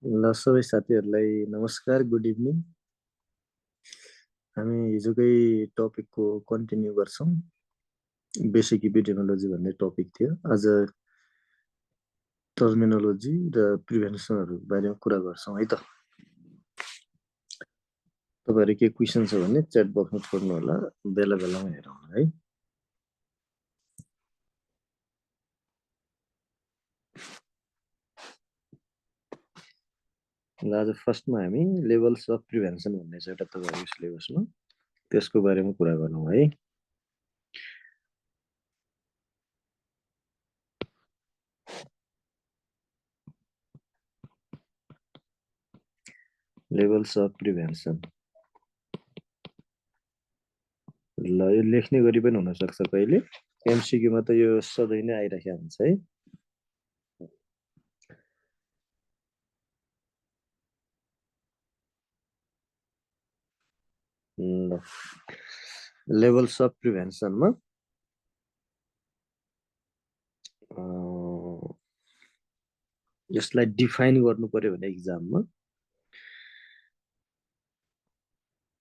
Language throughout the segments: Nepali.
ल सबै साथीहरूलाई नमस्कार, गुड इभिनिङ। हामी हिजोकै टपिकको कन्टिन्यू गर्छौँ। बेसिक इपिडेमियोलोजी भन्ने टपिक थियो। आज टर्मिनोलोजी र प्रिभेन्सनहरू बारेमा कुरा गर्छौँ है त। तपाईँहरू के क्वेसन छ भने च्याट बक्समा छोड्नु होला, बेला बेलामा हेरौँ है। ल आज फर्स्टमा हामी लेभल्स अफ प्रिभेन्सन भन्ने छ एउटा तपाईँहरूको सिलेबसमा, त्यसको बारेमा कुरा गरौँ है। Levels of prevention. ल यो लेख्ने गरी पनि हुनसक्छ कहिले, एमसिक्यूमा त यो सधैँ नै आइरहेको हुन्छ है। ल लेभल्स अफ प्रिभेन्सनमा यसलाई डिफाइन गर्नु पर्यो भने इक्जाममा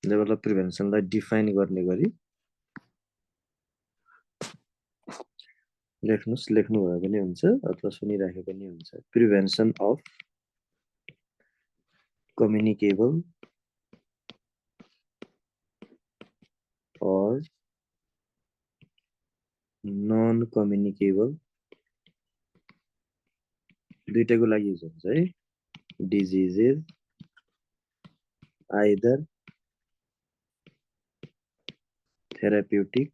लेभल अफ प्रिभेन्सनलाई डिफाइन गर्ने गरी लेख्नुहोस्, लेख्नुभयो पनि हुन्छ अथवा सुनिराखे पनि हुन्छ। Prevention of communicable or non communicable दुईटैको लागि युज हुन्छ है। Diseases either therapeutic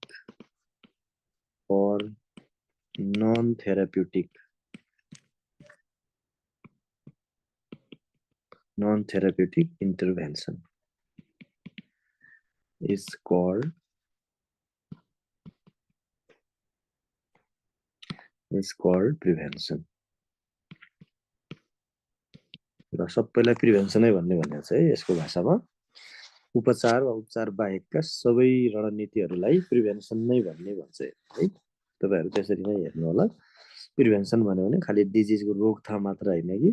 or non therapeutic intervention is called prevention। र सबैलाई प्रिभेन्सनै भन्ने भनेको छ है यसको भाषामा। उपचार वा उपचार बाहेकका सबै रणनीतिहरूलाई प्रिभेन्सन नै भन्ने भन्छ है। तपाईँहरू त्यसरी नै हेर्नु होला। प्रिभेन्सन भन्यो भने खालि डिजिजको रोकथाम मात्र होइन कि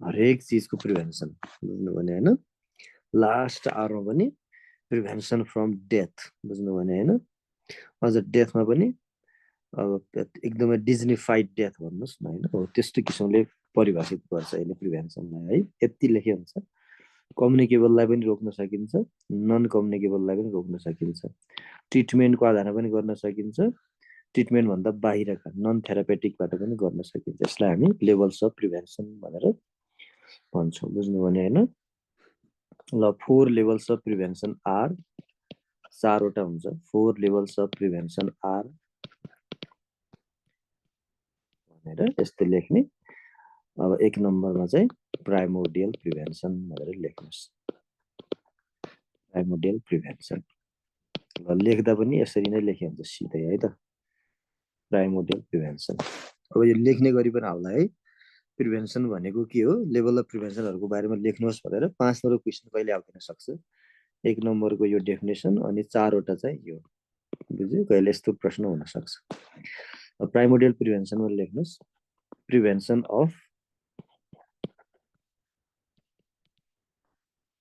हरेक चिजको प्रिभेन्सन बुझ्नु भने होइन। लास्ट आवरमा पनि प्रिभेन्सन फ्रम डेथ बुझ्नु भने होइन। अझ डेथमा पनि अब एकदमै डिजनिफाइड डेथ भन्नुहोस् न होइन, हो त्यस्तो किसिमले परिभाषित गर्छ यसले प्रिभेन्सनलाई है। यति लेखे हुन्छ कम्युनिकेबललाई पनि रोक्न सकिन्छ, नन कम्युनिकेबललाई पनि रोक्न सकिन्छ, ट्रिटमेन्टको आधारमा पनि गर्न सकिन्छ, ट्रिटमेन्ट भन्दा बाहिरका नन थेरापेटिकबाट पनि गर्न सकिन्छ। यसलाई हामी लेभल्स अफ प्रिभेन्सन भनेर भन्छौँ बुझ्नु भने होइन। ल 4 लेभल्स अफ प्रिभेन्सन आर, चारवटा हुन्छ। 4 लेभल्स अफ प्रिभेन्सन आर भनेर यस्तो लेख्ने। अब 1 नम्बरमा चाहिँ प्राइमोर्डियल प्रिभेन्सन भनेर लेख्नुहोस्। प्राइमोर्डियल प्रिभेन्सन ल लेख्दा पनि यसरी नै लेखे हुन्छ सिधै है त, प्राइमोर्डियल प्रिभेन्सन। अब यो लेख्ने गरी पनि आउला है। प्रिभेन्सन भनेको के हो, लेभल अफ प्रिभेन्सनहरूको बारेमा लेख्नुहोस् भनेर 5 नम्बर क्वेसन कहिले आउँदैन सक्छ। 1 नम्बरको यो डेफिनेसन अनि 4वटा चाहिँ यो बुझ्यो, कहिले यस्तो प्रश्न हुन सक्छ। प्राइमोर्डियल प्रिभेन्सनमा लेख्नुहोस्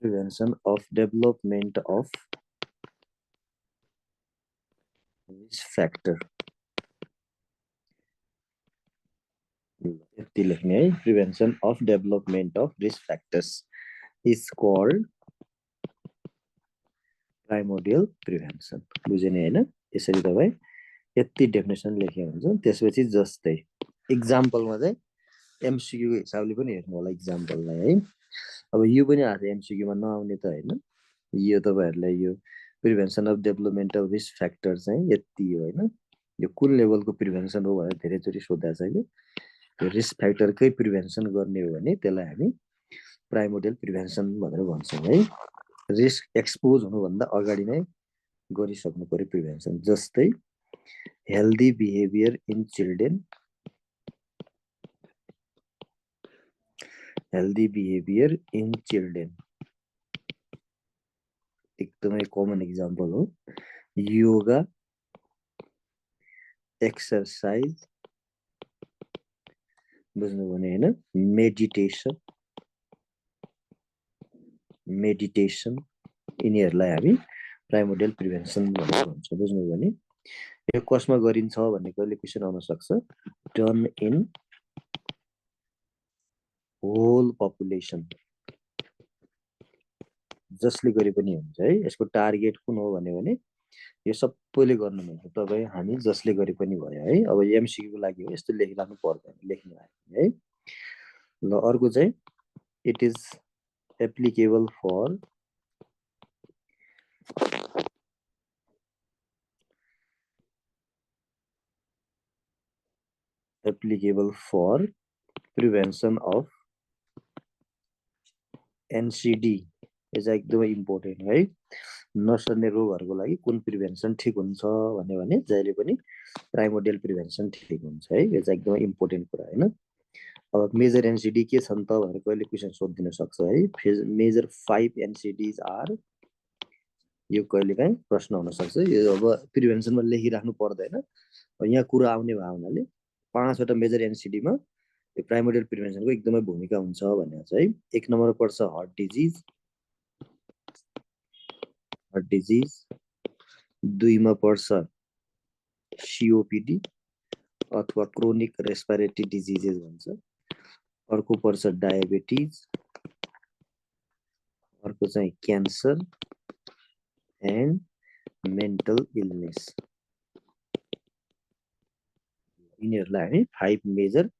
prevention of development of risk factor. यति लेख्ने है, prevention of development of risk factors is called primordial prevention. बुझ्यो नि होइन। यसरी तपाईँ यति डेफिनेसन लेखे हुन्छ। त्यसपछि जस्तै इक्जाम्पलमा चाहिँ एमसिक्यूको हिसाबले पनि हेर्नु होला इक्जाम्पललाई है। अब यो पनि आएको एमसिक्यूमा नआउने त होइन। यो तपाईँहरूलाई यो prevention of development of risk factor चाहिँ यति हो होइन। यो कुन लेभलको प्रिभेन्सन हो भनेर धेरैचोटि सोधेको छ कि यो रिस्क फ्याक्टरकै प्रिभेन्सन गर्ने हो भने त्यसलाई हामी प्राइमोर्डियल प्रिभेन्सन भनेर भन्छौँ है। रिस्क एक्सपोज हुनुभन्दा अगाडि नै गरिसक्नु पर्यो प्रिभेन्सन। जस्तै हेल्दी बिहेभियर इन चिल्ड्रेन, एकदमै कमन इक्जाम्पल हो। योगा, एक्सर्साइज बुझ्नु भने होइन, मेडिटेसन मेडिटेसन, यिनीहरूलाई हामी प्राइमोडियल प्रिभेन्सन भनेर भन्छौँ। बुझ्नुभयो भने यो कसमा गरिन्छ भन्ने कहिले क्वेसन आउन सक्छ। डन इन होल पपुलेसन, जसले गरे पनि हुन्छ है। यसको टार्गेट कुन हो भने यो सबैले गर्नु हुन्छ, तपाईँ हामी जसले गरे पनि भयो है। अब एमसिक्यू को लागि हो, यस्तो लेखिराख्नु पर्दैन, लेख्नु आयो है। ल अर्को चाहिँ it is applicable for prevention of NCD. यो चाहिँ एकदमै इम्पोर्टेन्ट है। नसर्ने रोगहरूको लागि कुन प्रिभेन्सन ठिक हुन्छ भने जहिले पनि प्राइमोडियल प्रिभेन्सन ठिक हुन्छ है। यो चाहिँ एकदमै इम्पोर्टेन्ट कुरा होइन। अब मेजर एनसिडी के छन् त भनेर कहिले क्वेसन सोधिदिन सक्छ है। मेजर 5 एनसिडीज आर, यो कहिलेकाहीँ प्रश्न हुन सक्छ। यो अब प्रिभेन्सनमा लेखिराख्नु पर्दैन, यहाँ कुरा आउने भयो हुनाले 5 वटा मेजर एनसिडीमा यो प्राइमोडियल प्रिभेन्सनको एकदमै भूमिका हुन्छ भनेर चाहिँ। 1 नम्बर पर्छ हार्ट डिजिज, 2 मा पर्छ सिओपिडी अथवा क्रोनिक रेस्पिरेटरी डिजिजेस भन्छ। अर्को पर्छ डायबिटिज, अर्को चाहिँ क्यान्सर एन्ड मेन्टल इलनेस। यिनीहरूलाई हामी 5 मेजर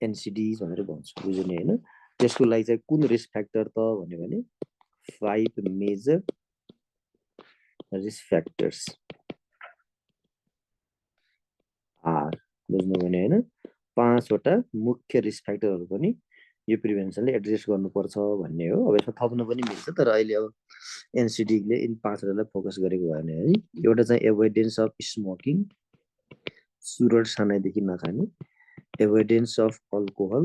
एनसिडीज भनेर भन्छौँ। बुझ्ने होइन। त्यसको लागि चाहिँ कुन रिस्क फ्याक्टर त भने 5 मेजर रिस्क फ्याक्टर्स आर। बुझ्नु भने होइन। 5 वटा मुख्य रिस्क फ्याक्टरहरू पनि यो प्रिभेन्सनले एड्रेस गर्नुपर्छ भन्ने हो। अब यसमा थप्न पनि मिल्छ, तर अहिले अब एनसिडीले इन 5 वटालाई फोकस गरेको भएन है। एउटा चाहिँ एभोइडेन्स अफ स्मोकिङ, सुरट सानैदेखि नखाने। एभोइडेन्स अफ अल्कोहल,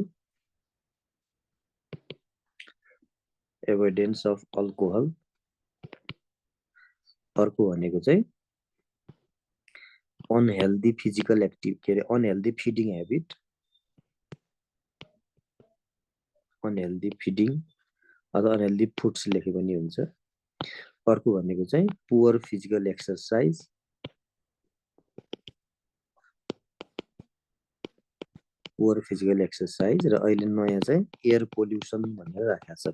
अर्को भनेको चाहिँ अनहेल्दी फिजिकल एक्टिभ, के अरे unhealthy feeding habit, unhealthy feeding अथवा अनहेल्दी फुड्स लेखे पनि हुन्छ। अर्को भनेको चाहिँ पुअर फिजिकल एक्सर्साइज, र अहिले नयाँ चाहिँ एयर पोल्युसन भनेर राखेको छ।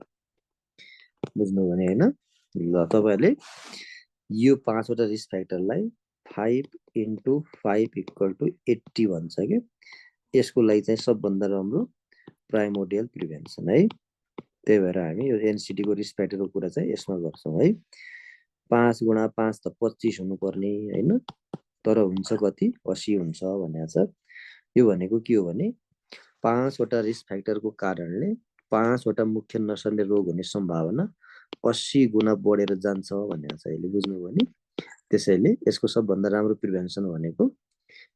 बुझ्नु भने होइन। ल तपाईहरुले यो 5 वटा रिस्क फ्याक्टरलाई 5 × 5 = 80 भन्छ के। यसको लागि चाहिँ सबभन्दा राम्रो प्राइमोडियल प्रिभेन्सन है। त्यही भएर हामी यो एनसिडी को रिस्क फ्याक्टरको कुरा चाहिँ यसमा गर्छौं है। 5 × 5 त 25 हुनुपर्ने हैन, तर हुन्छ कति 80 हुन्छ भनेको छ। यो भनेको के हो भने 5 वटा रिस्क फ्याक्टरको कारणले 5 वटा मुख्य नसर्ने रोग हुने सम्भावना 80 गुणा बढेर जान्छ भनेको छ अहिले। बुझ्नुभयो नि। त्यसैले यसको सबभन्दा राम्रो प्रिभेन्सन भनेको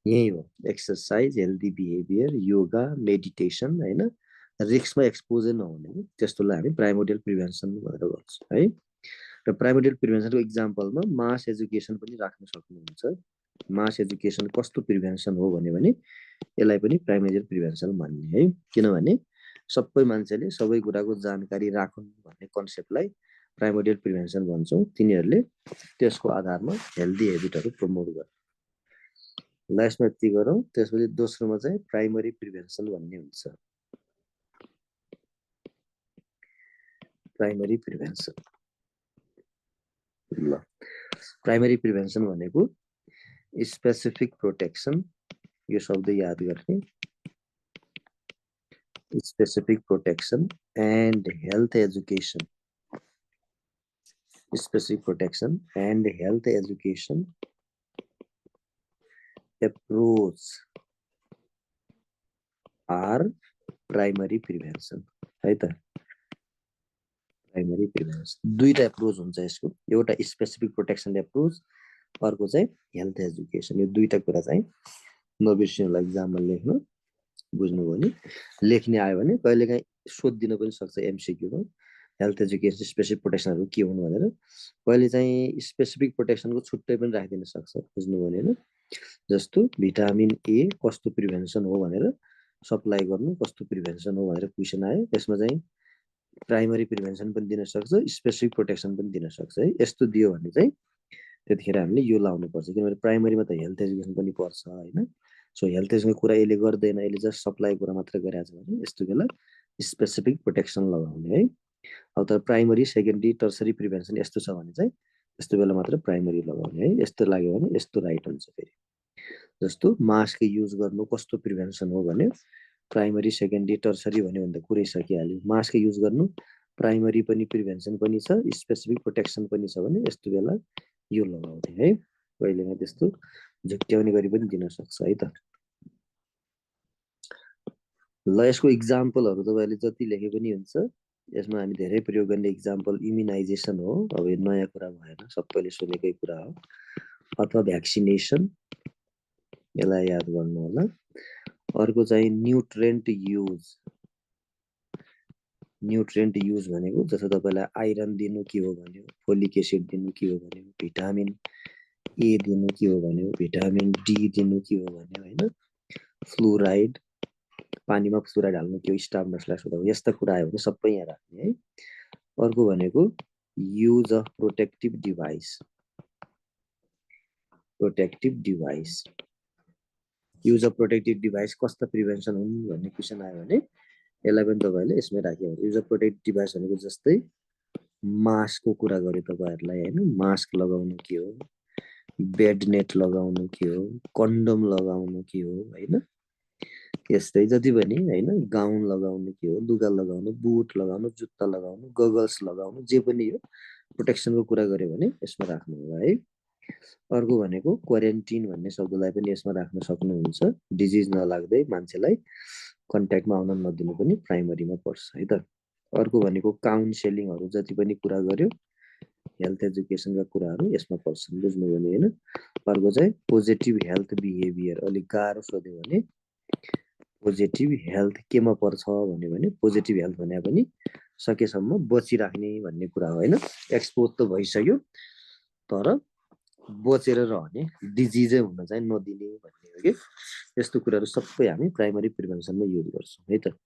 यही हो। Exercise, healthy behaviour, yoga, meditation हैन, रिस्कमा एक्सपोजर नहुने, त्यस्तोलाई हामी प्राइमोडियल प्रिभेन्सन भनेर भन्छौं है। र प्राइमोडियल प्रिभेन्सनको एक्जाम्पलमा मास एजुकेसन पनि राख्न सक्नुहुन्छ। मास एजुकेसन कस्तो प्रिभेन्सन हो भने यसलाई पनि प्राइमोडियल प्रिभेन्सन भन्ने है। किनभने सबै मान्छेले सबै कुराको जानकारी राखुन् भन्ने कन्सेप्टलाई प्राइमोडियल प्रिभेन्सन भन्छौं। तिनीहरूले त्यसको आधारमा हेल्दी हेबिटहरू प्रमोट गर्ने। ल यसमा यति गरौँ। त्यसपछि दोस्रोमा चाहिँ प्राइमरी प्रिभेन्सन भन्ने हुन्छ। प्राइमरी प्रिभेन्सन, ल प्राइमरी प्रिभेन्सन भनेको स्पेसिफिक प्रोटेक्सन। यो शब्द याद गर्ने। Specific protection and health education. Specific protection and health education approach are primary prevention है त। प्राइमरी प्रिभेन्सन दुईटा एप्रोच हुन्छ यसको। एउटा स्पेसिफिक प्रोटेक्सन एप्रोच, अर्को चाहिँ हेल्थ एजुकेसन। यो दुईटा कुरा चाहिँ नबिर्सिनुलाई एक्जाममा लेख्नु। बुझ्नुभयो नि। लेख्ने आयो भने कहिलेकाहीँ सोधिदिन पनि सक्छ एमसिक्यूमा। हेल्थ एजुकेसन स्पेसिफिक प्रोटेक्सनहरू के हुन् भनेर। कहिले चाहिँ स्पेसिफिक प्रोटेक्सनको छुट्टै पनि राखिदिन सक्छ। बुझ्नुभयो नि हैन। जस्तो भिटामिन ए कस्तो प्रिभेन्सन हो भनेर सप्लाई गर्नु, कस्तो प्रिभेन्सन हो भनेर क्वेसन आयो। त्यसमा चाहिँ प्राइमरी प्रिभेन्सन पनि दिन सक्छ, स्पेसिफिक प्रोटेक्सन पनि दिन सक्छ है। यस्तो दियो भने चाहिँ त्यतिखेर हामीले यो लाउनुपर्छ, किनभने प्राइमरीमा त हेल्थ एजुकेसन पनि पर्छ होइन। सो हेल्थ एजुकेसनको कुरा यसले गर्दैन, यसले जस्ट सप्लाई कुरा मात्र गरिरहेको छ भने यस्तो बेला स्पेसिफिक प्रोटेक्सन लगाउने है। अब तर प्राइमरी सेकेन्डरी टर्सरी प्रिभेन्सन यस्तो छ भने चाहिँ यस्तो बेला मात्र प्राइमरी लगाउने है। यस्तो लाग्यो भने यस्तो राइट हुन्छ। फेरि जस्तो मास्क युज गर्नु कस्तो प्रिभेन्सन हो भने प्राइमरी सेकेन्डरी टर्सरी भन्यो भने त कुरै सकिहाल्यो। मास्क युज गर्नु प्राइमरी पनि प्रिभेन्सन पनि छ, स्पेसिफिक प्रोटेक्सन पनि छ भने यस्तो बेला यो लगाउने है। कहिलेमा त्यस्तो झुक्ट्याउने गरी पनि दिन सक्छ है त। ल यसको इक्जाम्पलहरू तपाईँले जति लेखे पनि हुन्छ। यसमा हामी धेरै प्रयोग गर्ने इक्जाम्पल इम्युनाइजेसन हो। अब यो नयाँ कुरा भएन, सबैले सुनेकै कुरा हो। अथवा भ्याक्सिनेसन, यसलाई याद गर्नु होला। अर्को चाहिँ न्युट्रिएन्ट युज। न्युट्रिएन्ट युज भनेको जस्तो तपाईँलाई आइरन दिनु के हो भन्यो, फोलिक एसिड दिनु के हो भन्यो, भिटामिन ए दिनु के हो भन्यो, भिटामिन डी दिनु के हो भन्यो होइन। फ्लोराइड, पानीमा फ्लोराइड हाल्नु के हो, स्टाफ नर्सलाई सोध्नु, यस्ता कुरा आयो भने सबै यहाँ राख्ने है। अर्को भनेको use of protective device. Protective device, use of protective device कस्ता प्रिभेन्सन हुन् भन्ने क्वेसन आयो भने यसलाई पनि तपाईँले यसमै राख्यो। युज अफ प्रोटेक्टिभ डिभाइस भनेको जस्तै मास्कको कुरा गरे तपाईँहरूलाई होइन, मास्क लगाउनु के हो, बेड नेट लगाउनु के हो, कन्डम लगाउनु के हो होइन। यस्तै जति पनि होइन, गाउन लगाउनु के हो, लुगा लगाउनु, बुट लगाउनु, जुत्ता लगाउनु, गगल्स लगाउनु, जे पनि हो प्रोटेक्सनको कुरा गऱ्यो भने यसमा राख्नु होला है। अर्को भनेको क्वारेन्टिन भन्ने शब्दलाई पनि यसमा राख्न सक्नुहुन्छ। डिजिज नलाग्दै मान्छेलाई कन्ट्याक्टमा आउन नदिनु पनि प्राइमरीमा पर्छ है त। अर्को भनेको काउन्सेलिङहरू जति पनि कुरा गर्यो हेल्थ एजुकेसनका कुराहरू यसमा पर्छन्, बुझ्नुभयो नि होइन। अर्को चाहिँ पोजिटिभ हेल्थ बिहेभियर, अलिक गाह्रो सोध्यो भने पोजिटिभ हेल्थ केमा पर्छ भन्यो भने पोजिटिभ हेल्थ भने पनि सकेसम्म बचिराख्ने भन्ने कुरा हो होइन। एक्सपोज त भइसक्यो तर बचेर रहने, डिजिजै हुन चाहिँ नदिने भन्ने हो कि। यस्तो कुराहरू सबै हामी प्राइमरी प्रिभेन्सनमा युज गर्छौँ है त।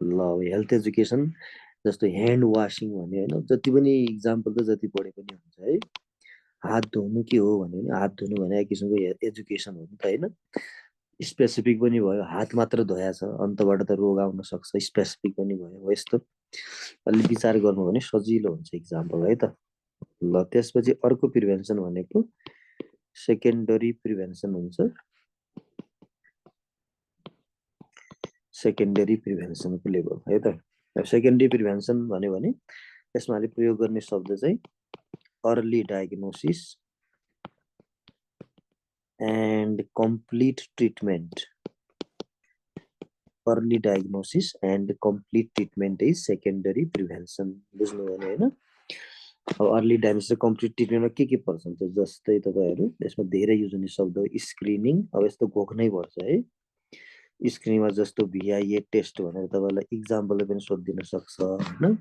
ल हेल्थ एजुकेसन जस्तो ह्यान्ड वासिङ भन्यो होइन, जति पनि इक्जाम्पल त जति पढे पनि हुन्छ है। हात धुनु के हो भन्यो भने हात धुनु भने एक किसिमको एजुकेसन हो नि त होइन। स्पेसिफिक पनि भयो, हात मात्र धोया छ अन्तबाट त रोग आउन सक्छ, स्पेसिफिक पनि भयो। हो यस्तो अलि विचार गर्नु भने सजिलो हुन्छ इक्जाम्पल है त। ल त्यसपछि अर्को प्रिभेन्सन भनेको सेकेन्डरी प्रिभेन्सन हुन्छ। सेकेन्डरी प्रिभेन्सनको लेभल है त। सेकेन्डरी प्रिभेन्सन भन्यो भने यसमा हामीले प्रयोग गर्ने शब्द चाहिँ early diagnosis and complete treatment. Early diagnosis and complete treatment is secondary prevention, बुझ्नुभयो नि होइन। अब अर्ली डायग्नोसिस कम्प्लिट ट्रिटमेन्टमा के पर्छ त, जस्तै तपाईँहरू यसमा धेरै युज हुने शब्द हो स्क्रिनिङ। अब यस्तो घोक्नै पर्छ है स्क्रिनमा, जस्तो भिआइए टेस्ट भनेर तपाईँलाई इक्जाम्पलले पनि सोधिदिन सक्छ होइन।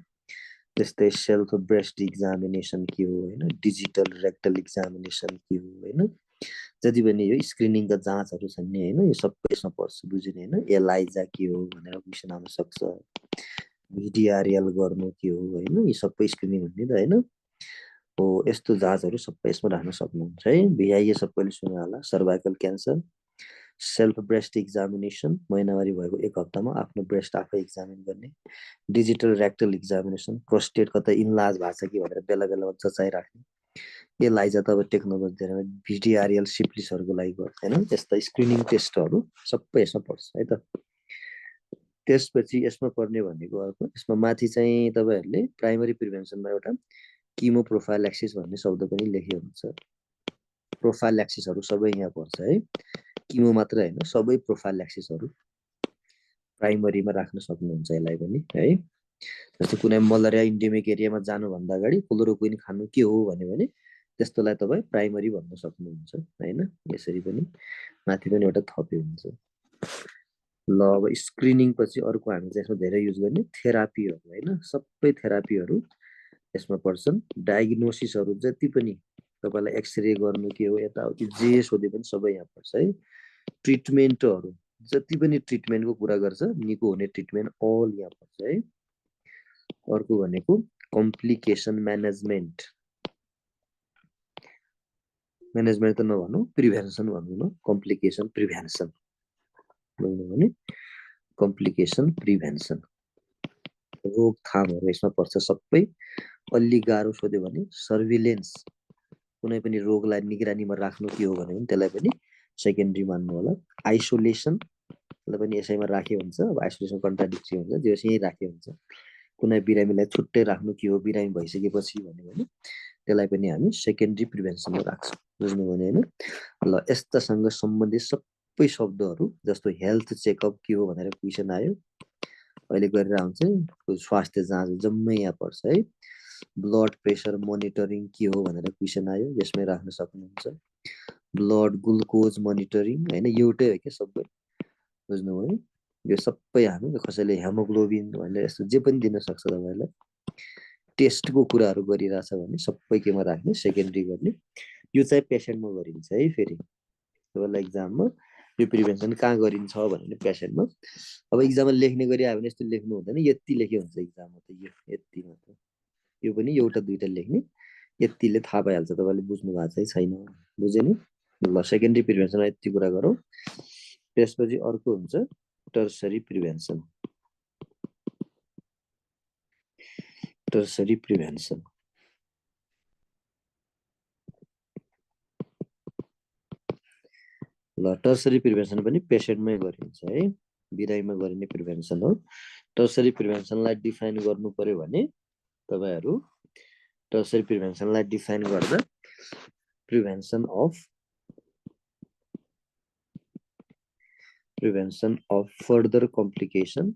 त्यस्तै सेल्फ ब्रेस्ट इक्जामिनेसन के हो होइन, डिजिटल रेक्टल इक्जामिनेसन के हो होइन। जति पनि यो स्क्रिनिङका जाँचहरू छन् नि होइन, यो सबै यसमा पर्छ, बुझ्ने होइन। एलाइजा के हो भनेर क्वेसन आउन सक्छ, भिडिआरएल गर्नु के हो होइन, यो सबै स्क्रिनिङ हुने त होइन। हो यस्तो जाँचहरू सबै यसमा राख्न सक्नुहुन्छ है। भिआइए सबैले सुन्नु होला, cervical cancer. Self breast examination, महिनावारी भएको एक हप्तामा आफ्नो ब्रेस्ट आफै इक्जामिन गर्ने। डिजिटल रेक्टल इक्जामिनेसन, प्रोस्टेट कतै इन्लाज भएको छ कि भनेर बेला बेलामा जचाइराख्ने। एलाइजा त अब टेक्नोलोजी धेरै भिडिआरएल सिप्लिसहरूको लागि गर्छ होइन। त्यस्ता स्क्रिनिङ टेस्टहरू सबै यसमा पर्छ है त। त्यसपछि यसमा पर्ने भनेको अर्को, यसमा माथि चाहिँ तपाईँहरूले प्राइमरी प्रिभेन्सनमा एउटा किमो प्रोफाइल्याक्सिस भन्ने शब्द पनि लेखेको हुन्छ। प्रोफाइल्याक्सिसहरू सबै यहाँ पर्छ है, किमो मात्र होइन, सबै प्रोफाइल्याक्सिसहरू प्राइमरीमा राख्न सक्नुहुन्छ यसलाई पनि है। जस्तो कुनै मलेरिया इन्डेमिक एरियामा जानुभन्दा अगाडि क्लोरोक्विन खानु के हो भन्यो भने त्यस्तोलाई तपाईँ प्राइमरी भन्न सक्नुहुन्छ होइन। यसरी पनि माथि पनि एउटा थपे हुन्छ। ल अब स्क्रिनिङ पछि अर्को हामी चाहिँ यसमा धेरै युज गर्ने थेरापीहरू होइन, सबै थेरापीहरू यसमा पर्छन्। डायग्नोसिसहरू जति पनि तपाईँलाई एक्सरे गर्नु के हो यताउति जे सोधे पनि सबै यहाँ पर्छ है। ट्रिटमेन्टहरू जति पनि ट्रिटमेन्टको कुरा गर्छ, निको हुने ट्रिटमेन्ट अल यहाँ पर्छ है। अर्को भनेको कम्प्लिकेसन म्यानेजमेन्ट म्यानेजमेन्ट त नभनौँ प्रिभेन्सन भनौँ न कम्प्लिकेसन प्रिभेन्सन भन्नु भने कम्प्लिकेसन प्रिभेन्सन रोकथामहरू यसमा पर्छ सबै अलि गाह्रो सोध्यो भने सर्भिलेन्स कुनै पनि रोगलाई निगरानीमा राख्नु के हो भने त्यसलाई पनि सेकेन्डरी मान्नु होला आइसोलेसनलाई पनि यसैमा राखे हुन्छ अब आइसोलेसन कन्ट्राडिक्टरी हुन्छ जे यहीँ राखे हुन्छ कुनै बिरामीलाई छुट्टै राख्नु के हो बिरामी भइसकेपछि भन्यो भने त्यसलाई पनि हामी सेकेन्डरी प्रिभेन्सनमा राख्छौँ बुझ्नु भने होइन ल यस्तासँग सम्बन्धित सबै शब्दहरू जस्तो हेल्थ चेकअप के हो भनेर क्वेसन आयो अहिले गरेर आउँछ स्वास्थ्य जाँच जम्मै यहाँ पर्छ है ब्लड प्रेसर मोनिटरिङ के हो भनेर क्वेसन आयो यसमै राख्न सक्नुहुन्छ ब्लड ग्लुकोज मोनिटरिङ होइन एउटै हो क्या सबै बुझ्नुभयो यो सबै हामी कसैले हेमोग्लोबिन भनेर यस्तो जे पनि दिन सक्छ तपाईँलाई टेस्टको कुराहरू गरिरहेछ भने सबै केमा राख्ने सेकेन्डरी गर्ने यो चाहिँ पेसेन्टमा गरिन्छ है फेरि तपाईँलाई इक्जाममा यो प्रिभेन्सन कहाँ गरिन्छ भने पेसेन्टमा अब इक्जाममा लेख्ने गरी आयो भने यस्तो लेख्नु हुँदैन यति लेखे हुन्छ इक्जाममा त यो यति मात्र यो पनि एउटा दुईटा लेख्ने यतिले थाहा पाइहाल्छ तपाईँले बुझ्नु भएको चाहिँ छैन बुझ्यो नि ल सेकेन्डरी प्रिभेन्सनमा यति कुरा गरौँ त्यसपछि अर्को हुन्छ टर्सरी प्रिभेन्सन टर्सरी प्रिभेन्सन ल टर्सरी प्रिभेन्सन पनि पेसेन्टमै गरिन्छ है बिरामीमा गरिने प्रिभेन्सन हो टर्सरी प्रिभेन्सनलाई डिफाइन गर्नु पर्यो भने तपाईहरु टर्सरी प्रिभेन्सनलाई डिफाइन गर्दा prevention of further complication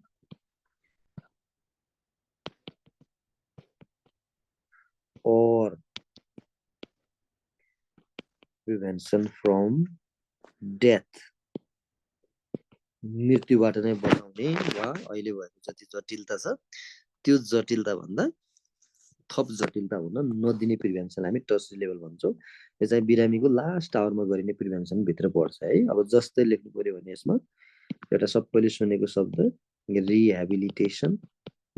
or prevention from death मृत्युबाट नै बचाउने वा अहिले भएको जति जटिलता छ त्यो जटिलता भन्दा थप जटिलता हुन नदिने प्रिभेन्सन हामी टर्सरी लेभल भन्छौं यो चाहिँ बिरामीको लास्ट आवरमा गरिने प्रिभेन्सन भित्र पर्छ है अब जस्तै लेख्नु पर्यो भने यसमा एउटा सबैले सुनेको शब्द रिहेबिलिटेसन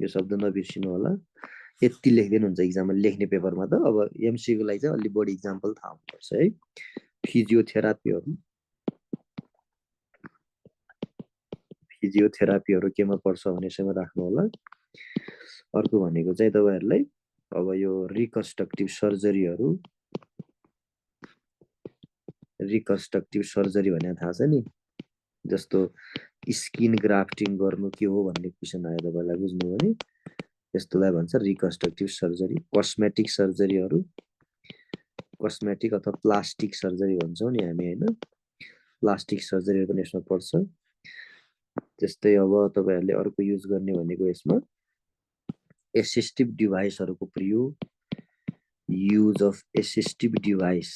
यो शब्द नबिर्सिनु होला यति लेख्दैन हुन्छ एक्जाममा लेख्ने पेपरमा त अब एमसीको लागि चाहिँ अलि बढी एक्जाम्पल थाहा हुनुपर्छ है फिजियोथेरापीहरु केमा पर्छ भने यसैमा राख्नु होला अर्को भनेको चाहिँ तपाईहरुलाई अब यो रिकन्स्ट्रक्टिभ सर्जरी भने थाहा छ नि जस्तो स्किन ग्राफ्टिङ गर्नु के हो भन्ने क्वेशन आयो तपाईलाई बुझ्नु भने यस्तोलाई भन्छ रिकन्स्ट्रक्टिभ सर्जरी कस्मेटिक अथवा प्लास्टिक सर्जरी भन्छौं नि हामी हैन प्लास्टिक सर्जरी पनि यसमा पर्छ त्यस्तै अब तपाईहरुले अर्को युज गर्ने भनेको यसमा एसिस्टिभ डिभाइसहरुको प्रयोग युज अफ एसिस्टिभ डिभाइस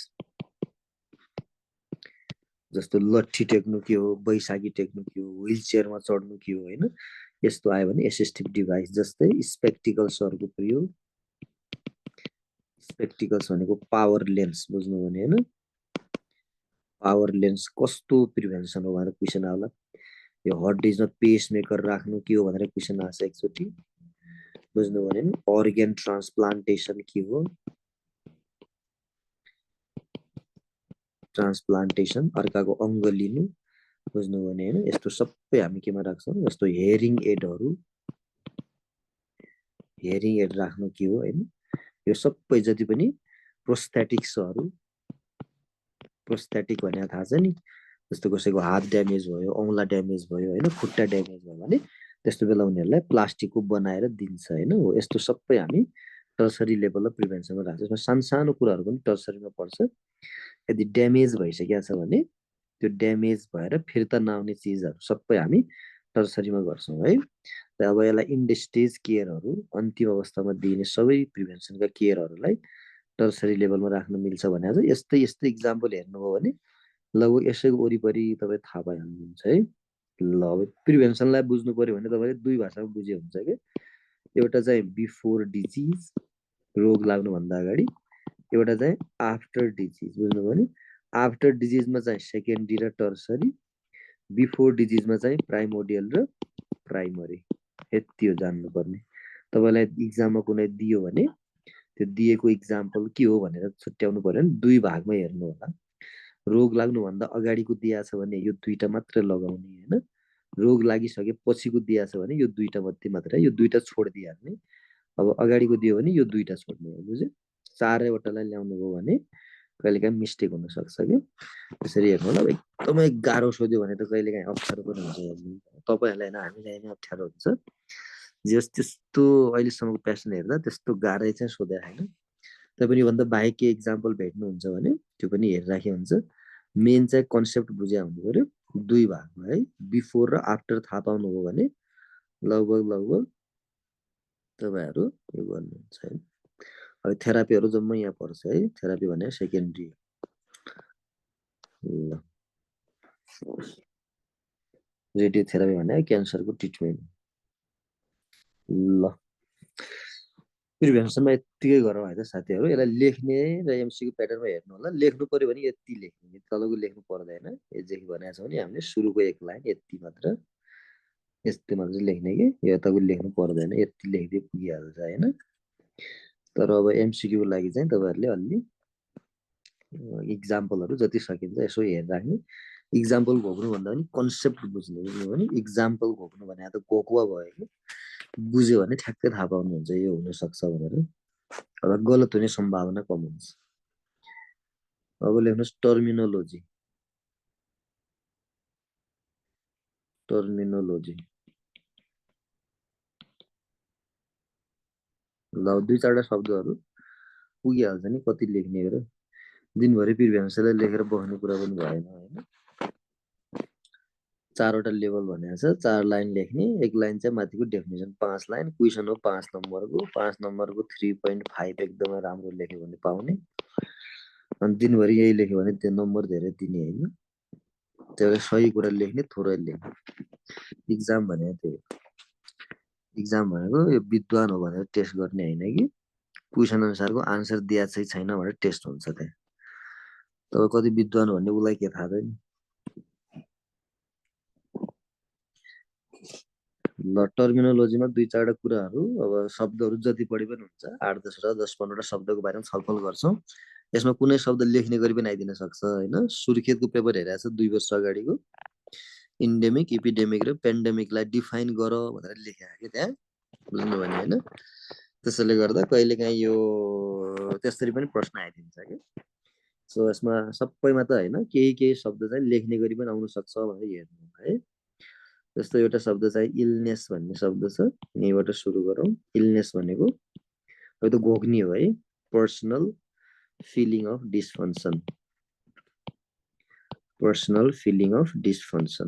जस्तो लट्ठी टेक्नु के हो बैशाखी टेक्नु के हो व्हील चेयरमा चढ्नु के हो हैन यस्तो आयो भने एसिस्टिभ डिभाइस जस्तै स्पेक्टिकल्सहरुको प्रयोग स्पेक्टिकल्स भनेको पावर लेन्स बुझ्नु भने हैन पावर लेन्स कस्तो प्रिभेन्सन हो भनेर क्वेशन आउला यो हार्ट डिजिजमा पेसमेकर राख्नु के हो भनेर क्वेशन आछ एकचोटी बुझ्नु भने नि अर्गन ट्रान्सप्लान्टेसन के हो ट्रान्सप्लान्टेसन अर्काको अंग लिनु बुझ्नु भने हैन यस्तो सबै हामी केमा राख्छौं जस्तो हियरिङ एड राख्नु के हो हैन यो सबै जति पनि प्रोस्थेटिक भने थाहा छ नि जस्तो कसैको हात ड्यामेज भयो औंला ड्यामेज भयो हैन खुट्टा ड्यामेज भयो भने त्यस्तो बेला उनीहरुलाई प्लास्टिकको बनाएर दिन्छ हैन हो यस्तो सबै हामी टर्सरी लेभलमा प्रिभेन्सनमा राख्छौं यसमा सानसानो कुराहरु पनि टर्सरीमा पर्छ यदि ड्यामेज भइसकेको छ भने त्यो ड्यामेज भएर फिर्ता नआउने चीजहरु सबै हामी टर्सरीमा गर्छौं है र अब यसलाई इन्ड स्टेज केयरहरु अन्तिम अवस्थामा दिइने सबै प्रिभेन्सनका केयरहरुलाई टर्सरी लेभलमा राख्न मिल्छ भने चाहिँ यस्तै एक्जाम्पल हेर्नुभयो भने लगभग यसैको वरिपरि तपाई थाहा पाइहाल्नुहुन्छ है ल अब प्रिभेन्सनलाई बुझ्नु पर्यो भने तपाईले दुई भाषामा बुझे हुन्छ के एउटा चाहिँ बिफोर डिजिज रोग लाग्नु भन्दा अगाडि एउटा चाहिँ आफ्टर डिजिज बुझ्नुभयो नि आफ्टर डिजिजमा चाहिँ सेकेन्डरी र टर्सरी बिफोर डिजिजमा चाहिँ प्राइमोडियल र प्राइमरी यति हो जान्नु पर्ने तपाईलाई इक्जाममा कुनै दियो भने त्यो दिएको इक्जाम्पल के हो भनेर छुट्याउनु पर्यो नि दुई भागमा हेर्नु होला रोग लाग्नुभन्दा अगाडिको दिएको छ भने यो दुईटा मात्र लगाउने हैन रोग लागिसकेपछिको दिएको छ भने यो दुईटा मात्र यो दुईटा छोडिदिहाल्ने अब अगाडिको दियो भने यो दुईटा छोड्ने हो बुझ्यो चारैवटालाई ल्याउनु हो भने कहिलेकाहीँ मिस्टेक हुन सक्छ कि त्यसरी हेर्नु होला एकदमै गाह्रो सोध्यो भने त कहिलेकाहीँ अप्ठ्यारो पनि हुन्छ तपाईहरुलाई हैन हामीलाई नै अप्ठ्यारो हुन्छ जस त्यस्तो अहिलेसम्मको प्यासन हेर्दा त्यस्तो गाह्रै चाहिँ सोधे हैन तैपनि भन्दा बाहेक के इक्जाम्पल भेट्नुहुन्छ भने त्यो पनि हेरिराखे हुन्छ मेन चाहिँ कन्सेप्ट बुझ्या हुनु पर्यो दुई भागमा है बिफोर र आफ्टर थाहा पाउनु हो भने लगभग तपाईहरु यो गर्नुहुन्छ है अब थेरापीहरु जम्मै यहाँ पर्छ है थेरापी भने सेकेन्डरी ल रेडियोथेरापी भने क्यान्सरको ट्रिटमेन्ट ल प्रिभेन्सनमा यतिकै गरौँ है त साथीहरु यसलाई लेख्ने र एमसीक्यू प्याटर्नमा हेर्नु होला लेख्नु पर्यो भने यति लेख्ने तलको लेख्नु पर्दैन एजेकी भनेको छ भने हामीले सुरुको एक लाइन यति मात्र यति मात्र लेख्ने कि यताको लेख्नु पर्दैन यति लेख्दै पुगिहाल्छ हैन तर अब एमसीक्यू को लागि चाहिँ तपाईहरुले अलि इक्जाम्पलहरु जति सकिन्छ यसो हेरिराख्ने इक्जाम्पल घोक्नु भन्दा पनि कन्सेप्ट बुझ्ने बुझ्नु भने इक्जाम्पल घोक्नु भने त घोकुवा भयो कि बुझ्यो भने ठ्याक्कै थाहा पाउनुहुन्छ यो हुन सक्छ भनेर अब गलत हुने सम्भावना कम हुन्छ अब लेख्नुस् टर्मिनोलोजी ल दुई चारवटा शब्दहरु पुगिहाल्छ नि कति लेख्ने हो र दिनभरि प्रिभेन्सनलाई लेखेर बस्ने कुरा पनि भएन हैन चारवटा लेभल भनेको छ चार लाइन लेख्ने एक लाइन चाहिँ माथिको डेफिनेसन 5 लाइन क्वेशन हो 5 नम्बरको 3.5 एकदमै राम्रो लेख्यो भने पाउने अनि दिनभरि यही लेख्यो भने त्यो नम्बर धेरै दिने हैन त्यसले सही कुरा लेख्ने थोरै लेख्ने एक्जाम भनेको त्यही एक्जाम भनेको यो विद्वान हो भनेर टेस्ट गर्ने हैन कि क्वेशन अनुसारको आन्सर दिया चाहिँ छैन भनेर टेस्ट हुन्छ त्यहाँ तब कति विद्वान भन्ने उलाई के थाहा छैन ल टर्मिनोलोजीमा दुई चारवटा कुराहरु अब शब्दहरु जति पढे पनि हुन्छ 8 10 र 10 15 वटा शब्दको बारेमा छलफल गर्छौं यसमा कुनै शब्द लेख्ने गरी पनि आइदिन सक्छ हैन सुर्खेतको पेपर हेरेको छ 2 वर्ष अगाडिको इन्डेमिक एपिडेमिक र पेन्डेमिकलाई डिफाइन गर भनेर लेखेको के त्यहाँ बुझ्नु भने हैन त्यसैले गर्दा कहिलेकाहीँ यो त्यसरी पनि प्रश्न आइदिन्छ के सो यसमा सबैमा त हैन केही शब्द चाहिँ लेख्ने गरी पनि आउन सक्छ भनेर हेर्नु है जस्तो एउटा शब्द चाहिँ इलनेस भन्ने शब्द छ यहीबाट सुरु गरौँ इलनेस भनेको यो त घोक्ने हो है पर्सनल फिलिङ अफ डिसफङ्सन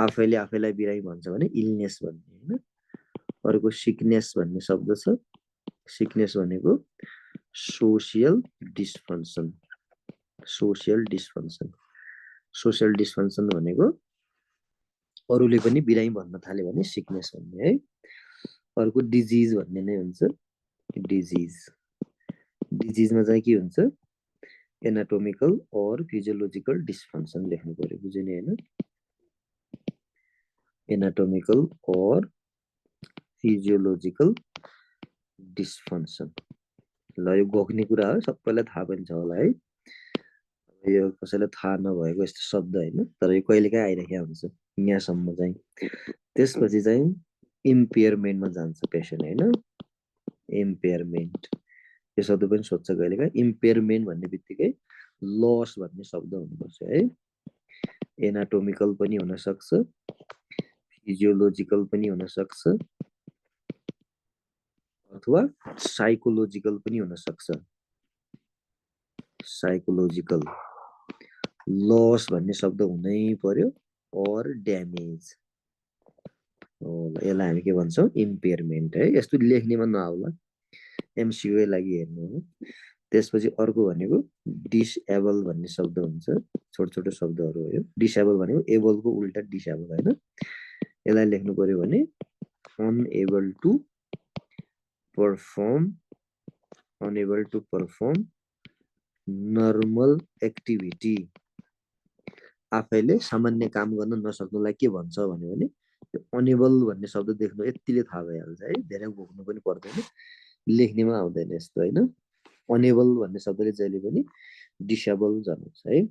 आफैले आफैलाई बिरामी भन्छ भने इलनेस भन्ने हैन अर्को सिकनेस भन्ने शब्द छ सिकनेस भनेको सोशल डिसफङ्सन भनेको अरूले पनि बिरामी भन्न थाले भने सिकनेस भन्ने है अर्को डिजिज भन्ने नै हुन्छ डिजिजमा चाहिँ के हुन्छ एनाटोमिकल और फिजियोलोजिकल डिसफङ्सन लेख्नु पर्यो बुझ्यो नि हैन एनाटोमिकल और फिजियोलोजिकल डिसफङ्सन ल यो घोक्ने कुरा हो सबैलाई थाहा पनि छ होला है यो कसैलाई थाहा नभएको यस्तो शब्द हैन तर यो कहिलेकाहीँ आइरहेको हुन्छ यहाँसम्म चाहिँ त्यसपछि चाहिँ इम्पेयरमेन्टमा जान्छ पेशेन्ट हैन इम्पेयरमेन्ट यो शब्द पनि सोध्छ कहिलेकाहीँ इम्पेयरमेन्ट भन्ने बित्तिकै लस भन्ने शब्द हुनुपर्छ है एनाटोमिकल पनि हुन सक्छ फिजियोलोजिकल पनि हुन सक्छ अथवा साइकोलोजिकल पनि हुन सक्छ साइकोलोजिकल लस भन्ने शब्द हुनै पर्यो और ड्यामेज यसलाई हामी के भन्छौं इम्पेयरमेन्ट है यस्तो लेख्नेमा नआउला एमसीक्यू लागि हेर्नु हो त्यसपछि अर्को भनेको डिसएबल भन्ने शब्द हुन्छ छोटो शब्दहरु हो यो डिसएबल भनेको एबलको उल्टा डिसएबल हैन यसलाई लेख्नु पर्यो भने unable to perform normal activity आफैले सामान्य काम गर्न नसक्नुलाई के भन्छ भने अनेबल भन्ने शब्द देख्नु यतिले थाहा भइहाल्छ है, धेरै घोक्नु पनि पर्दैन, लेख्नेमा आउँदैन यस्तो होइन। अनेबल भन्ने शब्दले जहिले पनि डिसेबल जनाउँछ है।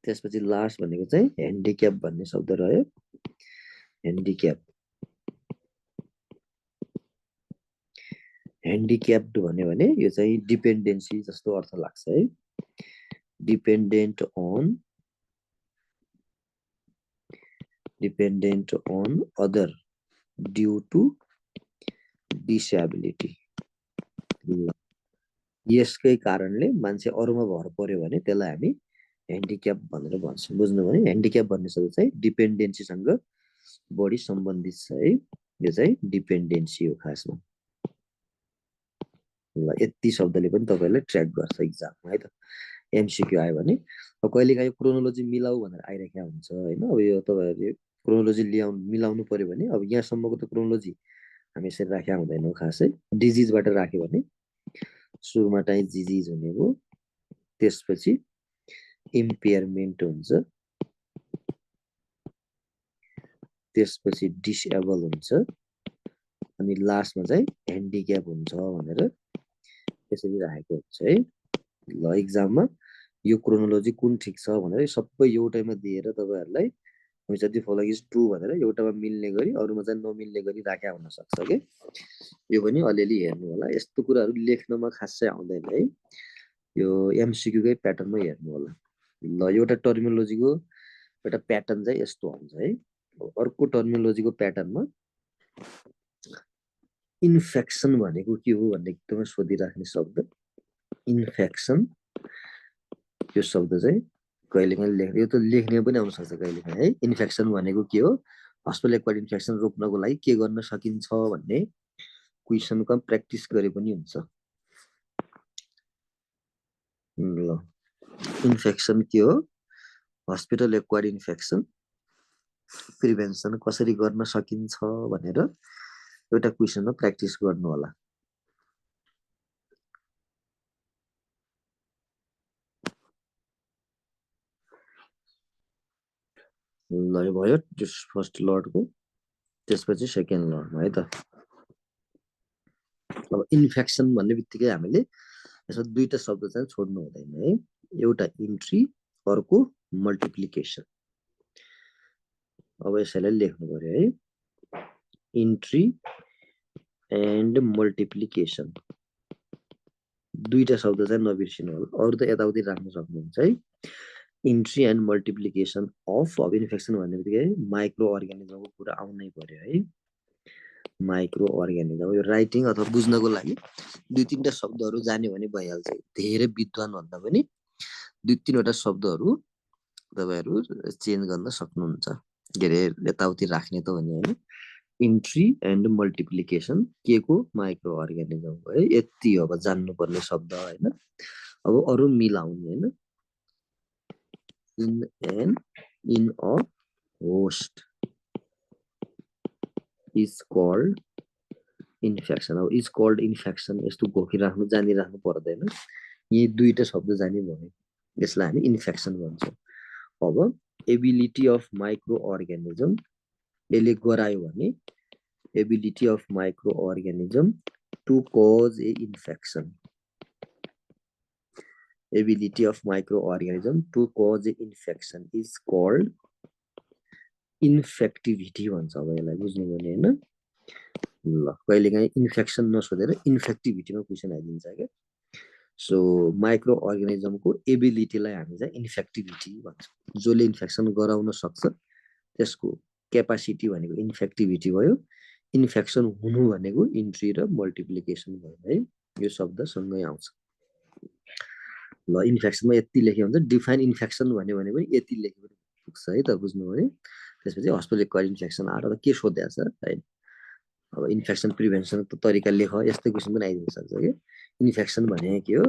त्यसपछि लास्ट भनेको चाहिँ ह्यान्डिक्याप भन्ने शब्द रह्यो। ह्यान्डिक्याप, ह्यान्डिक्याप्ड भन्यो भने यो चाहिँ डिपेन्डेन्सी जस्तो अर्थ लाग्छ है। Dependent on other due to disability. यसकै कारणले मान्छे अरूमा भर पर्यो भने त्यसलाई हामी ह्यान्डिक्याप भनेर भन्छौँ। बुझ्नु भने ह्यान्डिक्याप भन्ने शब्द चाहिँ डिपेन्डेन्सीसँग बढी सम्बन्धित छ है। यो चाहिँ डिपेन्डेन्सी हो खासमा। ल यति शब्दले पनि तपाईँलाई ट्र्याक गर्छ इक्जाममा है त। एमसिक्यू आयो भने अब कहिलेकाहीँ क्रोनोलोजी मिलाऊ भनेर आइरहेको हुन्छ होइन। अब यो तपाईँहरूले क्रोनोलोजी मिलाउनु पर्यो भने अब यहाँसम्मको त क्रोनोलोजी हामी यसरी राखेका हुँदैनौँ खासै। डिजिजबाट राख्यो भने सुरुमा चाहिँ डिजिज हुने हो, त्यसपछि इम्पेयरमेन्ट हुन्छ, त्यसपछि डिसेबल हुन्छ, अनि लास्टमा चाहिँ ह्यान्डिक्याप हुन्छ भनेर त्यसरी राखेको हुन्छ है। ल इक्जाममा यो क्रोनोलोजी कुन ठिक छ भनेर सबै एउटैमा दिएर तपाईँहरूलाई हुन्छ फलो इज ट्रु भनेर एउटामा मिल्ने गरी अरूमा चाहिँ नमिल्ने गरी राखेका हुन सक्छ के। यो पनि अलिअलि हेर्नु होला। यस्तो कुराहरू लेख्नमा खासै आउँदैन है, यो एमसिक्यूकै प्याटर्नमा हेर्नु होला। ल एउटा टर्मिनोलोजीको एउटा प्याटर्न चाहिँ यस्तो हुन्छ है। अर्को टर्मिनोलोजीको प्याटर्नमा इन्फेक्सन भनेको के हो भन्ने एकदमै सोधिराख्ने शब्द इन्फेक्सन। यो शब्द चाहिँ कहिलेकाहीँ यो त लेख्ने पनि आउन सक्छ कहिलेकाहीँ है। इन्फेक्सन भनेको के हो, हस्पिटल एक्वायर्ड इन्फेक्सन रोक्नको लागि के गर्न सकिन्छ भन्ने क्वेसनको प्र्याक्टिस गरे पनि हुन्छ। ल इन्फेक्सन के हो, हस्पिटल एक्वायर्ड इन्फेक्सन प्रिभेन्सन कसरी गर्न सकिन्छ भनेर एउटा क्वेसनमा प्र्याक्टिस गर्नु होला। ल यो भयो फर्स्ट लर्डको, त्यसपछि सेकेन्ड लर्डमा है त। अब इन्फेक्सन भन्ने बित्तिकै हामीले यसमा दुईटा शब्द चाहिँ छोड्नु हुँदैन है। एउटा इन्ट्री, अर्को मल्टिप्लिकेसन। अब यसैलाई लेख्नु पर्यो है, इन्ट्री एन्ड मल्टिप्लिकेसन। दुईटा शब्द चाहिँ नबिर्सिनु होला, अरू त यताउति राख्न सक्नुहुन्छ है। इन्ट्री एन्ड मल्टिप्लिकेसन अफ, अब इन्फेक्सन भन्ने बित्तिकै माइक्रो अर्ग्यानिजमको कुरा आउनै पर्यो है। माइक्रो अर्ग्यानिजम यो राइटिङ अथवा बुझ्नको लागि दुई तीनटा शब्दहरू जान्यो भने भइहाल्छ। धेरै विद्वान भन्दा पनि दुई तीनवटा शब्दहरू तपाईँहरू चेन्ज गर्न सक्नुहुन्छ। के अरे यताउति राख्ने त भने होइन। इन्ट्री एन्ड मल्टिप्लिकेसन के को, माइक्रो अर्ग्यानिजमको है। यति हो अब जान्नुपर्ने शब्द होइन। अब अरू मिलाउने होइन। in a host is called infection। अब is called infection यस्तो घोकिराख्नु जानिराख्नु पर्दैन, यी दुईटा शब्द जाने भयो, यसलाई हामी इन्फेक्सन भन्छौँ। अब एबिलिटी अफ माइक्रो अर्ग्यानिजम, यसले गरायो भने ability of micro organism to cause a infection, ability of micro organism to cause a infection is called infectivity भन्छ। अब यसलाई बुझ्नु पर्ने होइन। ल कहिलेकाहीँ इन्फेक्सन नसोधेर इन्फेक्टिभिटीमा क्वेसन आइदिन्छ क्या। सो माइक्रो अर्ग्यानिजमको एबिलिटीलाई हामी चाहिँ इन्फेक्टिभिटी भन्छौँ। जसले इन्फेक्सन गराउन सक्छ त्यसको क्यापासिटी भनेको इन्फेक्टिभिटी भयो। इन्फेक्सन हुनु भनेको इन्ट्री र मल्टिप्लिकेसन भयो है। यो शब्द सँगै आउँछ। ल इन्फेक्सनमा यति लेख्यो हुन्छ। डिफाइन इन्फेक्सन भन्यो भने पनि यति लेख्यो भने पुग्छ है त, बुझ्नु भयो। त्यसपछि हस्पिटल एक्वायर्ड इन्फेक्सन आएर त के सोधेको छ है। अब इन्फेक्सन प्रिभेन्सनको तरिका लेख, यस्तै क्वेसन पनि आइदिन सक्छ कि इन्फेक्सन भने के हो,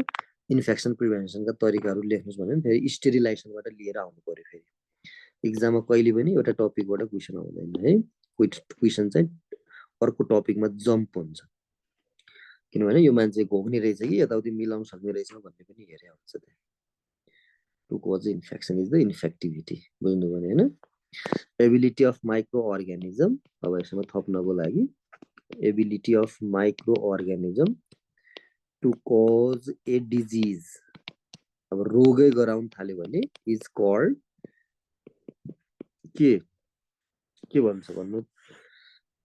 इन्फेक्सन प्रिभेन्सनका तरिकाहरू लेख्नुहोस् भने फेरि स्टेरिलाइजेसनबाट लिएर आउनु पर्यो। फेरि इक्जाममा कहिले पनि एउटा टपिकबाट क्वेसन आउँदैन है। क्वेसन चाहिँ अर्को टपिकमा जम्प हुन्छ, किनभने यो मान्छे घोक्ने रहेछ कि यताउति मिलाउन सक्ने रहेछ भन्ने पनि हेरे हुन्छ। To cause infection is the infectivity, बुझ्नु भने होइन। एबिलिटी अफ माइक्रो अर्गानिजम, अब यसमा थप्नको लागि ability of micro organism to cause a disease, अब रोगै गराउन थाल्यो भने इज कल्ड के भन्छ भन्नु,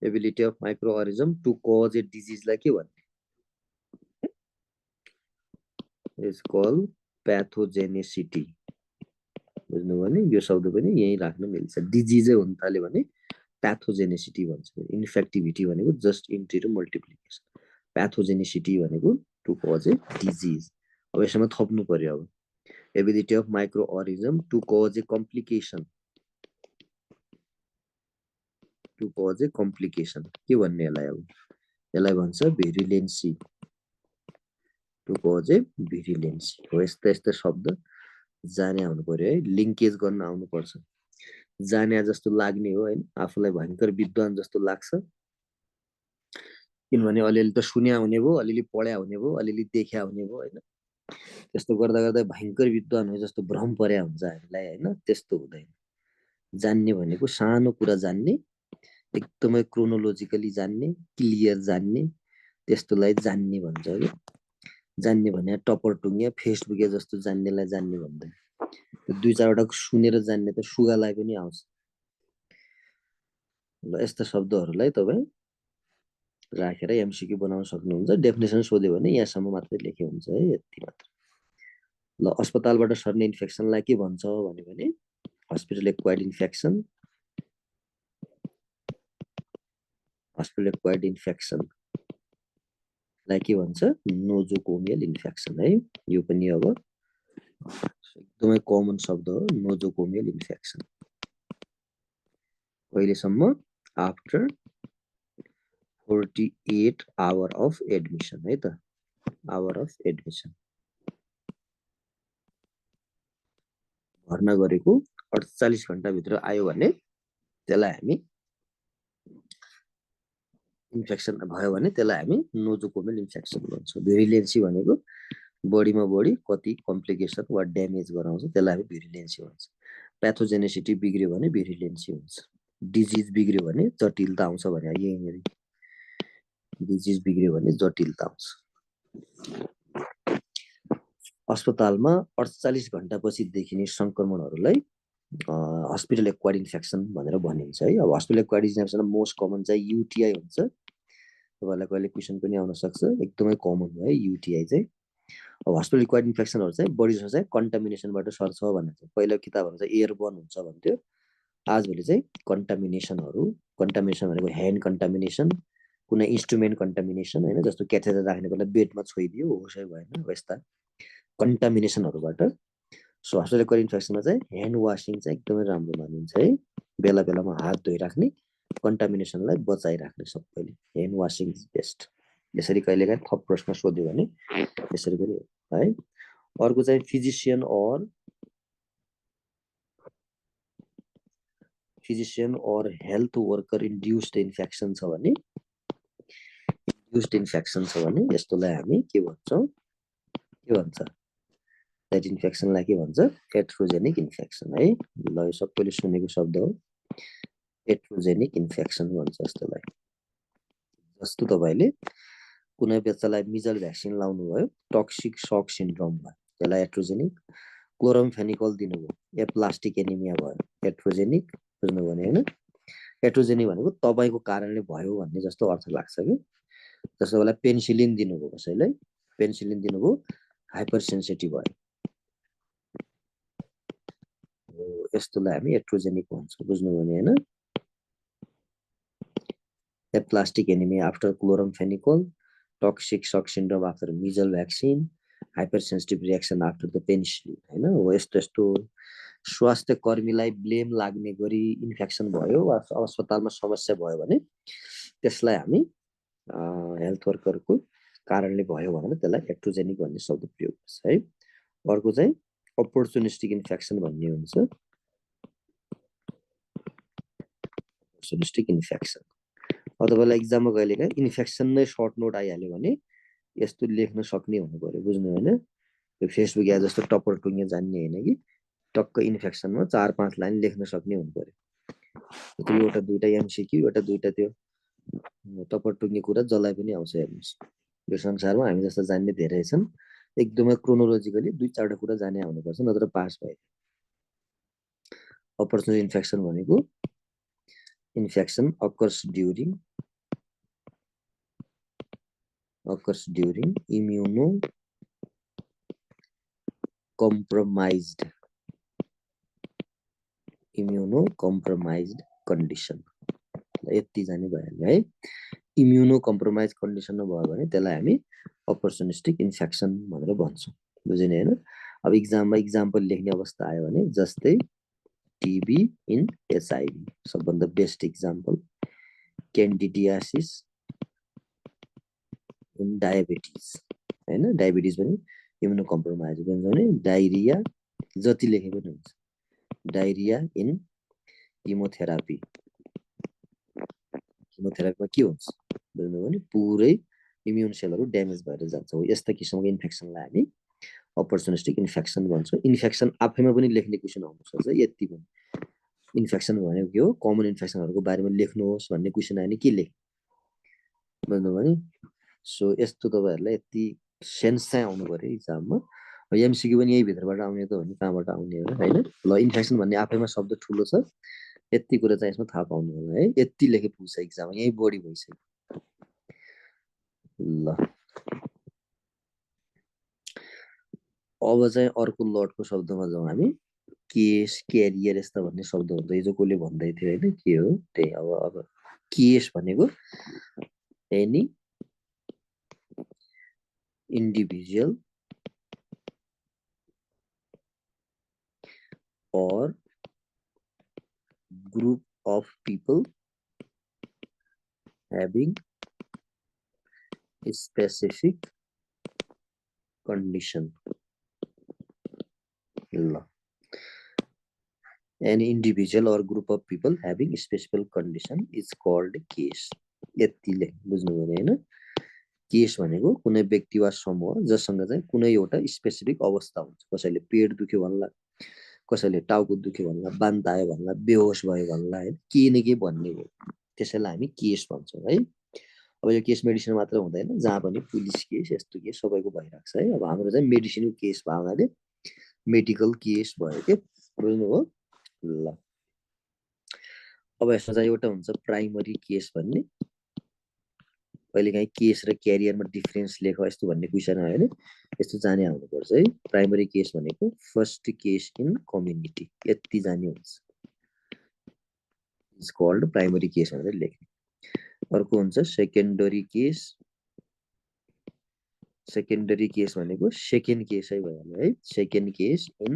ability of micro organism to cause a डिजिजलाई के भन्ने, इज कल्ड प्याथोजेनेसिटी। बुझ्नु भने यो शब्द पनि यही राख्न मिल्छ, डिजिजै हुन थाल्यो भने प्याथोजेनेसिटी भन्छ, इन्फेक्टिभिटी भनेको जस्ट इन्ट्री र मल्टिप्लिकेसन, प्याथोजेनेसिटी भनेको टु कज ए डिजिज। अब यसमा थप्नु पर्यो, अब ability of micro organism to cause a complication, to cause a complication के भन्ने यसलाई, अब यसलाई भन्छ भिरुलेन्सी, टु कज ए भिरुलेन्सी हो। यस्ता यस्ता शब्द जाने आउनु पर्यो है, लिङ्केज गर्न आउनु पर्छ, जाने जस्तो लाग्ने हो हैन, आफूलाई भयंकर विद्वान जस्तो लाग्छ, किनभने अलिअलि त सुन्या हुने भयो, अलिअलि पढ्या हुने भयो, अलिअलि देख्या हुने भयो हैन, त्यस्तो गर्दा गर्दा भयंकर विद्वान हो जस्तो भ्रम पर्या हुन्छ हामीलाई हैन, त्यस्तो हुँदैन। जान्ने भनेको सानो कुरा जान्ने, एकदमै क्रोनोलोजिकली जान्ने, क्लियर जान्ने, त्यस्तोलाई जान्ने भन्छ के। जान्ने भने टपर टुङ्गे फेसबुके जस्तो जान्नेलाई जान्ने भन्दैन, दुई चारवटा सुनेर जान्ने त सुगालाई पनि आउँछ। ल यस्ता शब्दहरूलाई तपाईँ राखेर एमसीक्यू बनाउन सक्नुहुन्छ, डेफिनेसन सोध्यो भने यहाँसम्म मात्रै लेखे हुन्छ है, यति मात्र। ल अस्पतालबाट सर्ने इन्फेक्सनलाई के भन्छ भने hospital acquired infection, hospital acquired infection लाई के भन्छ नोजोकोमियल इन्फेक्सन है, यो पनि अब एकदमै कमन शब्द हो, नोजोकोमियल इन्फेक्सन। कहिलेसम्म, आफ्टर 48 आवर अफ एडमिसन है त, आवर अफ एडमिसन, भर्ना गरेको 48 घण्टा भित्र आयो भने त्यसलाई हामी इन्फेक्सन भयो भने त्यसलाई हामी नोजोकोमियल इन्फेक्सन भन्छौँ। भिरुलेन्सी भनेको बडीमा बढी कति कम्प्लिकेसन वा ड्यामेज गराउँछ त्यसलाई हामी भिरुलेन्सी भन्छ। प्याथोजेनेसिटी बिग्रियो भने भिरुलेन्सी हुन्छ, डिजिज बिग्रियो भने जटिलता आउँछ भने यहीँनिर डिजिज बिग्रियो भने जटिलता आउँछ। अस्पतालमा 48 घण्टापछि देखिने संक्रमणहरूलाई हस्पिटल एक्वायर्ड इन्फेक्सन भनेर भनिन्छ है। अब hospital acquired infection most common चाहिँ युटिआई हुन्छ, तपाईँलाई कहिले क्वेसन पनि आउन सक्छ, एकदमै कमन हो है युटिआई चाहिँ। अब हस्पिटल एक्वायर्ड इन्फेक्सनहरू चाहिँ बढी जसो चाहिँ कन्टामिनेसनबाट सर्छ भनेर चाहिँ पहिला किताबहरू चाहिँ एयरबर्न हुन्छ भन्थ्यो, आजभोलि चाहिँ कन्टामिनेसनहरू, कन्टामिनेसन भनेको ह्यान्ड कन्टामिनेसन, कुनै इन्स्ट्रुमेन्ट कन्टामिनेसन होइन, जस्तो क्याथेटर राख्नेको लागि बेडमा छोइदियो होसै भएन, यस्ता कन्टामिनेसनहरूबाट। सो हस्पिटल एक्वायर्ड इन्फेक्सनमा चाहिँ ह्यान्ड वासिङ चाहिँ एकदमै राम्रो मानिन्छ है, बेला बेलामा हात धोइराख्ने, कन्टामिनेसनलाई बचाइराख्ने सबैले, ह्यान्ड वासिङ इज बेस्ट। यसरी कहिलेकाहीँ थप प्रश्न सोध्यो भने यसरी पनि है। अर्को चाहिँ physician or health worker induced infection छ भने, इन्ड्युस्ड इन्फेक्सन छ भने यस्तोलाई हामी के भन्छौँ, के भन्छ द्याट इन्फेक्सनलाई के भन्छ एट्रोजेनिक इन्फेक्सन है। ल यो सबैले सुनेको शब्द हो, एट्रोजेनिक इन्फेक्सन भन्छ यस्तोलाई। जस्तो तपाईँले कुनै बच्चालाई मिजल भ्याक्सिन लाउनु भयो, टक्सिक सक सिन्ड्रोम भयो, त्यसलाई एट्रोजेनिक, क्लोरमफेनिकल दिनुभयो, एप्लास्टिक एनिमिया भयो, एट्रोजेनिक। बुझ्नु भने होइन, एट्रोजेनिक भनेको तपाईँको कारणले भयो भन्ने जस्तो अर्थ लाग्छ कि। जस्तो बेला पेन्सिलिन दिनुभयो कसैलाई, पेन्सिलिन दिनुभयो, हाइपर सेन्सिटिभ भयो, यस्तोलाई हामी एट्रोजेनिक भन्छौँ। बुझ्नु भने होइन, एप्लास्टिक एनिमिया आफ्टर क्लोरमफेनिकल, टक्सिक सक syndrome after missile vaccine, hyper sensitive reaction after the penicillin होइन। हो यस्तो यस्तो स्वास्थ्य कर्मीलाई ब्लेम लाग्ने गरी इन्फेक्सन भयो वा अस्पतालमा समस्या भयो भने त्यसलाई हामी हेल्थ वर्करको कारणले भयो भनेर त्यसलाई एट्रोजेनिक भन्ने शब्द प्रयोग गर्छ है। अर्को चाहिँ अपर्चुनिस्टिक इन्फेक्सन भन्ने हुन्छ, अपर्चुनिस्टिक इन्फेक्सन। अब तपाईँलाई इक्जाममा कहिलेकाहीँ इन्फेक्सन नै सर्ट नोट आइहाल्यो भने यस्तो लेख्न सक्ने हुनु पर्यो। बुझ्नु होइन, यो फेसबुक या जस्तो टप्पर टुङ्गे जान्ने होइन कि, टक्क इन्फेक्सनमा 4-5 लाइन लेख्न सक्ने हुनु पर्यो। एउटा दुईटा एमसीक्यू एउटा दुईटा त्यो टपटुङ्गे कुरा जसलाई पनि आउँछ हेर्नुहोस् यो संसारमा हामी जस्तो जान्ने धेरै छन् एकदमै क्रोनोलोजिकली दुई चारवटा कुरा जाने आउनुपर्छ नत्र पास भयो अपर्चुनिटी इन्फेक्सन भनेको infection occurs during immunocompromised condition यति जाने भइहाल्यो है इम्युनोकम्प्रोमाइज कन्डिसनमा भयो भने त्यसलाई हामी अपर्चुनिस्टिक इन्फेक्सन भनेर भन्छौँ बुझ्ने हैन अब एक्जाममा एक्जाम्पल लेख्ने अवस्था आयो भने जस्तै टीबी इन एचआईभी सबभन्दा बेस्ट एक्जाम्पल क्यान्डिडियासिस इन डायबिटिज हैन डायबिटिज पनि इम्युनोकम्प्रोमाइज भन्छ भने डायरिया जति लेखे पनि हुन्छ डायरिया इन किमोथेरापीमा के हुन्छ बुझ्नु भने पुरै इम्युन सेलहरु ड्यामेज भएर जान्छ हो यस्ता किसिमको इन्फेक्सनलाई हामी अपर्चुनिस्टिक इन्फेक्सन भन्छौं इन्फेक्सन आफैमा पनि लेख्ने क्वेशन आउन सक्छ यति पनि इन्फेक्सन भनेको के हो कमन इन्फेक्सनहरुको बारेमा लेख्नुहोस् भन्ने क्वेशन आयो नि के लेख बुझ्नु भने सो यस्तो तपाईहरुलाई यति सेन्स चाहिँ आउनु पर्यो एक्जाममा एमसीक्यू पनि यही भित्रबाट आउने त हो नि कहाँबाट आउने हो हैन ल इन्फेक्सन भन्ने आफैमा शब्द ठुलो छ यति कुरा चाहिँ यसमा थाहा पाउनु होला है यति लेखे पुग्छ एक्जाम यही बढी भइसक्यो ल अब चाहिँ अर्को लटको शब्दमा जाउँ हामी केस क्यारियर यस्ता भन्ने शब्द हुन्छ हिजो कोले भन्दै थियो हैन के हो त्यही अब केस भनेको any individual or group of people having a specific condition. An individual or group of people having a specific condition is called case. यतिले बुझ्नु भयो हैन केस भनेको कुनै व्यक्ति वा समूह जससँग चाहिँ कुनै एउटा स्पेसिफिक अवस्था हुन्छ कसैले पेट दुख्यो भन्ला कसैले टाउको दुख्यो भन्ला बान्त आयो भन्ला बेहोस भयो भन्ला हैन के न के भन्ने हो त्यसैलाई हामी केस भन्छौं है अब यो केस मेडिसिन मात्र हुँदैन जहाँ पनि पुलिस केस यस्तो केस सबैको भइराख्छ है अब हाम्रो चाहिँ मेडिसिनको केस भावनाले मेडिकल केस भयो के बुझ्नु हो ल अब यसमा चाहिँ एउटा हुन्छ प्राइमरी केस भन्ने कहिलेकाहीँ केस र क्यारियरमा डिफरेन्स लेख यस्तो भन्ने क्वेशन आयो भने यस्तो जाने आउनु पर्छ है प्राइमरी केस भनेको फर्स्ट केस इन कम्युनिटी यति जाने हुन्छ इज कल्ड प्राइमरी केस भनेर लेख्ने अर्को हुन्छ सेकेन्डरी केस भनेको सेकेन्ड केसै भइहाल्यो है second case in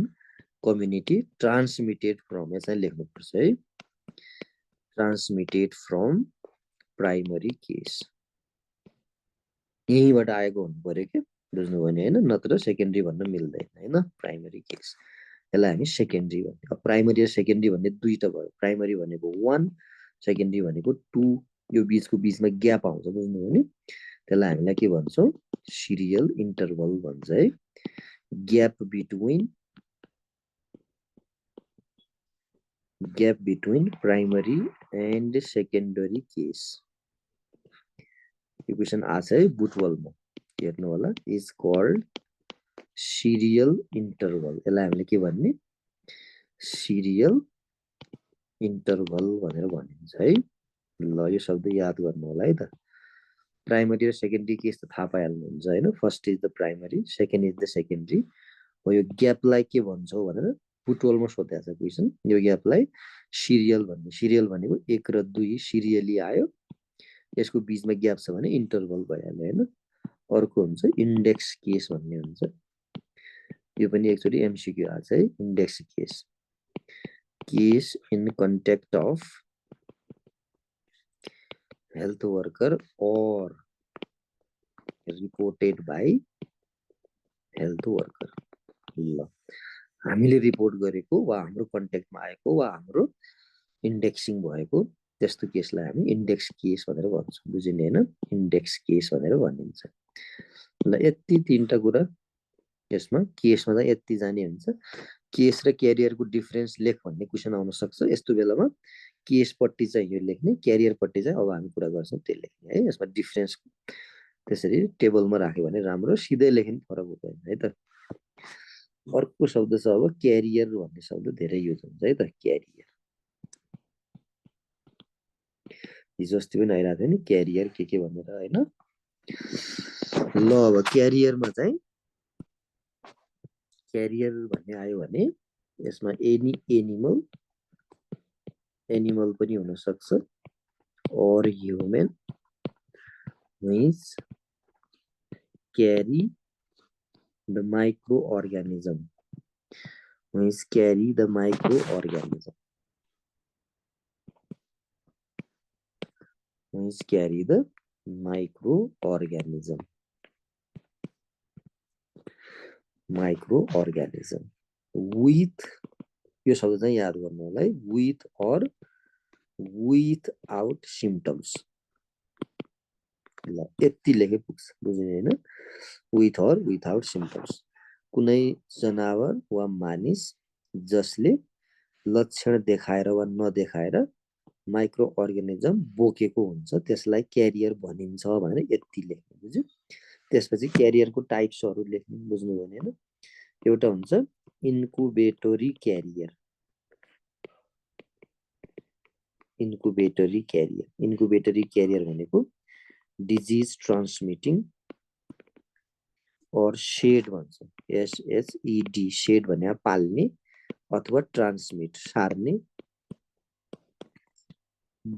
community transmitted from यसलाई लेख्नु पर्छ है ट्रान्समिटेड फ्रम प्राइमरी केस यहीबाट आएको हुनु पर्यो के बुझ्नु भने हैन नत्र सेकेन्डरी भन्न मिल्दैन हैन प्राइमरी केस यसलाई हामी सेकेन्डरी भन्ने अब प्राइमरी र सेकेन्डरी भन्ने दुईटा भयो प्राइमरी भनेको 1 सेकेन्डरी भनेको 2 यो बीचमा ग्याप आउँछ बुझ्नु भने त्यसलाई हामीलाई के भन्छौं सिरियल इन्टरभल भन्छ है gap between primary and secondary case यो क्वेशन आछ है बुटवलमा हेर्नु होला इज कल्ड सिरियल इन्टरभल यसलाई हामीले के भन्ने सिरियल इन्टरभल भनेर भनिन्छ है ल यो शब्द याद गर्नु होला है त प्राइमरी र सेकेन्डरी केस त थाहा पाइहाल्नुहुन्छ हैन first is the primary second is the secondary हो यो ग्यापलाई के भन्छौ भनेर बुटवलमा सोधेको छ क्वेशन यो ग्यापलाई सिरियल भन्ने सिरियल भनेको 1 र 2 सिरियली आयो यसको बीचमा ग्याप छ भने इन्टरभल भइहाल्यो हैन अर्को हुन्छ इन्डेक्स केस भन्ने हुन्छ यो पनि एकचोटी एमसीक्यू आछ है index case in contact of health worker और रिपोर्टेड बाइ हेल्थ वर्कर ल हामीले रिपोर्ट गरेको वा हाम्रो कन्ट्याक्टमा आएको वा हाम्रो इन्डेक्सिङ भएको त्यस्तो केसलाई हामी इन्डेक्स केस भनेर भन्छौं बुझिने हैन इन्डेक्स केस भनेर भनिन्छ ल यति तीनटा कुरा यसमा केसमा चाहिँ यति जाने हुन्छ केस र क्यारियरको डिफरेन्स लेख भन्ने क्वेशन आउन सक्छ यस्तो बेलामा केसपट्टि चाहिँ यो लेख्ने, क्यारियरपट्टि चाहिँ अब हामी कुरा गर्छौँ त्यो लेख्ने है। यसमा डिफरेन्स त्यसरी टेबलमा राख्यो भने राम्रो, सिधै लेख्ने फरक हुँदैन है त। अर्को शब्द छ अब क्यारियर भन्ने शब्द धेरै युज हुन्छ है त। क्यारियर हिजो अस्ति पनि आइरहेको थियो नि क्यारियर के भनेर होइन। ल अब क्यारियरमा चाहिँ क्यारियर भन्ने आयो भने यसमा एनी एनिमल पनि हुन सक्छ और human which carry the microorganism which carry the microorganism which carry the microorganism with यो शब्द चाहिँ याद गर्नु होला है, with or without symptoms। ल यति लेखे पुग्छ, बुझ्ने हैन। with or without symptoms कुनै जनावर वा मानिस जसले लक्षण देखाएर वा नदेखाएर माइक्रो अर्गानिजम बोकेको हुन्छ त्यसलाई क्यारियर भनिन्छ भनेर यति लेख्नु, बुझ्यो। त्यसपछि क्यारियरको टाइप्सहरु लेख्नु, बुझ्नुभयो नि हैन। एउटा हुन्छ इन्कुबेटरी क्यारियर। इन्कुबेटरी क्यारियर भनेको डिजीज ट्रान्समिटिङ और शेड भन्छ, SHED, शेड भने पाल्ने अथवा ट्रान्समिट सार्ने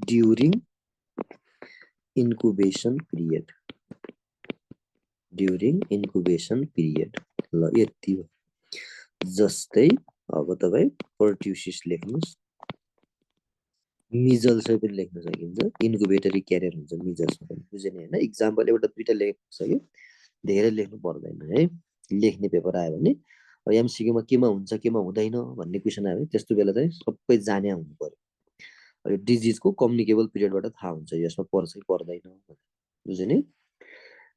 ड्युरिङ इन्कुबेसन पिरियड। ल यति हो। जस्तै अब तपाई पर्ट्युसिस लेख्नुस्, मिजल्स पनि लेख्न सकिन्छ, इन्कुबेटरी क्यारियर हुन्छ मिजल्समा पनि, बुझ्ने हैन। एक्जाम्पल एउटा दुईटा लेख्न धेरै लेख्नु पर्दैन है। लेख्ने पेपर आयो भने अब एमसीक्यूमा केमा हुन्छ केमा हुँदैन भन्ने क्वेशन आयो भने त्यस्तो बेला चाहिँ सबै जाने हुनु पर्यो। यो डिजिजको कम्युनिकेबल पिरियडबाट थाहा हुन्छ यसमा पर्छ कि पर्दैन, बुझ्ने।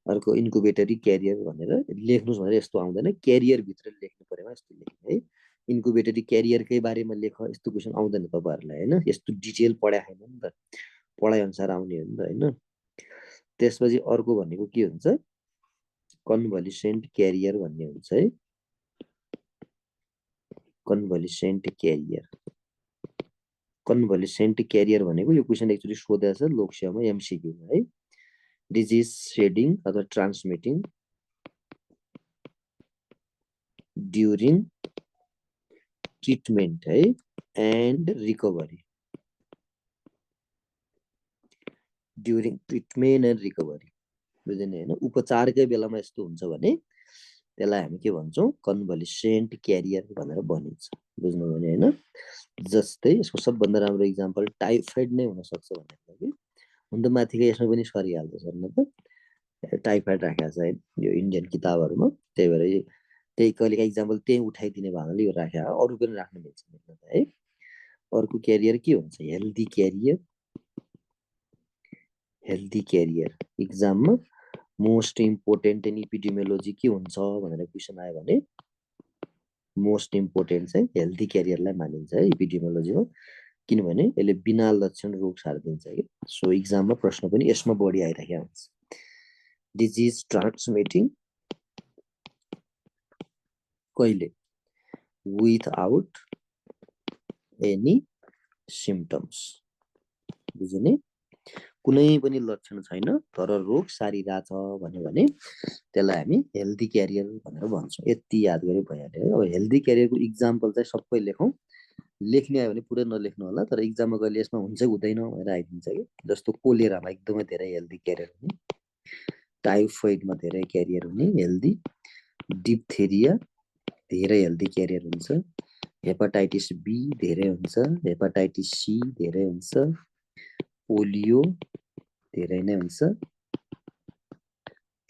अर्को इन्कुबेटरी क्यारियर भनेर लेख्नुस् भनेर यस्तो आउँदैन, क्यारियर भित्र लेख्नु पर्यो यस्तो लेख्ने है। इन्कुबेटरी क्यारियरकै बारेमा लेख यस्तो क्वेशन आउँदैन तपाईहरुलाई हैन, यस्तो डिटेल पढाइ छैन नि त, पढाइ अनुसार आउने हो नि त हैन। त्यसपछि अर्को भनेको के हुन्छ, कन्भल्युसेन्ट क्यारियर भन्ने हुन्छ है। कन्भल्युसेन्ट क्यारियर भनेको यो क्वेशन एक्चुअली सोधेको छ लोकसेवामा एमसीक्यूमा है। डिजिज शेडिङ अथवा ट्रान्समिटिङ ड्युरिङ ट्रिटमेन्ट है एन्ड रिकभरी। बुझ्ने हैन। उपचारकै बेलामा यस्तो हुन्छ भने त्यसलाई हामी के भन्छौं, कन्भल्युसेन्ट क्यारियर भनेर भनिन्छ, बुझ्नुभयो नि हैन। जस्तै यसको सबभन्दा राम्रो एक्जाम्पल टाइफाइड नै हुन सक्छ भनेर कि हुन त माथिकै यसमा पनि सरिहाल्छ सर न त, टाइफाइड राखेको छ यो इन्डियन किताबहरुमा, त्यही भएर त्यही कहिलेका एक्जाम्पल त्यही उठाइदिने भावनाले यो राखेको, अरु पनि राख्न मिल्छ है। अर्को क्यारियर के हुन्छ, हेल्दी क्यारियर। एक्जाममा मोस्ट इम्पोर्टेन्ट इन एपिडेमियोलोजी के हुन्छ भनेर क्वेशन आयो भने मोस्ट इम्पोर्टेन्ट चाहिँ हेल्दी क्यारियरलाई मानिन्छ है एपिडेमियोलोजीमा, किनभने यसले बिना लक्षण रोग सार्दिन्छ कि। सो एक्जाममा प्रश्न पनि यसमा बढी आइरहेको हुन्छ। डिजिज ट्रान्समिटिङ कहिले, विथआउट एनी सिम्पटम्स, बुझ्ने। कुनै पनि लक्षण छैन तर रोग सारिरहेछ भन्यो भने त्यसलाई हामी हेल्दी क्यारियर भनेर भन्छौँ। यति याद गरे भइहाल्यो है। अब हेल्दी क्यारियरको एक्जाम्पल चाहिँ सबै लेखौँ, लेख्ने आयो भने पुरै नलेख्नु होला, तर एक्जाममा कहिले यसमा हुन्छ हुँदैन भनेर आइदिन्छ कि। जस्तो कोलेरामा एकदमै धेरै हेल्दी क्यारियर हुने, टाइफोइडमा धेरै क्यारियर हुने हेल्दी, डिप्थेरिया धेरै हेल्दी क्यारियर हुन्छ, हेपाटाइटिस बी धेरै हुन्छ, हेपाटाइटिस सी धेरै हुन्छ, पोलियो धेरै नै हुन्छ,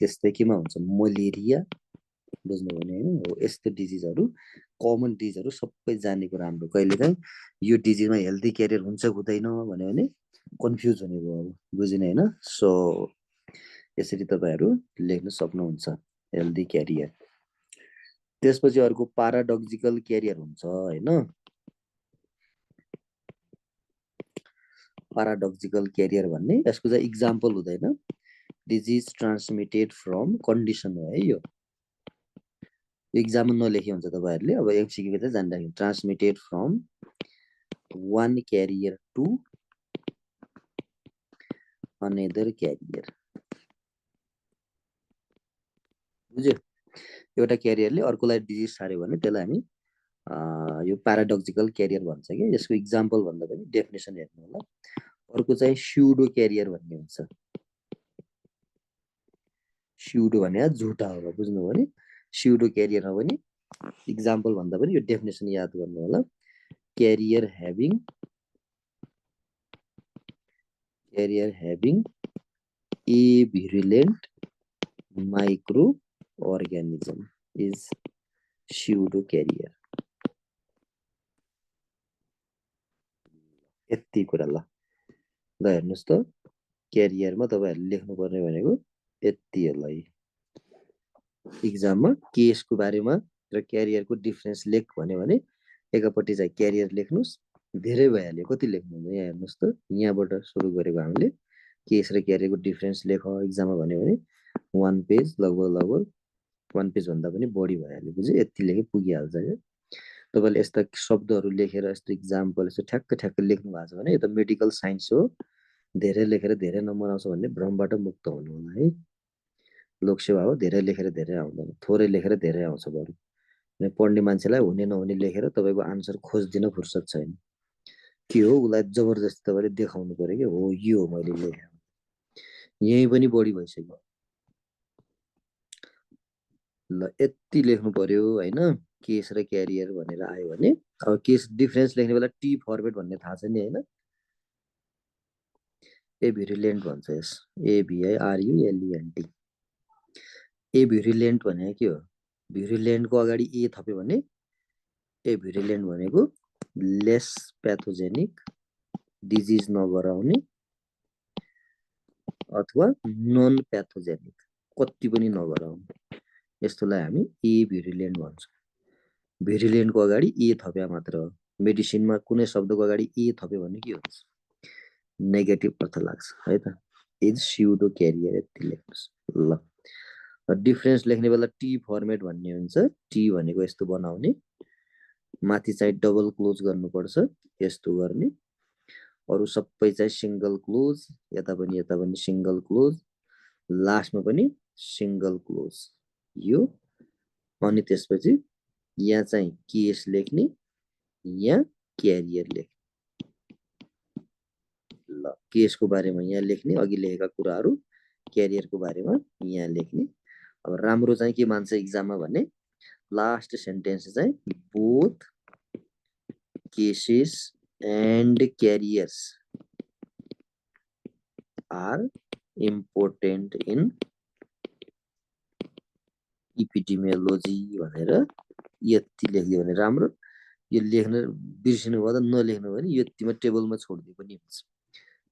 त्यस्तै केमा हुन्छ मलेरिया, बुझ्नुभयो नि हैन। हो यस्तो डिजिजहरु कमन डिजिजहरु सबै जानेको राम्रो। कहिलेकाहीँ यो डिजिजमा हेल्दी क्यारियर हुन्छ हुँदैन भन्यो भने कन्फ्युज हुने भयो, बुझ्ने हैन। सो यसरी तपाईहरु लेख्न सक्नुहुन्छ हेल्दी क्यारियर। त्यसपछि अर्को प्याराडोक्सिकल क्यारियर हुन्छ हैन। प्याराडोक्सिकल क्यारियर भन्ने यसको चाहिँ इक्जाम्पल हुँदैन डिजिज ट्रान्समिटेड फ्रम कन्डिसन हो है यो इक्जाम नलेखे हुन्छ तपाईहरुले अब एमसीक्यू चाहिँ जान्दाखेरि transmitted from one carrier to another carrier बुझ्यो एउटा क्यारियरले अर्कोलाई डिजिज सार्यो भने त्यसलाई हामी यो प्याराडोक्सिकल क्यारियर भन्छ के यसको इक्जाम्पल भन्दा पनि डेफिनेसन हेर्नु होला अर्को चाहिँ स्युडो क्यारियर भन्ने हुन्छ स्युडो भने झुटा हो बुझ्नु भयो नि स्युडो क्यारियर हो भने इक्जाम्पल भन्दा पनि यो डेफिनेसन याद गर्नु होला career having a virulent microorganism is pseudo carrier यति कुरा ल हेर्नुस् त क्यारियरमा तपाईहरुले लेख्नु पर्ने भनेको यति हो ल एक्जाममा केसको बारेमा र क्यारियरको डिफरेन्स लेख भन्यो भने एकपट्टि चाहिँ क्यारियर लेख्नुस् धेरै भइहाल्यो कति लेख्नु यहाँ हेर्नुस् त यहाँबाट सुरु गरेको हामीले केस र क्यारियरको डिफरेन्स लेख एक्जाममा भन्यो भने 1 पेज लगभग 1 पेज भन्दा पनि बढी भइहाल्यो बुझ्यो यति लेखे पुगिहाल्छ के तपाईले यस्ता शब्दहरु लेखेर यस्तो एक्जाम्पल यस्तो ठ्याक्क लेख्नु भएको छ भने यो त मेडिकल साइन्स हो धेरै लेखेर धेरै नम्बर आउँछ भन्ने भ्रमबाट मुक्त हुनु होला है लोकसेवा हो धेरै लेखेर धेरै आउँदैन थोरै लेखेर धेरै आउँछ बरु पढ्ने मान्छेलाई हुने नहुने लेखेर तपाईको आन्सर खोज्दिन फुर्सद छैन के हो उलाई जबरजस्ती तपाईले देखाउनु पर्यो के हो यो हो मैले लेखे यही पनि बढी भइसक्यो ल यति लेख्नु पर्यो हैन केस र क्यारियर भनेर आयो भने अब केस डिफरेन्स लेख्ने बेला टी फर्मेट भन्ने थाहा छ नि हैन ए भिरुलेन्ट भन्छ यस ए V I R U L E N T ए भिरुलेन्ट भनेको के हो भिरुलेन्ट को अगाडि ए थप्यो भने ए भिरुलेन्ट भनेको लेस प्याथोजेनिक डिजिज नगराउने अथवा नन प्याथोजेनिक कति पनि नगराउने यस्तोलाई हामी ए भिरुलेन्ट भन्छौं भिरुलेन्टको अगाडि ए थप्या मात्र मेडिसिनमा कुनै शब्दको अगाडि ए थप्यो भने के हुन्छ नेगेटिभ अर्थ लाग्छ है त इज स्युडो क्यारियर यति लेख्नुस् ल डिफरेन्स लेख्ने बेला टी फर्मेट भन्ने हुन्छ टी भनेको यस्तो बनाउने माथि चाहिँ डबल क्लोज गर्नुपर्छ यस्तो गर्ने अरु सबै चाहिँ सिंगल क्लोज यता पनि सिंगल क्लोज लास्टमा पनि सिंगल क्लोज यो अनि त्यसपछि यहाँ चाहिँ केस लेख्ने यहाँ क्यारियर लेख्ने ल केसको बारेमा यहाँ लेख्ने अघि लेखेका कुराहरु क्यारियरको बारेमा यहाँ लेख्ने अब राम्रो चाहिँ के मान्छ एक्जाममा भन्ने लास्ट सेन्टेन्स चाहिँ both cases and carriers are important in epidemiology भनेर यति लेख्दियो भने राम्रो यो लेख्न बिर्सिनु भयो त नलेख्नु भने यतिमा टेबलमा छोड्दियो पनि हुन्छ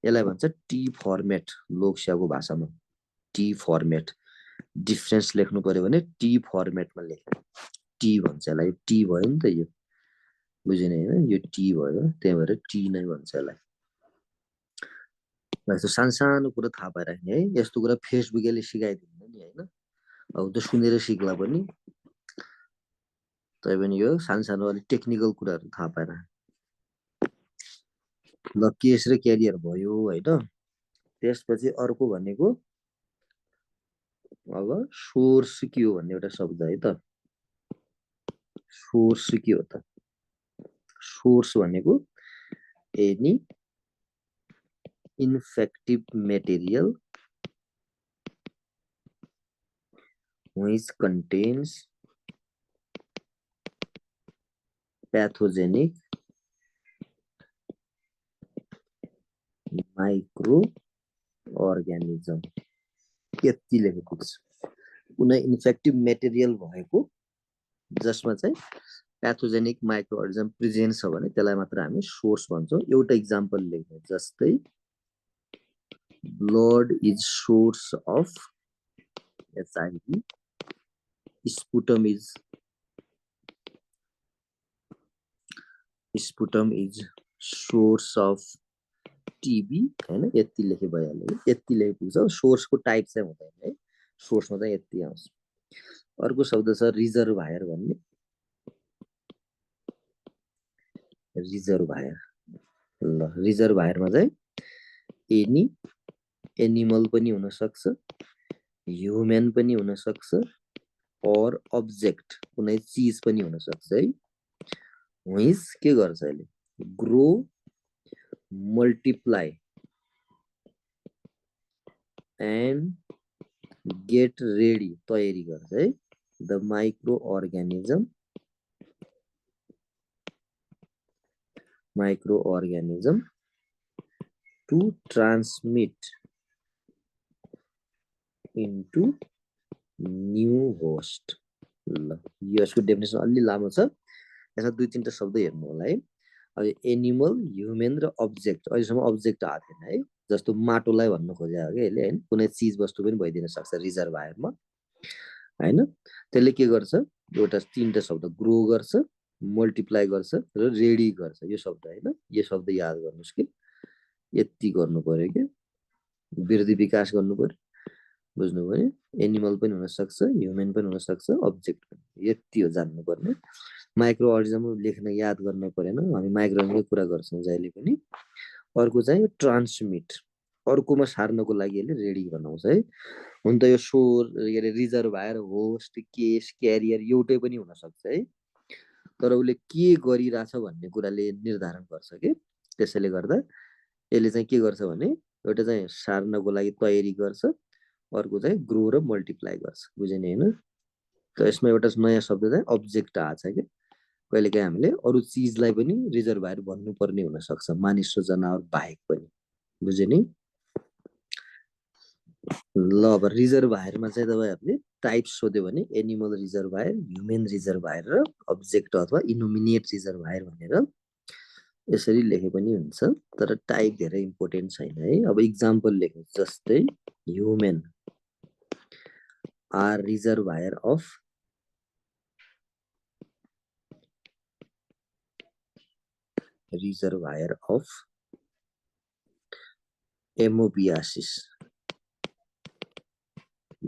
यसलाई भन्छ टी फर्मेट लोकसेवाको भाषामा टी फर्मेट डिफरेन्स लेख्नु पर्यो भने टी फर्मेटमा लेख्नु टी भन्छ यसलाई टी भयो नि त यो बुझिने हैन यो टी भयो त्यही भएर टी नै भन्छ यसलाई यस्तो सानो कुरा थाहा पाइराख्ने है यस्तो कुरा फेसबुकले सिकाइदिन्छ नि हैन अब त सुनेर सिक्ला पनि तै पनि यो सानो अलि टेक्निकल कुराहरु थाहा पाइरा ल केस र क्यारियर भयो हैन त्यसपछि अर्को भनेको अब सोर्स के हो भन्ने एउटा शब्द है त सोर्स के हो त सोर्स भनेको any infective material which contains pathogenic microorganism यति लेखेको छ कुनै इन्फेक्टिभ मेटेरियल भएको जसमा चाहिँ प्याथोजेनिक माइक्रोअर्गानिजम प्रेजेन्ट छ भने त्यसलाई मात्र हामी सोर्स भन्छौं एउटा एक्जाम्पल लेख्ने जस्तै blood is source of HIV sputum is source of TB हैन यति लेखे भइहाल्यो यति लेखे पुग्छ सोर्सको टाइप चाहिँ हुँदैन है सोर्समा चाहिँ यति आउँछ अर्को शब्द छ रिजर्भायर भन्ने रिजर्भायर ल रिजर्भायरमा चाहिँ एनी एनिमल पनि हुन सक्छ ह्युमन पनि हुन सक्छ और अब्जेक्ट कुनै चीज पनि हुन सक्छ है व्हिच के गर्छ अहिले grow multiply and get ready तयारी गर्छ है the micro organism to transmit into new host ल यसको डेफिनेसन अलि लामो छ यसमा दुई तीनटा शब्द हेर्नु होला है अब एनिमल ह्युमन र अब्जेक्ट अहिलेसम्म अब्जेक्ट आएको थिएन है जस्तो माटोलाई भन्न खोजे हो कि यसले हैन कुनै चीज वस्तु पनि भइदिन सक्छ रिजर्भायरमा हैन त्यसले के गर्छ एउटा तीनटा शब्द ग्रो गर्छ मल्टिप्लाई गर्छ र रेडी गर्छ यो शब्द हैन यो शब्द याद गर्नुस् कि यति गर्नु पर्यो के वृद्धि विकास गर्नु पर्यो बुझ्नु भयो एनिमल पनि हुन सक्छ ह्युमन पनि हुन सक्छ अब्जेक्ट पनि यति हो जान्नु पर्ने माइक्रो अर्गानिजम लेख्न याद गर्न परेन हामी माइक्रो अर्गानिजमको कुरा गर्छौं जहिले पनि अर्को चाहिँ ट्रान्समिट अर्कोमा सार्नको लागि यसले रेडी बनाउँछ है हुन त यो सोर के रिजर्भायर होस्ट केस क्यारियर एउटै पनि हुन सक्छ है तर उसले के गरिराछ भन्ने कुराले निर्धारण गर्छ के त्यसैले गर्दा यसले चाहिँ के गर्छ भने एउटा चाहिँ सार्नको लागि तयारी गर्छ अर्को चाहिँ ग्रो र मल्टिप्लाई गर्छ बुझ्यो नि हैन त यसमा एउटा नयाँ शब्द चाहिँ अब्जेक्ट आछ के कहिलेकाहीँ हामीले अरु चीजलाई पनि रिजर्भायर भन्नुपर्ने हुन सक्छ मानिस र जनावर बाहेक पनि बुझ्यो नि ल अब रिजर्भायरमा चाहिँ तपाईहरुले टाइप सोध्यो भने एनिमल रिजर्भायर ह्युमन रिजर्भायर र अब्जेक्ट अथवा इनोमिनेट रिजर्भायर भनेर यसरी लेखे पनि हुन्छ तर टाइप धेरै इम्पोर्टेन्ट छैन है अब एक्जाम्पल लेख्नु जस्तै human are reservoir of amoebiasis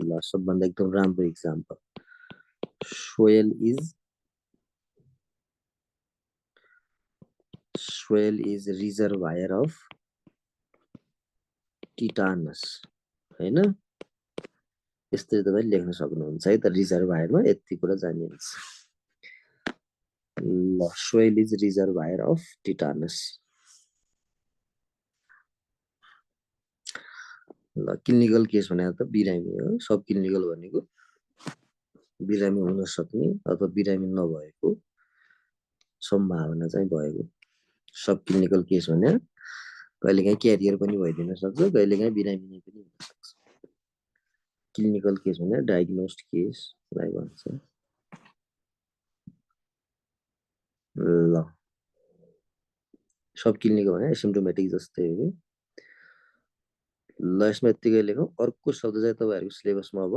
ल सबभन्दा एकदम राम्रो example soil is reservoir of tetanus हैन यस्तै तपाईले लेख्न सक्नुहुन्छ है त रिजर्भायरमा यति कुरा जानिन्छ ल soil is reservoir of tetanus ल क्लिनिकल केस भनेको त बिरामी हो सब क्लिनिकल भनेको बिरामी हुन सक्ने अथवा बिरामी नभएको सम्भावना चाहिँ भएको सब क्लिनिकल केस भने कहिलेकाहीँ क्यारियर पनि भइदिन सक्छ कहिलेकाहीँ बिरामी नै पनि हुन सक्छ क्लिनिकल केस भने डायग्नोस्ड केसलाई भन्छ ल सब क्लिनिकल भने एसिम्प्टोमेटिक जस्तै हो ल यसमा यतिकै लेखौँ अर्को शब्द चाहिँ तपाईहरुको सिलेबसमा अब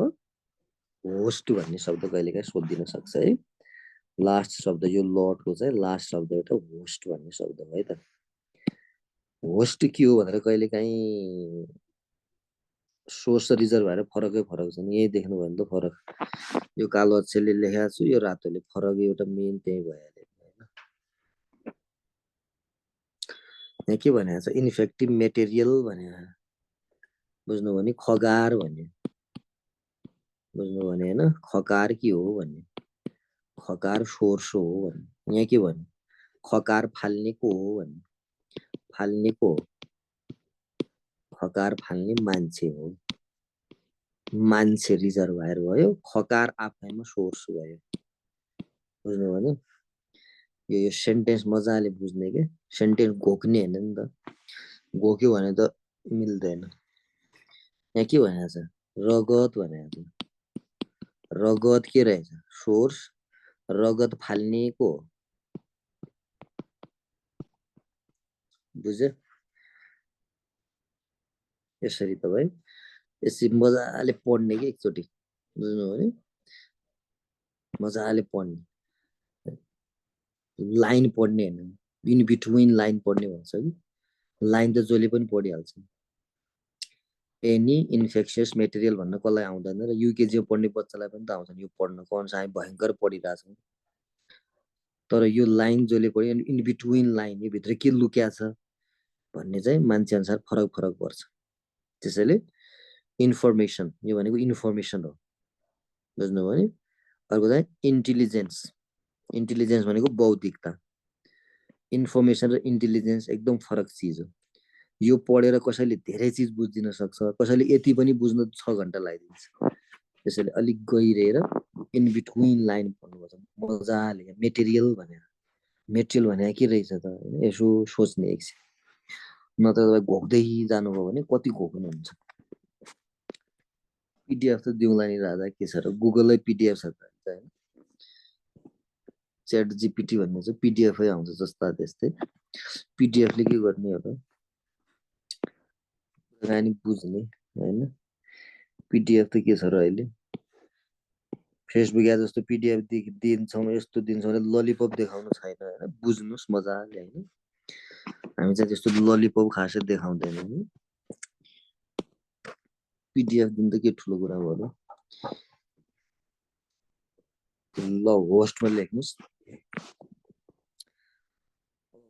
होस्ट भन्ने शब्द कहिलेकाहीँ सोधिदिन सक्छ है लास्ट शब्द यो लटको चाहिँ लास्ट शब्द एउटा होस्ट भन्ने शब्द हो है त होस्ट के हो भनेर कहिलेकाहीँ सोर्स रिजर्भायर फरक छ नि यही देख्नु भयो नि त फरक यो कालो अक्षरले लेखेको छु यो रातोले फरक एउटा मेन त्यही भइहाल्यो हैन यहाँ के भनेको छ इन्फेक्टिभ मेटेरियल भनेको बुझ्नु भने खगार भन्ने बुझ्नु भने हैन खकार के हो भन्ने खकार सोर्स हो भन्ने यहाँ के भन्ने खकार फाल्नेको हो भन्ने फाल्नेको खकार फाल्ने मान्छे हो मान्छे रिजर्भायर भयो खकार आफैमा सोर्स भयो बुझ्नु भने यो सेन्टेन्स मजाले बुझ्ने के सेन्टेन्स घोक्ने हैन नि त घोक्यो भने त मिल्दैन यहाँ के भनेको छ रगत भनेको छ रगत के रहेछ सोर्स रगत फाल्नेको बुझ्यो यसरी तपाई यसरी मजाले पढ्ने के एकचोटी बुझ्नु भने मजाले पढ्ने लाइन पढ्ने हैन इन बिट्विन लाइन पढ्ने भन्छ कि लाइन त जसले पनि पढिहाल्छ एनी इन्फेक्सियस मेटेरियल भन्न कसलाई आउँदैन र युकेजीमा पढ्ने बच्चालाई पनि त आउँछ यो पढ्न कौन चाहिँ भयङ्कर पढिरहेछौँ तर यो लाइन जसले पढ्यो इन बिट्विन लाइन यो भित्र के लुक्या छ भन्ने चाहिँ मान्छे अनुसार फरक फरक पर्छ त्यसैले इन्फर्मेसन यो भनेको इन्फर्मेसन हो बुझ्नुभयो नि अर्को चाहिँ इन्टेलिजेन्स इन्टेलिजेन्स भनेको बौद्धिकता इन्फर्मेसन र इन्टेलिजेन्स एकदम फरक चिज हो यो पढेर कसैले धेरै चिज बुझिदिन सक्छ कसैले यति पनि बुझ्न 6 घण्टा लगाइदिन्छ त्यसैले अलिक गहिरेर इन बिट्विन लाइन पढ्नुपर्छ मजाले मेटेरियल भने के रहेछ त होइन यसो सोच्ने एकछिन नत्र तपाईँ घोक्दै जानुभयो भने कति घोक्नुहुन्छ पिडिएफ त दिउँला नि राजा के छ र गुगलै पिडिएफ छ त होइन च्याट जिपिटी भन्ने चाहिँ पिडिएफै आउँछ जस्ता त्यस्तै पिडिएफले के गर्ने हो त कुराकानी बुझ्ने होइन पिडिएफ त के छ र अहिले फेसबुक या जस्तो पिडिएफ दिन्छौँ यस्तो दिन्छौँ ललिपप देखाउनु छैन होइन बुझ्नुहोस् मजाले होइन हामी चाहिँ त्यस्तो ललिपप खासै देखाउँदैनौँ पिडिएफ दिन त के ठुलो कुरा भयो ल होस्टमा लेख्नुहोस्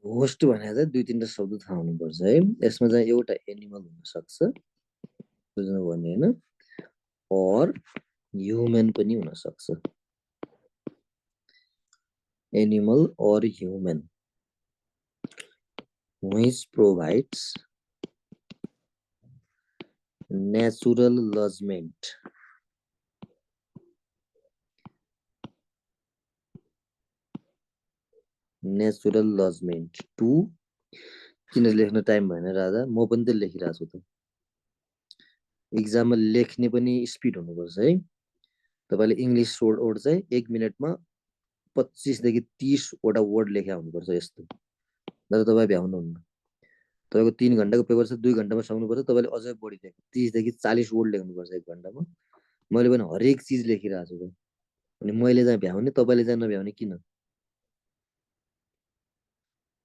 होस्ट भनेर चाहिँ 2-3 शब्द थाहा हुनुपर्छ है यसमा चाहिँ एउटा एनिमल हुन सक्छ बुझ्नु भने हैन और ह्युमन पनि हुन सक्छ एनिमल और human which provides natural lodgement to किन लेख्न टाइम भएन राजा म पनि त लेखिरहेको छु त एक्जाममा लेख्ने पनि स्पिड हुनुपर्छ है तपाईले इंग्लिश वर्ड चाहिँ 1 मिनेटमा 25 देखि 30 वटा वर्ड लेख्या हुनुपर्छ यस्तो तर तपाई भ्याउनुहुन्न तपाईको 3 घण्टाको पेपर छ 2 घण्टामा सक्नुपर्छ तपाईले अझै बढी लेख्नु 30 देखि 40 वर्ड लेख्नुपर्छ 1 घण्टामा मैले पनि हरेक चीज लेखिरहेको छु अनि मैले चाहिँ भ्याउने तपाईले चाहिँ नभ्याउने किन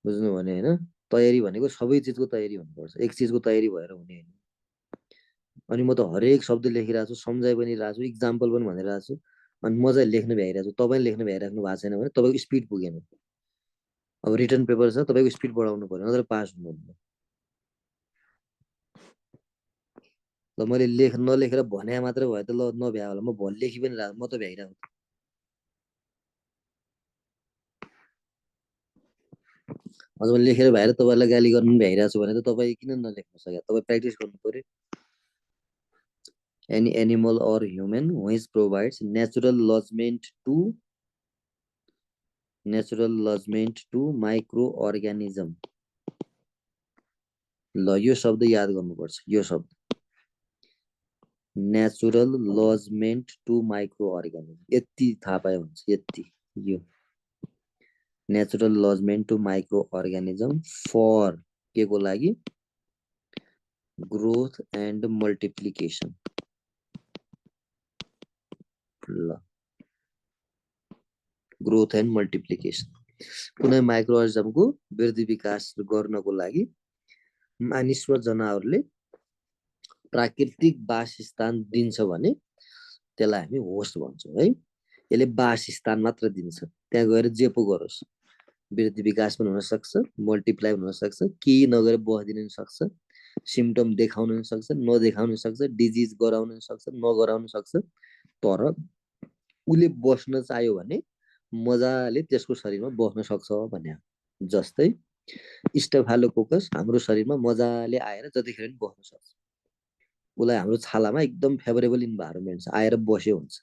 बुझ्नु भने हैन तयारी भनेको सबै चीजको तयारी हुनुपर्छ एक चीजको तयारी भएर हुने हैन अनि म त हरेक शब्द लेखिरहेको छु सम्झाइ पनि रहेको छु इक्जाम्पल पनि भनिरहेको छु अनि म चाहिँ लेख्न भ्याइरहेको छु तपाईले लेख्न भ्याइराख्नु भएको छैन भने तपाईको स्पिड पुगेन अब रिटन पेपर छ तपाईको स्पिड बढाउनु पर्यो नत्र पास हुनुहुन्न ल मैले नलेखेर भने मात्र भयो त ल नभ्या होला म लेखि पनि म त भ्याइरहेको अझ म लेखेर भएर तपाईलाई गाली गर्नु पनि भ्याइरहेको छु भने त तपाई किन नलेख्न सक्या तपाई प्र्याक्टिस गर्नु पर्यो any animal or human which provides natural lodgement to microorganism ल यो शब्द याद गर्नुपर्छ यो शब्द नेचुरल लजमेन्ट टु माइक्रोअर्गानिजम यति थाहा पाए हुन्छ यति यो नेचुरल लजमेन्ट टु माइक्रोअर्गानिजम फर के को लागि ग्रोथ एन्ड मल्टिप्लिकेसन ल ग्रोथ एन्ड मल्टिप्लिकेसन कुनै माइक्रोअर्गानिजमको वृद्धि विकास गर्नको लागि मानिस वा जनावरले प्राकृतिक वासस्थान दिन्छ भने त्यसलाई हामी होस्ट भन्छौँ है यसले वासस्थान मात्र दिन्छ त्यहाँ गएर जे पो गरोस् वृद्धि विकास पनि हुन सक्छ मल्टिप्लाई पनि हुन सक्छ केही नगरे बस्दिन पनि सक्छ सिम्पटम देखाउन पनि सक्छ नदेखाउन सक्छ डिजिज गराउन पनि सक्छ नगराउन सक्छ तर उले बस्न चाह्यो भने मजाले त्यसको शरीरमा बस्न सक्छ भन्ने जस्तै स्टेफालोकोकस हाम्रो शरीरमा मजाले आएर जतिखेर पनि बस्न सक्छ उसलाई हाम्रो छालामा एकदम फेभरेबल इन्भाइरोमेन्ट छ आएर बस्यो हुन्छ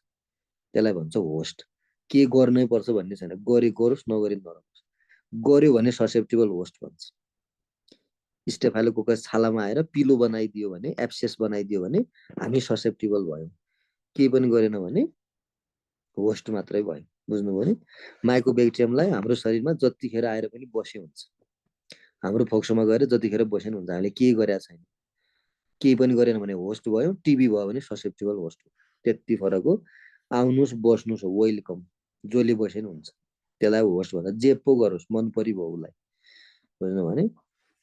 त्यसलाई भन्छ होस्ट के गर्नै पर्छ भन्ने छैन गरे गरोस् नगरे नगरोस् गर्यो भने ससेप्टेबल होस्ट भन्छ स्टेफालोकोकस छालामा आएर पिलो बनाइदियो भने एब्सेस बनाइदियो भने हामी ससेप्टेबल भयौँ केही पनि गरेन भने होस्ट मात्रै भयो बुझ्नुभयो नि माइक्रोब्याक्टेरियमलाई हाम्रो शरीरमा जतिखेर आएर पनि बस्यो हुन्छ हाम्रो फोक्सोमा गएर जतिखेर बस्यो हुन्छ हामीले केही गरेका छैन केही पनि गरेन भने होस्ट भयो टिबी भयो भने ससेप्टेबल होस्ट हो त्यति फरक हो आउनुहोस् बस्नुहोस् वेलकम जसले बसे नि हुन्छ त्यसलाई होस्ट भन्छ जे पो गरोस् मन परि भयो उसलाई बुझ्नु भने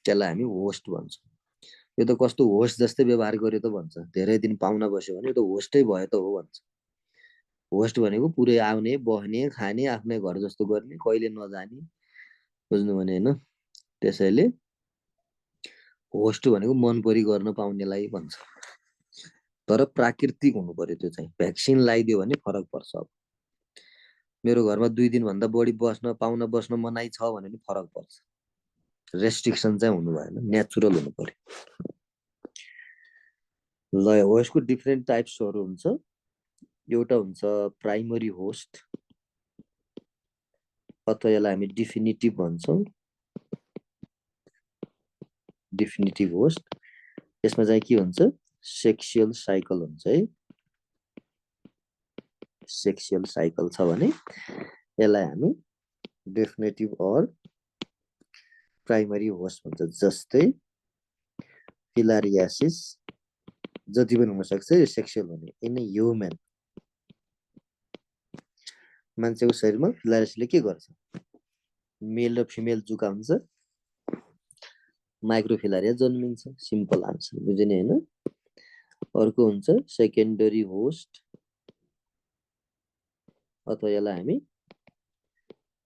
त्यसलाई हामी होस्ट भन्छौँ। यो त कस्तो होस्ट जस्तै व्यवहार गर्यो त भन्छ, धेरै दिन पाहुना बस्यो भने यो त होस्टै भयो त हो भन्छ। होस्ट भनेको पुरै आउने बस्ने खाने आफ्नै घर जस्तो गर्ने कहिले नजाने, बुझ्नु भने होइन। त्यसैले होस्ट भनेको मन परी गर्न पाउनेलाई भन्छ, तर प्राकृतिक हुनु पर्यो। त्यो चाहिँ भ्याक्सिन लगाइदियो भने फरक पर्छ। अब मेरो घरमा 2 दिनभन्दा बढी पाहुना बस्न मनाइ छ भने नि फरक पर्छ। रेस्ट्रिक्सन चाहिँ हुनु भएन, नेचुरल हुनु पर्यो। ल होस्टको डिफ्रेन्ट टाइप्सहरू हुन्छ। एउटा हुन्छ प्राइमरी होस्ट अथवा यसलाई हामी डिफिनिटिभ भन्छौँ। डिफिनिटिभ होस्ट, यसमा चाहिँ के हुन्छ, सेक्सुअल साइकल हुन्छ है। सेक्सुअल साइकल छ भने यसलाई हामी डेफिनेटिभ अर प्राइमरी होस्ट भन्छ। जस्तै फिलारियासिस जति पनि हुन सक्छ यो सेक्सुअल भने इन ह्युमन। मान्छेको शरीरमा फिलारियासिसले के गर्छ, मेल र फिमेल जुका हुन्छ, माइक्रोफिलारिया जन्मिन्छ, सिम्पल आन्सर, बुझ्यो नि हैन। अर्को हुन्छ सेकेन्डरी होस्ट अथवा यसलाई हामी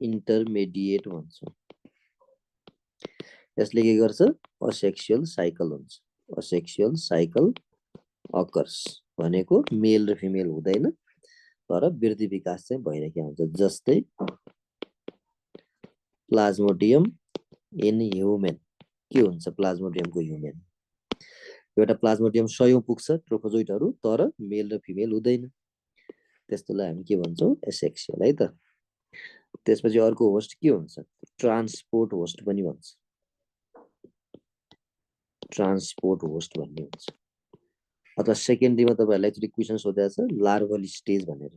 इन्टरमिडिएट भन्छौँ। यसले के गर्छ, असेक्सुअल साइकल हुन्छ। असेक्सुअल साइकल अकर्स भनेको मेल र फिमेल हुँदैन तर वृद्धि विकास चाहिँ भइरहेको हुन्छ। जस्तै प्लाज्मोडियम इन ह्युमन, के हुन्छ प्लाज्मोडियमको ह्युमन, एउटा प्लाज्मोडियम 100 पुग्छ ट्रोफोजोइटहरू तर मेल र फिमेल हुँदैन, त्यस्तोलाई हामी के भन्छौँ, एसेक्सुअल है त। त्यसपछि अर्को होस्ट के हुन्छ, ट्रान्सपोर्ट होस्ट पनि भन्छ। ट्रान्सपोर्ट होस्ट भन्ने हुन्छ। अथवा सेकेन्डरीमा तपाईहरुलाई एकचोटी क्वेशन सोधेको छ लार्भल स्टेज भनेर,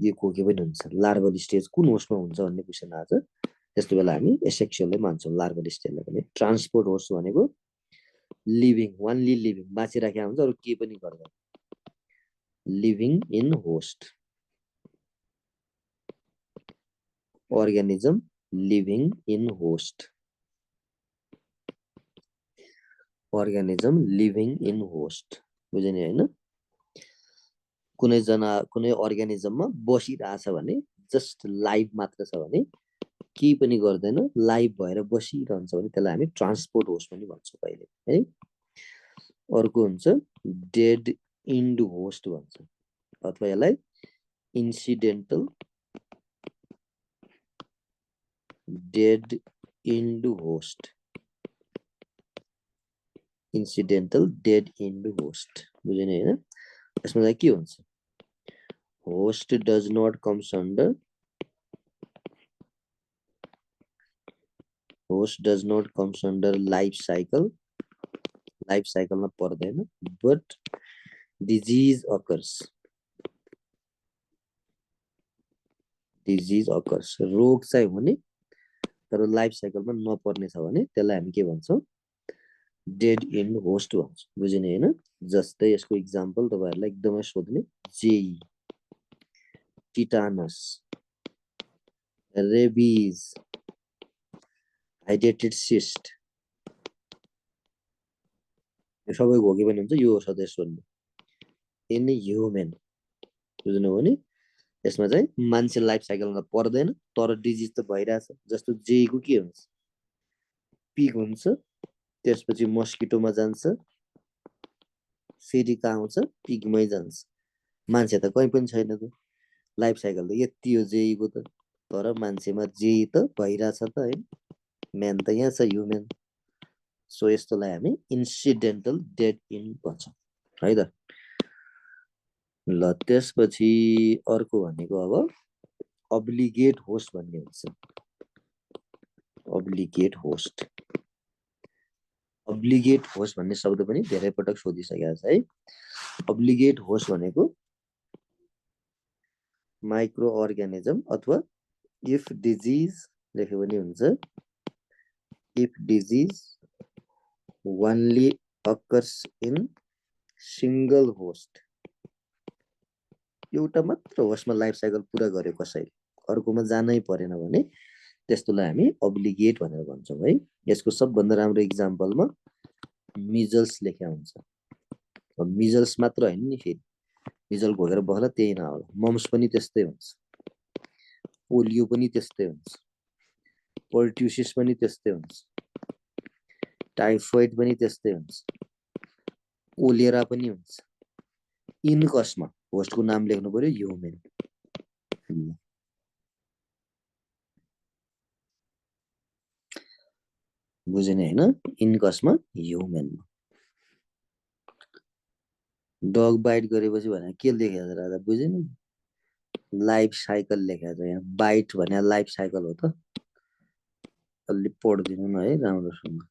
यो कोही पनि हुन्छ। लार्भल स्टेज कुन होस्टमा हुन्छ भन्ने क्वेशन आछ, त्यस्तो बेला हामी एसेक्सुअलै मान्छौँ लार्भल स्टेजलाई पनि। ट्रान्सपोर्ट होस्ट भनेको लिभिङ, ओन्ली लिभिङ, बाँचिराखेको हुन्छ, अरु केही पनि गर्दैन, living in host, organism living in host, organism living in host, बुझ्यो नि हैन। कुनै अर्गानिजममा बसिरहेछ भने जस्ट लाइभ मात्र छ भने केही पनि गर्दैन, लाइभ भएर बसिरहन्छ भने त्यसलाई हामी ट्रान्सपोर्ट होस्ट पनि भन्छौँ कहिले है। अर्को हुन्छ डेड इन्ड होस्ट भन्छ अथवा यसलाई incidental dead end host, incidental dead end host, बुझ्यो नि हैन। यसमा चाहिँ के हुन्छ, host does not comes under, host does not comes under life cycle, life साइकलमा पर्दैन, but disease occurs, disease occurs, रोग चाहिँ हुने तर लाइफ साइकलमा नपर्ने छ भने त्यसलाई हामी के भन्छौँ, डेड इन्ड होस्ट भन्छौँ, बुझ्यो नि हैन। जस्तै यसको इक्जाम्पल तपाईहरुलाई एकदमै सोध्ने, JE, tetanus, rabies, hydrated cyst, यो सबै भोगे पनि हुन्छ, यो सधैँ सोध्ने इन ह्युमन, बुझ्नु हो नि। यसमा चाहिँ मान्छे लाइफ साइकलमा पर्दैन तर डिजिज त भइरहेछ। जस्तो जेईको के हुन्छ, पिग हुन्छ, त्यसपछि मस्किटोमा जान्छ, फेरि कहाँ आउँछ, पिगमै जान्छ। मान्छे त कहीँ पनि छैन, त लाइफ साइकल त यति हो जेईको त, तर मान्छेमा जेई त भइरहेछ त है, म्यान त यहाँ छ ह्युमन। सो यस्तोलाई हामी इन्सिडेन्टल डेड इन्ड भन्छौँ है त। ल त्यसपछि अर्को भनेको अब अब्लिगेट होस्ट भन्ने हुन्छ। अब्लिगेट होस्ट, अब्लिगेट होस्ट भन्ने शब्द पनि धेरै पटक सोधिसकेको छ है। अब्लिगेट होस्ट भनेको माइक्रो अर्गानिजम अथवा इफ डिजिज लेख्यो भने हुन्छ, if disease only occurs in single host, एउटा मात्र होस्टमा लाइफ साइकल पुरा गर्यो कसैले, अर्कोमा जानै परेन भने त्यस्तोलाई हामी अब्लिगेट भनेर भन्छौँ है। यसको सबभन्दा राम्रो इक्जाम्पलमा मिजल्स लेख्या हुन्छ। मिजल्स मात्र होइन नि, फेरि मिजल घोकेर बस्ला त्यही नहोला, मम्स पनि त्यस्तै हुन्छ, पोलियो पनि त्यस्तै हुन्छ, पर्ट्युसिस पनि त्यस्तै हुन्छ, टाइफोइड पनि त्यस्तै हुन्छ, कोलेरा पनि हुन्छ। इनकसमा होस्टको नाम लेख्नु पर्यो ह्युमेन। बुझेन हैन? इनकसमा ह्युमेन। डग बाइट गरेपछि भने के लेखेको छ राजा, बुझेन? लाइफ साइकल लेखेको छ यहाँ। बाइट भने लाइफ साइकल हो त। अलि पढ्दिनु न है राम्रोसँग।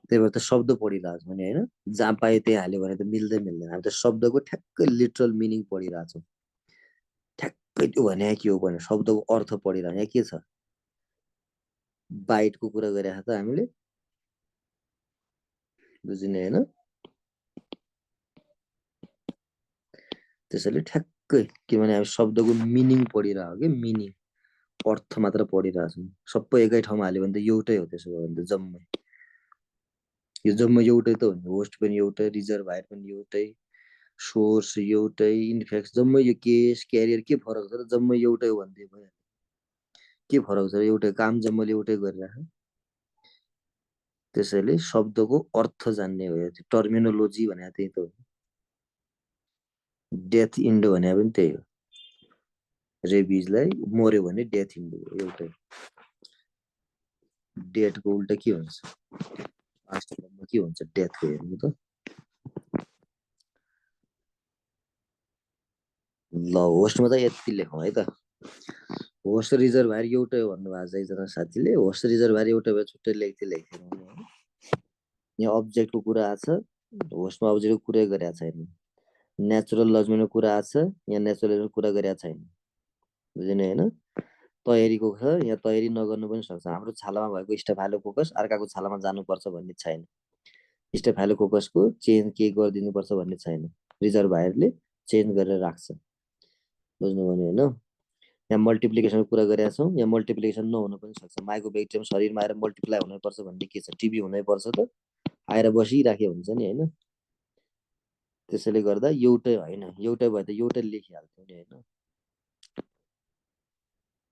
त्यही भएर त शब्द पढिरहेको छ नि होइन, जहाँ पायो त्यही हाल्यो भने त मिल्दैन। हामी त शब्दको ठ्याक्कै लिटरल मिनिङ पढिरहेछौँ। ठ्याक्कै त्यो भने के हो भने शब्दको अर्थ पढिरहेको। यहाँ के छ, बाइटको कुरा गरेको त हामीले, बुझिने होइन? त्यसैले ठ्याक्कै के भने हामी शब्दको मिनिङ पढिरहेको कि मिनिङ, अर्थ मात्र पढिरहेछौँ। सबै एकै ठाउँमा हाल्यो भने त एउटै हो। त्यसो भयो भने त जम्मै यो जम्मै एउटै त हो नि। होस्ट पनि एउटै, रिजर्भायर पनि एउटै, सोर्स एउटै, इन्फेक्ट जम्मै यो केस क्यारियर के फरक छ र? जम्मै एउटै हो भन्दै भयो। के फरक छ? एउटै काम जम्मैले एउटै गरिराख। त्यसैले शब्दको अर्थ जान्ने हो। टर्मिनोलोजी भने त्यही त हो। डेथ इन्ड भने पनि त्यही हो। रेबिजलाई मर्यो भने डेथ इन्ड हो, एउटै। डेथको उल्टा के हुन्छ? पास्ट फर्ममा के हुन्छ डेथको, हेर्नु त। ल होस्टमा त यति लेखौँ है त। होस्ट रिजर्भायर एउटै हो भन्नुभएको छ एकजना साथीले। होस्ट रिजर्भायर एउटै भए छुट्टै लेख्थेन। यहाँ अब्जेक्टको कुरा आछ, होस्टमा अब्जेक्टको कुरै गरेको छैन। नेचुरल लजमेन्टको कुरा आछ, यहाँ नेचुरल कुरा गरेको छैन। बुझ्ने होइन? तयारीको छ, यहाँ तयारी नगर्नु पनि सक्छ। हाम्रो छालामा भएको स्टेफाइलोकोकस अर्काको छालामा जानुपर्छ भन्ने छैन। स्टेफाइलोकोकसको चेन्ज के गरिदिनुपर्छ भन्ने छैन। रिजर्भायरले चेन्ज गरेर राख्छ। बुझ्नुभयो नि होइन? यहाँ मल्टिप्लिकेसनको कुरा गरेका छौँ, यहाँ मल्टिप्लिकेसन नहुन पनि सक्छ। माइक्रोब्याक्टेरियम शरीरमा आएर मल्टिप्लाई हुनैपर्छ भन्ने के छ? टिबी हुनैपर्छ त, आएर बसिराखे हुन्छ नि होइन? त्यसैले गर्दा एउटै होइन। एउटै भए त एउटै लेखिहाल्थ्यो नि होइन?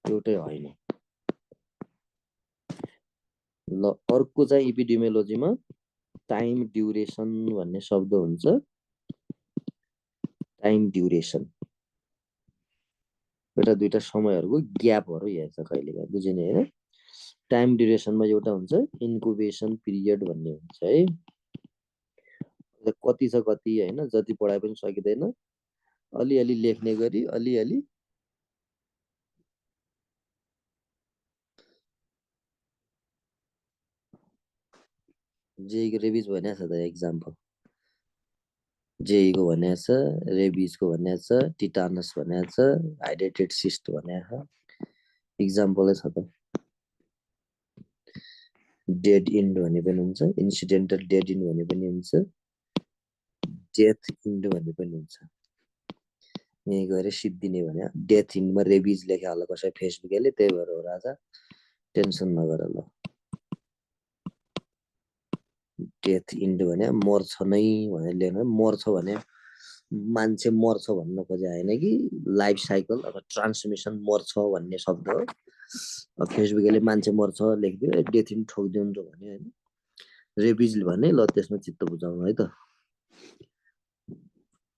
एउटै होइन। ल अर्को चाहिँ इपिडेमियोलोजीमा टाइम ड्युरेसन भन्ने शब्द हुन्छ। टाइम ड्युरेसन एउटा दुईटा समयहरूको ग्यापहरू हेर्छ कहिलेकाहीँ, बुझिने होइन? टाइम ड्युरेसनमा एउटा हुन्छ इन्कुबेसन पिरियड भन्ने हुन्छ है। कति छ कति होइन, जति पढाए पनि सकिँदैन। अलिअलि लेख्ने गरी अलिअलि जेईको रेबिज भनेको छ त एक्जाम्पल। जेईको भनेको छ, रेबिजको भनेको छ, टिटानस भनेको छ, हाइड्रेटेड सिस्ट भनेको छ। इक्जाम्पलै छ त। डेड इन्ड भने पनि हुन्छ, इन्सिडेन्टल डेड इन्ड भने पनि हुन्छ, डेथ इन्ड भने पनि हुन्छ। यहीँ गएर सिद्धिने भने डेथ इन्डमा रेबिज लेख्या होला कसै फेसबुकले, त्यही भएर हो राजा, टेन्सन नगर ल। डेथ इन्ड भने मर्छ नै भनेर लेख्नु। मर्छ भने मान्छे मर्छ भन्न खोजे होइन कि लाइफ साइकल अथवा ट्रान्समिसन मर्छ भन्ने शब्द हो। फेसबुकले मान्छे मर्छ लेखिदियो, डेथ इन्ड ठोकिदिन्छ भने होइन। रेबिज भने ल त्यसमा चित्त बुझाउनु है त।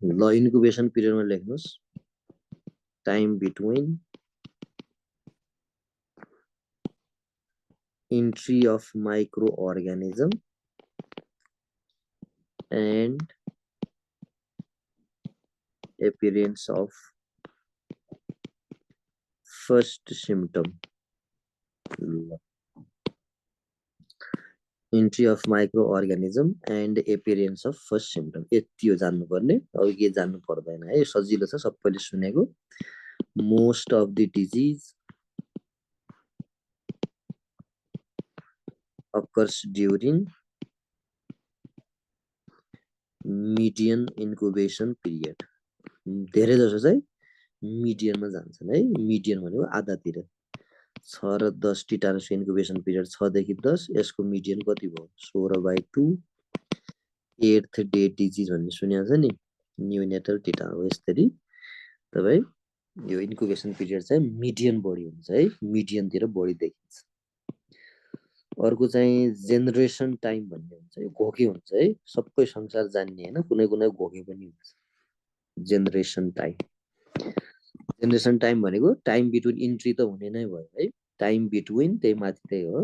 ल इन्कुबेसन पिरियडमा लेख्नुहोस्, time between entry of microorganism and appearance of first symptom. entry of microorganism and appearance of first symptom यति हो जान्नुपर्ने। अरू के जान्नु पर्दैन है, सजिलो छ, सबैले सुनेको। Most of the disease occurs during median incubation period. धेरै जसो चाहिँ मिडियनमा जान्छन् है। मिडियन भनेको आधातिर, 6 र 10 टिटानसको इन्क्युबेसन पिरियड 6 देखि 10 यसको मिडियन कति भयो 16/2 8th डे डिजिज भन्ने सुनेको छ नि न्यूनेटल टिटा हो यसरी तपाई यो इन्क्युबेसन पिरियड चाहिँ मिडियन बढी हुन्छ है मिडियनतिर बढी देखिन्छ अर्को चाहिँ जेनरेसन टाइम भन्ने हुन्छ यो घोके हुन्छ है सबै संसार जान्ने हैन कुनै कुनै घोके पनि हुन्छ जेनरेसन टाइम भनेको टाइम बिट्विन इन्ट्री त हुने नै भयो है टाइम बिट्विन त्यही माथि त्यही हो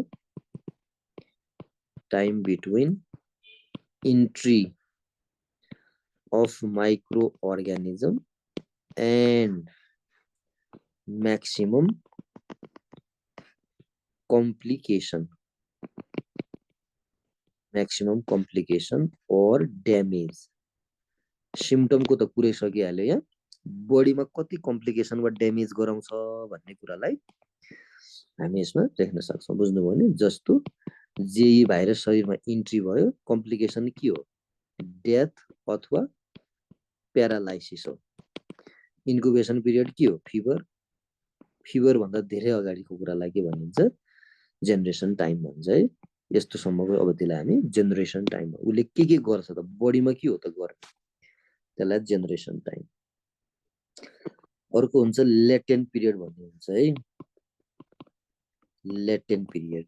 time between entry of micro organism and maximum complication or damage symptom को त पुरै सकिहाल्यो यहाँ बडीमा कति कम्प्लिकेसन वा ड्यामेज गराउँछ भन्ने कुरालाई हामी यसमा देख्न सक्छौं बुझ्नुभयो नि जस्तो जेई भाइरस शरीरमा इन्ट्री भयो कम्प्लिकेसन के हो डेथ अथवा प्यारालाइसिस हो इन्क्युबेसन पिरियड के हो फिभर भन्दा धेरै अगाडिको कुरालाई के भनिन्छ जेनरेसन टाइम भन्छ है यस्तो सम्मको अवधिलाई हामी जेनरेसन टाइम उले के गर्छ त बडीमा के हो त गर्ने त्यसलाई जेनरेसन टाइम अर्को हुन्छ लेटेन्ट पिरियड भन्ने हुन्छ है लेटेन्ट पिरियड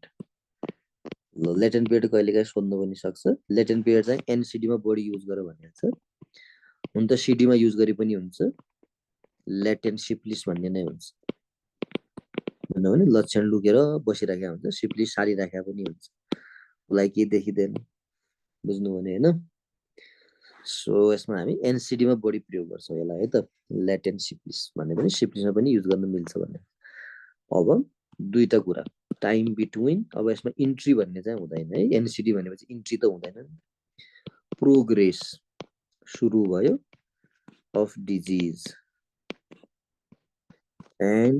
लेटेन्ट पिरियड कहिलेकाहीँ सोध्न पनि सक्छ लेटेन्ट पिरियड चाहिँ एनसीडी मा बढी युज गर भनेको छ हुन त सीडी मा युज गरे पनि हुन्छ लेटेन्ट सिप्लिस भन्ने नै हुन्छ भन्नु भने लक्षण लुकेर बसिराखेको हुन्छ सिप्लिस सारी राखेको पनि हुन्छ उलाई के देखिदैन बुझ्नु भने हैन सो यसमा हामी एनसीडी मा बढी प्रयोग गर्छौं यसलाई है त लेटेन्ट सिप्लिस भन्ने पनि सिप्लिसमा पनि युज गर्न मिल्छ भन्ने अब दुईटा कुरा टाइम बिट्विन अब यसमा इन्ट्री भन्ने चाहिँ हुँदैन है एनसीडी भनेपछि इन्ट्री त हुँदैन प्रोग्रेस सुरु भयो of disease and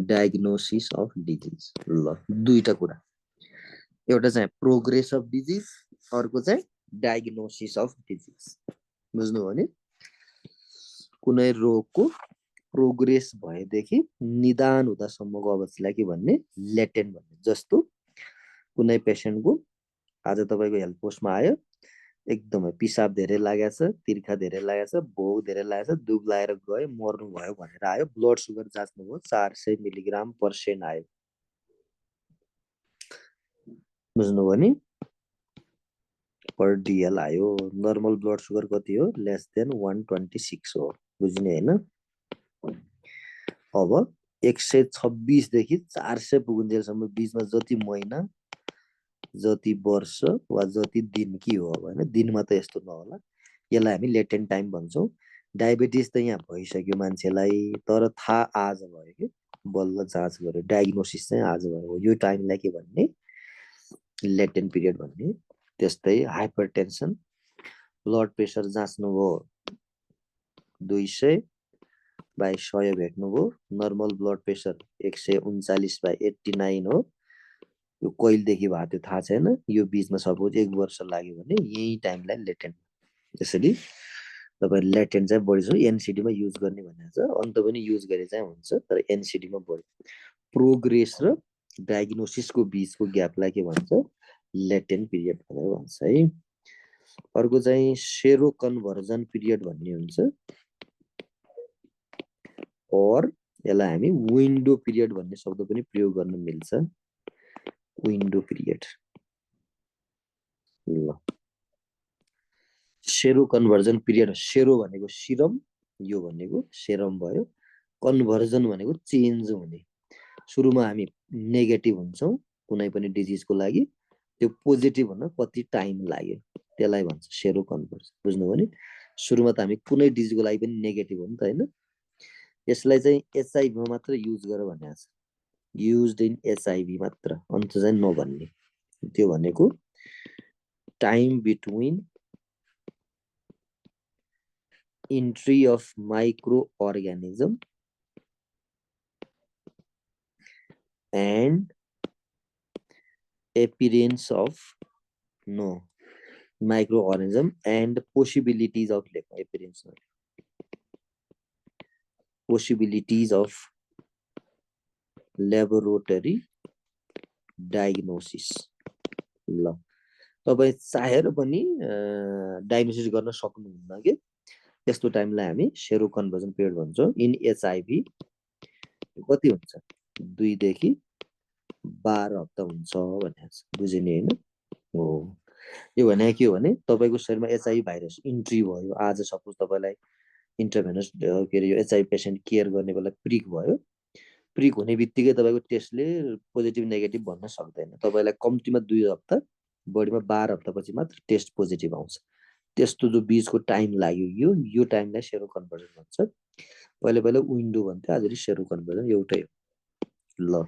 diagnosis of disease ल दुईटा कुरा एउटा चाहिँ प्रोग्रेस अफ डिजीज अर्को चाहिँ डायग्नोसिस अफ डिजीज बुझ्नु हो नि कुनै रोगको प्रोग्रेस भएदेखि निदान हुँदासम्मको अवस्थालाई के भन्ने लेटेन्ट भन्ने जस्तो कुनै पेशेन्टको आज तपाईको हेल्थ पोस्टमा आयो एकदमै पिसाब धेरै लागेको छ तिर्खा धेरै लागेको छ भोक धेरै लागेको छ दुब लागेर गयो मर्नु भयो भनेर आयो ब्लड सुगर जाँच्नुभयो 400 मिलिग्राम पर सेन आयो बुझ्नुभयो नि पर डिएल आयो नर्मल ब्लड सुगर कति हो लेस देन 126 हो बुझ्ने हैन अब 126 देखि 400 पुगुन्जेलसम्म बीचमा जति महिना जति वर्ष वा जति दिन के हो अब हैन दिनमा त यस्तो नहोला यसलाई हामी लेटेन्ट टाइम भन्छौं डायबिटिज त यहाँ भइसक्यो मान्छेलाई तर थाहा आज भयो के बल्ल जाँच गर्यो डायग्नोसिस चाहिँ आज भयो यो टाइमलाई के भन्ने लेटेन्ट पिरियड भन्ने त्यस्तै हाइपरटेन्सन ब्लड प्रेसर जाँच्नुभयो 200/100 भेट्नुभयो नर्मल ब्लड प्रेसर 139/89 हो यो कहिलेदेखि भयो त्यो थाहा छैन यो बीचमा सपोज 1 वर्ष लाग्यो भने यही टाइमलाई लेटेन्ट त्यसैले तपाई लेटेन्ट चाहिँ बढी छ एनसीडी मा युज गर्ने भनेको छ अन्त पनि युज गरे चाहिँ हुन्छ तर एनसीडी मा बढी प्रोग्रेस र डायग्नोसिस को बीचको ग्यापलाई के भन्छ लेटेन्ट पिरियड भनेर भन्छ है अर्को चाहिँ सेरो कन्भर्जन पिरियड भन्ने हुन्छ और यसलाई हामी विन्डो पिरियड भन्ने शब्द पनि प्रयोग गर्न मिल्छ विन्डो पिरियड ल सेरो कन्भर्जन पिरियड सेरो भनेको सिरम यो भनेको सेरम भयो कन्भर्जन भनेको चेन्ज हुने सुरुमा हामी नेगेटिभ हुन्छौं कुनै पनि डिजिजको लागि त्यो पोजिटिभ हुन कति टाइम लाग्यो त्यसलाई भन्छ सेरो कन्भर्जन बुझ्नुभयो नि सुरुमा त हामी कुनै डिजिजको लागि पनि नेगेटिभ हो नि त हैन यसलाई चाहिँ एचआईभी मा मात्र युज गर भनेको छ युज्ड इन एचआईभी मात्र अन्त चाहिँ नभन्ने त्यो भनेको time between entry of microorganism and appearance of microorganism and possibilities of appearance possibilities of laboratory diagnosis. ल तपाई चाहेर पनि डायग्नोसिस गर्न सक्नुहुन्न के त्यस्तो टाइमलाई हामी सेरो कन्भर्जन पिरियड भन्छौँ। इन एचआईभी कति हुन्छ 2 देखि 12 हप्ता हुन्छ भनेको छ, बुझिने हैन हो। यो भने के हो भने तपाईको शरीरमा एचआईभी भाइरस इन्ट्री भयो, आज सपोज तपाईलाई इन्टरभेनस के रे यो एचआईभी पेशेन्ट केयर गर्ने बेला प्रिक भयो, प्रिक हुने बित्तिकै तपाईको टेस्टले पोजिटिभ नेगेटिभ भन्न सक्दैन। तपाईलाई कम्तीमा 2 हप्ता बढीमा 12 हप्तापछि मात्र टेस्ट पोजिटिभ आउँछ। त्यस्तो जो बीचको टाइम लाग्यो यो टाइमलाई सेरो कन्भर्जन भन्छ। पहिले पहिले विन्डो भन्थ्यो, आजले सेरो कन्भर्जन एउटै हो। ल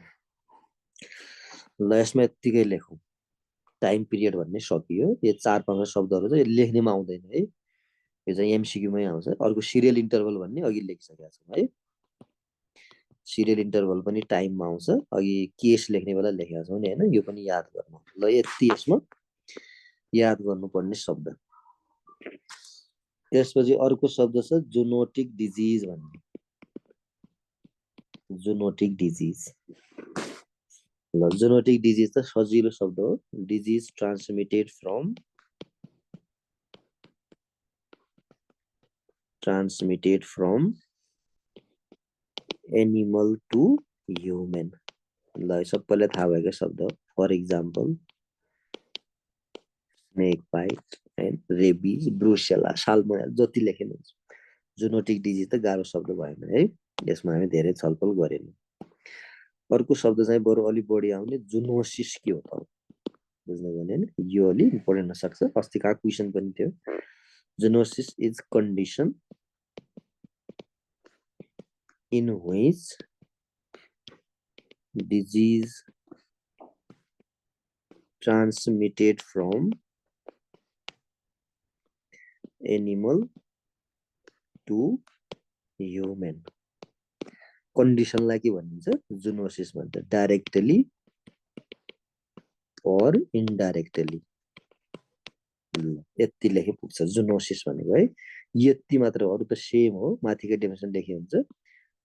यसमा यतिकै लेखौँ, टाइम पिरियड भन्ने सकियो। यो 4-5 शब्दहरु चाहिँ लेख्नेमा आउँदैन है, यो चाहिँ एमसीक्यू मै आउँछ। अर्को सिरियल इन्टरभल भन्ने अघि लेखिसकेका छौँ है, सिरियल इन्टरभल पनि टाइममा आउँछ, अघि केस लेख्ने बेला लेखेका छौँ नि हैन, यो पनि याद गर्नु। ल यति यसमा याद गर्नुपर्ने शब्द। त्यसपछि अर्को शब्द छ जुनोटिक डिजिज भन्ने, जुनोटिक डिजिज। ल जुनोटिक डिजिज त सजिलो शब्द हो, disease transmitted from animal to human. ल सबैलाई थाहा भएको शब्द हो। For example snake bite and rabies, brucella, salmonella, जति लेखेन हुन्छ। जुनोटिक डिजिज त गाह्रो शब्द भएन है, यसमा हामी धेरै छलफल गरेनौँ। अर्को शब्द चाहिँ बरु अलि बढी आउने, जुनोसिस के हो त बुझ्नुभयो हैन, यो अलि इम्पोर्टेन्ट हुन सक्छ। अस्तिका क्वेशन पनि थियो। Zoonosis is condition in which disease transmitted from animal to human। कन्डिसनलाई के भनिन्छ, जुनोसिस भन्छ, डाइरेक्टली और इनडाइरेक्टली। यति लेखे पुग्छ जुनोसिस भनेको है, यति मात्र हो, अरु त सेम हो, माथिको डेफिनेसन लेखे हुन्छ।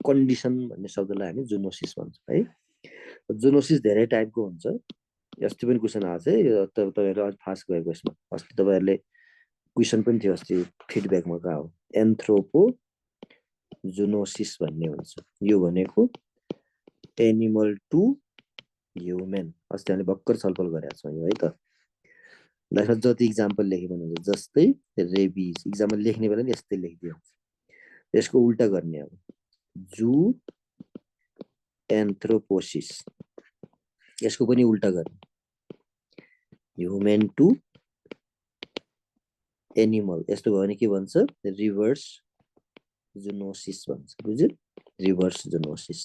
कन्डिसन भन्ने शब्दलाई हामी जुनोसिस भन्छौँ है। जुनोसिस धेरै टाइपको हुन्छ, अस्ति पनि क्वेसन आएको छ है, तपाईहरु अझ फास्ट गएको यसमा। अस्ति तपाईहरुले क्वेसन पनि थियो अस्ति फिडब्याकमा का हो, एन्थ्रोपो जुनोसिस भन्ने हुन्छ। यो भनेको एनिमल टु ह्युमन, अस्ति हामीले भर्खर छलफल गरेका छौँ यो है त। ल जति इक्जाम्पल लेखे पनि हुन्छ, जस्तै रेबिज इक्जाम्पल लेख्ने बेला नि यस्तै लेखिदियो। यसको उल्टा गर्ने अब जु एन्थ्रोपोसिस, यसको पनि उल्टा गर्ने ह्युमन टु एनिमल। यस्तो भयो भने के भन्छ, रिभर्स जुनोसिस भन्छ, बुझ्यो, रिभर्स जुनोसिस।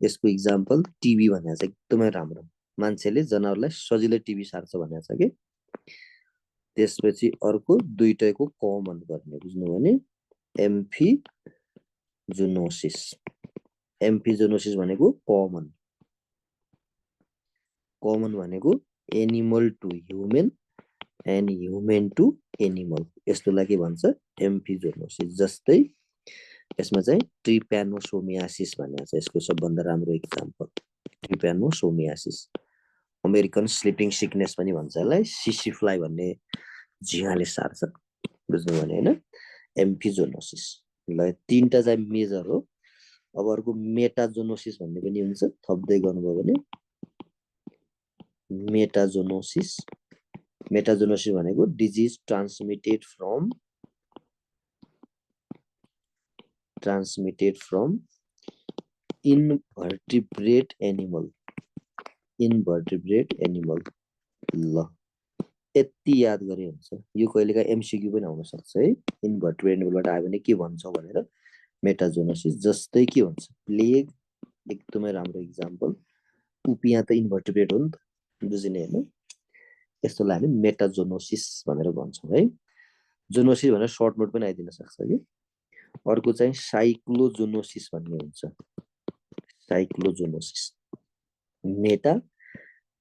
यसको इक्जाम्पल टिबी भनेको छ, एकदमै राम्रो, मान्छेले जनावरलाई सजिलै टिबी सार्छ भनेको छ के। त्यसपछि अर्को दुईटैको कमन गर्ने, बुझ्नु भने एम्फिजुनोसिस। एम्फिजुनोसिस भनेको कमन, कमन भनेको animal to human and human to animal, यस्तोलाई के भन्छ एम्फिजुनोसिस। जस्तै यसमा चाहिँ ट्रिप्यानोसोमियासिस भनेको छ, यसको सबभन्दा राम्रो इक्जाम्पल ट्रिप्यानोसोमियासिस। अमेरिकन स्लिपिङ सिकनेस पनि भन्छ यसलाई, सिसी फ्लाइ भन्ने झिँगाले सार्छ, बुझ्नु भने हैन, एम्फिजुनोसिस। ल तीनटा चाहिँ मेजर हो। अब अर्को मेटाजोनोसिस भन्ने पनि हुन्छ, थप्दै गर्नुभयो भने मेटाजोनोसिस। मेटाजोनोसिस भनेको disease transmitted from invertebrate animal, invertebrate animal. ल यति याद गरे हुन्छ। यो कहिलेकाहीँ एमसीक्यू पनि आउन सक्छ है, इन्भर्टिब्रेट एनिमलबाट आयो भने के भन्छौ भनेर मेटाजोनोसिस। जस्तै के हुन्छ प्लेग, एकदमै राम्रो इक्जाम्पल। उपियाँ त इन्भर्टिब्रेट हो नि त, बुझिने हैन, यस्तोलाई हामी मेटाजोनोसिस भनेर भन्छौँ है। जोनोसिस भनेर सर्ट नोट पनि आइदिन सक्छ कि। अर्को चाहिँ साइक्लोजोनोसिस भन्ने हुन्छ, साइक्लोजोनोसिस। मेटा,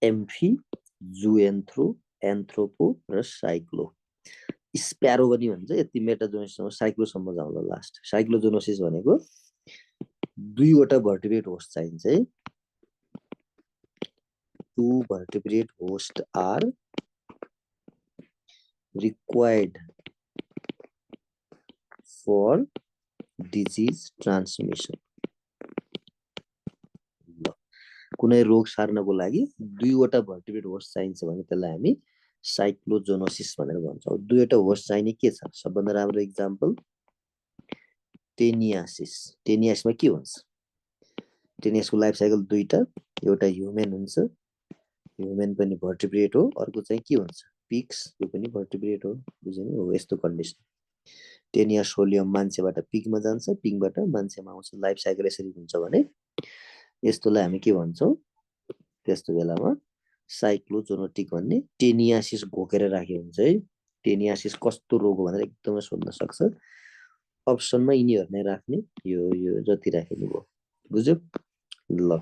एम्फी, जुएन्थ्रो, एन्थ्रोपो र साइक्लो। स्प्यारो पनि भन्छ, यति मेटाजोनोसिसमा साइक्लोसम्म जाउँला लास्ट। साइक्लोजोनोसिस भनेको दुईवटा भर्टिब्रेट होस्ट चाहिन्छ है, 2 vertebrate hosts are required for disease transmission. कुनै रोग सार्नको लागि दुईवटा भर्टिब्रेट होस्ट चाहिन्छ भने त्यसलाई हामी साइक्लोजोनोसिस भनेर भन्छौँ। दुईवटा होस्ट चाहिने के छ? सबभन्दा राम्रो इक्जाम्पल टेनियासिस। टेनियासिसमा के हुन्छ? टेनियासिसको लाइफ साइकल दुईटा, एउटा ह्युमन हुन्छ, ह्युमन पनि भर्टिब्रेट हो, अर्को चाहिँ के हुन्छ? पिग्स, यो पनि भर्टिब्रेट हो। बुझ्नु हो? यस्तो कन्डिसन। टेनियासोलियम मान्छेबाट पिगमा जान्छ, पिगबाट मान्छेमा आउँछ। लाइफ साइकल यसरी हुन्छ भने यस्तोलाई हामी के भन्छौँ? त्यस्तो बेलामा साइक्लोजोनोटिक भन्ने। टेनियासिस घोकेर राखेको हुन्छ है। टेनियासिस कस्तो रोग हो भनेर एकदमै सोध्न सक्छ। अप्सनमा यिनीहरू नै राख्ने, यो जति राखेको भयो। बुझ्यो? ल,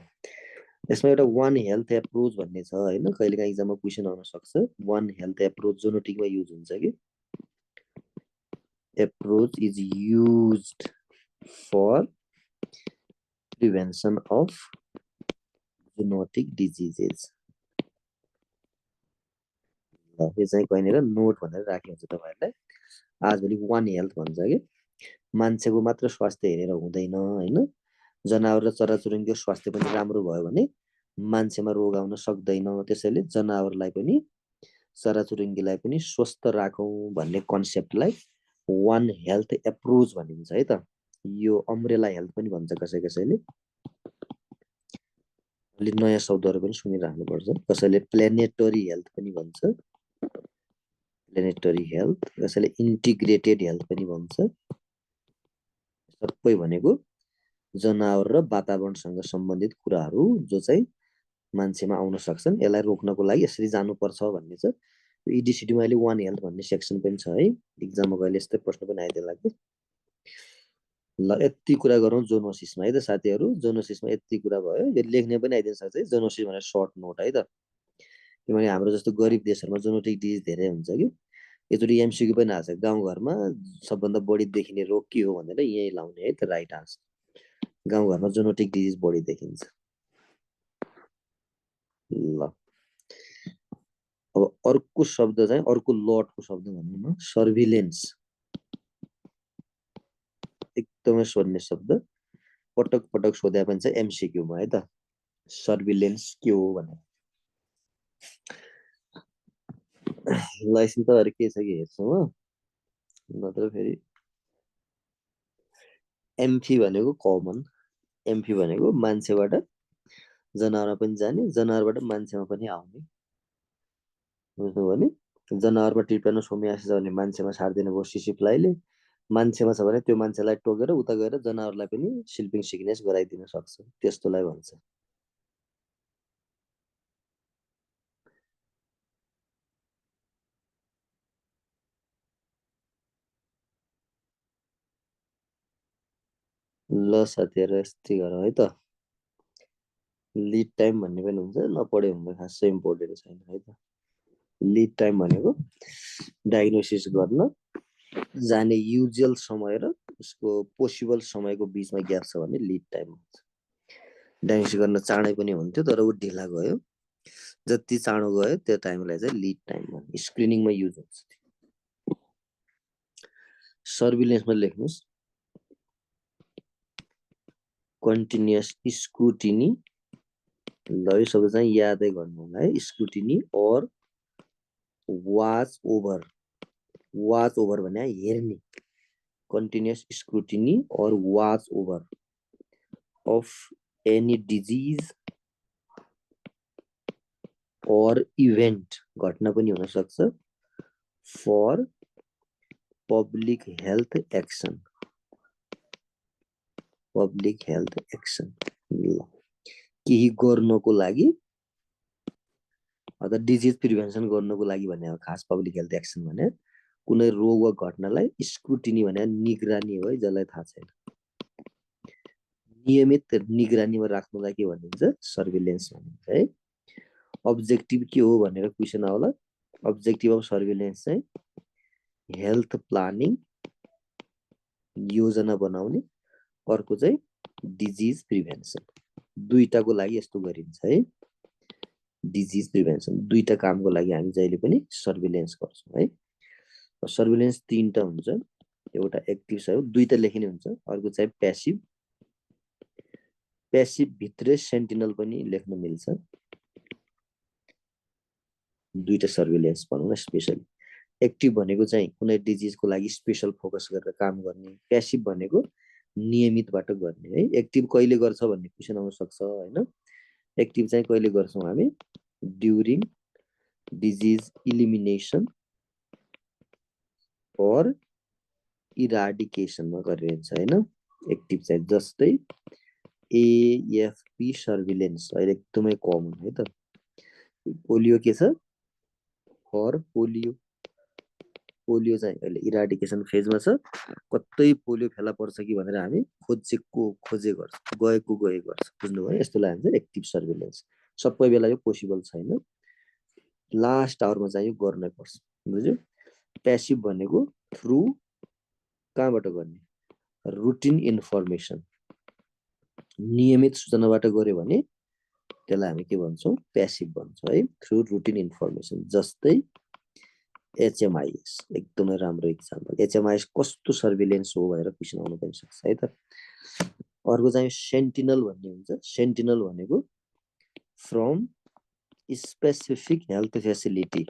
यसमा एउटा वान हेल्थ एप्रोच भन्ने छ हैन, कहिलेकाहीँ एक्जाममा क्वेसन आउन सक्छ। वान हेल्थ एप्रोच जोनोटिकमा युज हुन्छ कि approach is used for prevention of zoonotic diseases. यो चाहिँ कहिनेर नोट भनेर राखेको हुन्छ तपाईहरुलाई। आजभोलि वान हेल्थ भन्छ कि मान्छेको मात्र स्वास्थ्य हेरेर हुँदैन हैन, जनावर र चराचुरुङ्गीको स्वास्थ्य पनि राम्रो भयो भने मान्छेमा रोग आउन सक्दैन। त्यसैले जनावरलाई पनि चराचुरुङ्गीलाई पनि स्वस्थ राखौं भन्ने कन्सेप्टलाई वान हेल्थ एप्रोच भनिन्छ है त। यो अम्ब्रेला हेल्थ पनि भन्छ कसैले। अलि नयाँ शब्दहरु पनि सुनिराख्नु पर्छ। कसैले प्लानेटरी हेल्थ पनि भन्छ, प्लानेटरी हेल्थ। कसैले इन्टिग्रेटेड हेल्थ पनि भन्छ। सबै भनेको जनावर र वातावरणसँग सम्बन्धित कुराहरु जो चाहिँ मान्छेमा आउन सक्छन्, यसलाई रोक्नको लागि यसरी जानुपर्छ भन्ने छ। इडिसिडी मा अहिले वान हेल्थ भन्ने सेक्सन पनि छ है। एक्जाममा कहिले यस्तै प्रश्न पनि आइदेला कि। ल, यति कुरा गरौँ जोनोसिसमा है त साथीहरु। जोनोसिसमा यति कुरा भयो। यो लेख्ने पनि आइदिन सक्छ है, जोनोसिस भनेर सर्ट नोट है त। किनभने हाम्रो जस्तो गरिब देशहरुमा जोनोटिक डिजिज धेरै हुन्छ कि। यसरी एमसीक्यू पनि आछ। गाउँघरमा सबभन्दा बढी देखिने रोग के हो भनेर यही लाउने है त राइट आन्सर। गाउँघरमा जोनोटिक डिजिज बढी देखिन्छ। ल, अब अर्को शब्द चाहिँ अर्को लटको शब्द भनौँ न, सर्भिलेन्स। एकदमै सोध्ने शब्द, पटक पटक सोध्या पनि छ एमसीक्यू मा है त। सर्भिलेन्स के हो भनेर। ल, यसमा त के छ कि हेर्छौँ हो, नत्र फेरि एम्फी भनेको कमन। एम्फी भनेको मान्छेबाट जनावरमा पनि जाने, जनावरबाट मान्छेमा पनि आउने। बुझ्नु भने जनावरमा ट्रिप्यानोसोमियासिस छ भने मान्छेमा सार्दैन भयो सिसी फ्लाइले। मान्छेमा छ भने त्यो मान्छेलाई टोकेर उता गएर जनावरलाई पनि स्लिपिङ सिकनेस गराइदिन सक्छ। त्यस्तोलाई भन्छ। ल साथीहरु, यस्तै गरौँ है त। लीड टाइम भन्ने पनि हुन्छ, नपढ्यो भने खासै इम्पोर्टेन्ट छैन है त। लीड टाइम भनेको डायग्नोसिस गर्न जाने युजुअल समय र उसको पोसिबल समयको बीचमा ग्याप छ भने लीड टाइम हुन्छ। डायग्नोसिस गर्न चाँडै पनि हुन्थ्यो तर ऊ ढिला गयो, जति चाँडो गयो त्यो टाइमलाई चाहिँ लीड टाइम भन्छ। स्क्रिनिङमा युज हुन्छ। सर्भिलेन्समा लेख्नुस् कन्टिन्युअस स्क्रुटिनी। ल, यो शब्द चाहिँ यादै गर्नु होला है। स्क्रुटिनी और वाच ओभर। वाच ओभर भने हेर्ने। कन्टिन्युअस स्क्रुटिनी और watch over of any disease or event, घटना पनि हुन सक्छ, for public health action। public health action केही गर्नको लागि अथवा डिजिज प्रिभेन्सन गर्नको लागि भने खास पब्लिक हेल्थ एक्सन भने कुनै रोग वा घटनालाई स्क्रुटिनी भने निगरानी हो है, जसलाई थाहा छैन। नियमित निगरानीमा राख्नुलाई के भनिन्छ? सर्भिलेन्स भनिन्छ है। अब्जेक्टिभ के हो भनेर क्वेसन आउला। अब्जेक्टिभ अफ सर्भिलेन्स चाहिँ हेल्थ प्लानिङ, योजना बनाउने। अर्को चाहिँ डिजिज प्रिभेन्सन। दुईटाको लागि यस्तो गरिन्छ है। डिजिज प्रिभेन्सन दुईटा कामको लागि हामी जहिले पनि सर्भिलेन्स गर्छौँ है। सर्भिलेन्स तीनटा हुन्छ, एउटा एक्टिभ छ दुईटा लेखिने हुन्छ, अर्को चाहिँ प्यासिभ। प्यासिभ भित्रै सेन्टिनल पनि लेख्न मिल्छ, दुईटा सर्भिलेन्स भनौँ न स्पेसली। एक्टिभ भनेको चाहिँ कुनै डिजिजको लागि स्पेसल फोकस गरेर काम गर्ने, प्यासिभ भनेको नियमितबाट गर्ने है। एक्टिभ कहिले गर्छ भन्ने क्वेसन आउन सक्छ हैन। एक्टिभ चाहिँ कहिले गर्छौँ हामी, ड्युरिङ डिजिज इलिमिनेसन और इराडिकेसनमा गरिन्छ हैन। एक्टिभ चाहिँ जस्तै एएफपी सर्भिलेन्स अहिले एकदमै कमन है त। पोलियो के छ, फर पोलियो, पोलियो चाहिँ अहिले इराडिकेसन फेजमा छ। कतै पोलियो फेला पर्छ कि भनेर हामी खोजेको खोजे गर्छ, गएको गए गर्छ, बुझ्नुभयो। यस्तोलाई हामी एक्टिभ सर्भिलेन्स। सबै बेला यो पोसिबल छैन, लास्ट आवरमा चाहिँ यो गर्नै पर्छ, बुझ्यो। प्यासिभ भनेको थ्रु कहाँबाट गर्ने, रुटिन इन्फर्मेसन, नियमित सूचनाबाट गर्यो भने त्यसलाई हामी के भन्छौँ, प्यासिभ भन्छौँ है। थ्रु रुटिन इन्फर्मेसन, जस्तै एचएमआइएस एकदमै राम्रो इक्जाम्पल। एचएमआइएस कस्तो सर्भिलेन्स हो भनेर क्वेसन आउनु पनि सक्छ है त। अर्को चाहिँ सेन्टिनल भन्ने हुन्छ। सेन्टिनल भनेको फ्रम स्पेसिफिक हेल्थ फेसिलिटी,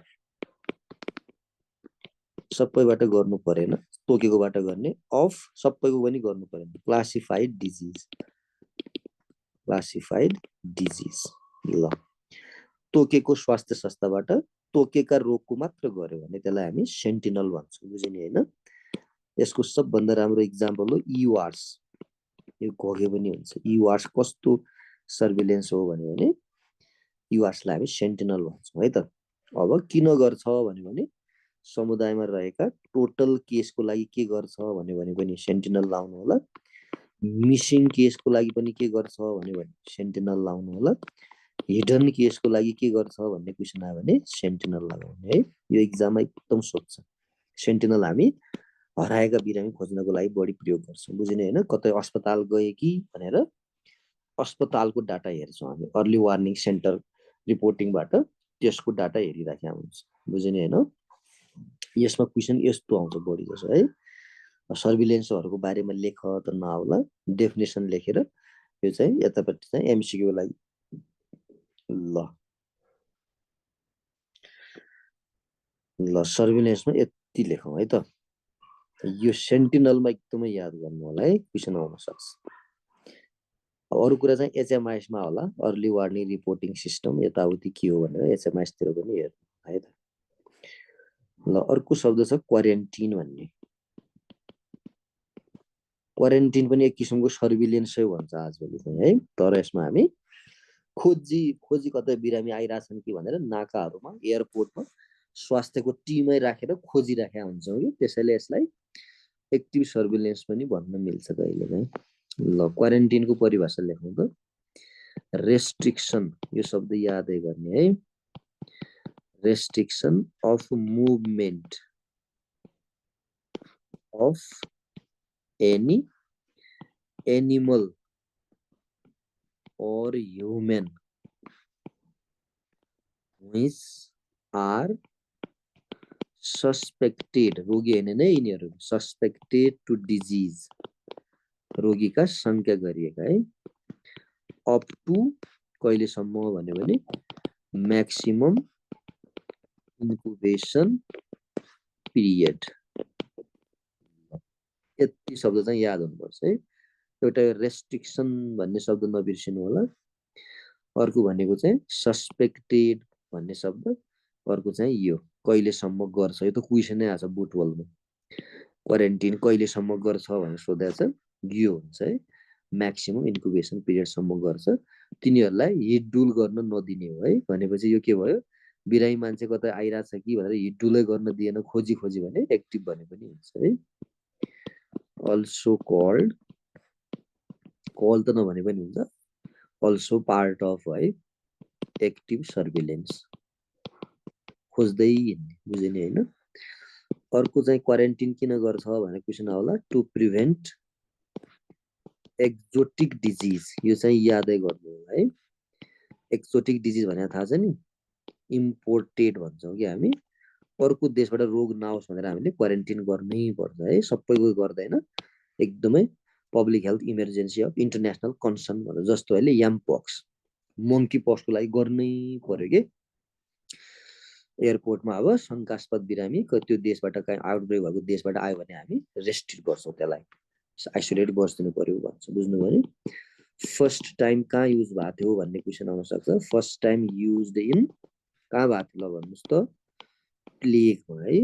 सबैबाट गर्नु परेन, तोकेकोबाट गर्ने, अफ सबैको पनि गर्नु परेन। क्लासिफाइड डिजिज, क्लासिफाइड डिजिज ल तोकेको स्वास्थ्य संस्थाबाट तोकेका रोगको मात्र गर्यो भने त्यसलाई हामी सेन्टिनल भन्छौँ, बुझ्यो नि हैन। यसको सबभन्दा राम्रो इक्जाम्पल हो युआर्स, यो घोगे पनि हुन्छ। युआर्स कस्तो सर्भिलेन्स हो भने युआर्सलाई हामी सेन्टिनल भन्छौँ है त। अब किन गर्छ भने समुदायमा रहेका टोटल केसको लागि के गर्छ भने पनि सेन्टिनल लाउनु होला। मिसिङ केसको लागि पनि के गर्छ भने सेन्टिनल लाउनु होला। हिडन केसको लागि के गर्छ भन्ने क्वेसन आयो भने सेन्टिनल लगाउने है। यो इक्जाममा एकदम सोध्छ। सेन्टिनल हामी हराएका बिरामी खोज्नको लागि बढी प्रयोग गर्छौँ, बुझ्यो नि हैन। कतै अस्पताल गए कि भनेर अस्पतालको डाटा हेर्छौँ हामी, अर्ली वार्निङ सेन्टर रिपोर्टिङबाट त्यसको डाटा हेरिराखेका हुन्छ, बुझ्यो नि हैन। यसमा क्वेसन यस्तो आउँछ बढी जसो है। सर्भिलेन्सहरूको बारेमा लेख त नआउला, डेफिनेसन लेखेर यो चाहिँ यतापट्टि चाहिँ एमसीक्यू लागि ल सर्भिलेन्समा यति लेखौँ है त। यो सेन्टिनलमा एकदमै याद गर्नु होला है, क्वेसन आउन सक्छ। अरू कुरा चाहिँ एचएमआइएसमा होला, अर्ली वार्निङ रिपोर्टिङ सिस्टम, यताउति के हो भनेर एचएमआइएसतिर पनि हेर्नु है त। ल अर्को शब्द छ क्वारेन्टिन भन्ने। क्वारेन्टिन पनि एक किसिमको सर्भिलेन्सै भन्छ आजभोलि चाहिँ है। तर यसमा हामी खोजी कतै बिरामी आइरहेछन् कि भनेर नाकाहरूमा एयरपोर्टमा स्वास्थ्यको टिमै राखेर खोजिराखेका हुन्छौँ कि, त्यसैले यसलाई एक्टिभ सर्भिलेन्स पनि भन्न मिल्छ कहिले काहीँ। ल क्वारेन्टिनको परिभाषा लेखौँ त। रेस्ट्रिक्सन, यो शब्द यादै गर्ने है। Restriction of movement of any animal or human which are suspected, रोगी हैन नै यिनीहरू, suspected to disease, रोगीका शंका गरिएका है। अप टु कहिलेसम्म भन्यो भने म्याक्सिमम इन्क्युबेसन पिरियड, यति शब्द चाहिँ याद हुनुपर्छ है। एउटा रेस्ट्रिक्सन भन्ने शब्द नबिर्सिनु होला, अर्को भनेको चाहिँ सस्पेक्टेड भन्ने शब्द, अर्को चाहिँ यो कहिलेसम्म गर्छ। यो त क्वेसनै आछ बुटवलमा, क्वारेन्टिन कहिलेसम्म गर्छ भनेर सोधेको छ, यो हुन्छ है म्याक्सिमम इन्क्युबेसन पिरियडसम्म गर्छ। तिनीहरूलाई हिडडुल गर्न नदिने हो है। भनेपछि यो के भयो, बिरामी मान्छे कतै आइरहेछ कि भनेर हिडडुलै गर्न दिएन, खोजी भने एक्टिभ भने पनि हुन्छ है। अल्सो कल्ड, कल त नभने पनि हुन्छ, अल्सो पार्ट अफ है एक्टिभ सर्भिलेन्स, खोज्दै हिँड्ने, बुझ्यो नि हैन। अर्को चाहिँ क्वारेन्टिन किन गर्छ भने क्वेसन आउला, टु प्रिभेन्ट एक्जोटिक डिजिज, यो चाहिँ यादै गर्नु होला है। एक्जोटिक डिजिज भनेर थाहा छ नि, इम्पोर्टेड भन्छौँ कि हामी। अर्को देशबाट रोग नआओस् भनेर हामीले क्वारेन्टाइन गर्नै पर्छ है, सबैको गर्दैन, एकदमै public health emergency of international concern भनेर, जस्तो अहिले यामपक्स, मङ्की पक्सको लागि गर्नै पर्यो कि एयरपोर्टमा अब शङ्कास्पद बिरामी त्यो देशबाट कहीँ आउटब्रेक भएको देशबाट आयो भने हामी रेस्ट्रिक्ट गर्छौँ, त्यसलाई आइसोलेट गरिदिनु पर्यो भन्छ, बुझ्नुभयो नि। फर्स्ट टाइम कहाँ युज भएको थियो भन्ने क्वेसन आउन सक्छ। फर्स्ट टाइम युज इन कहाँ भएको थियो ल भन्नुहोस् त, प्लेगमा है।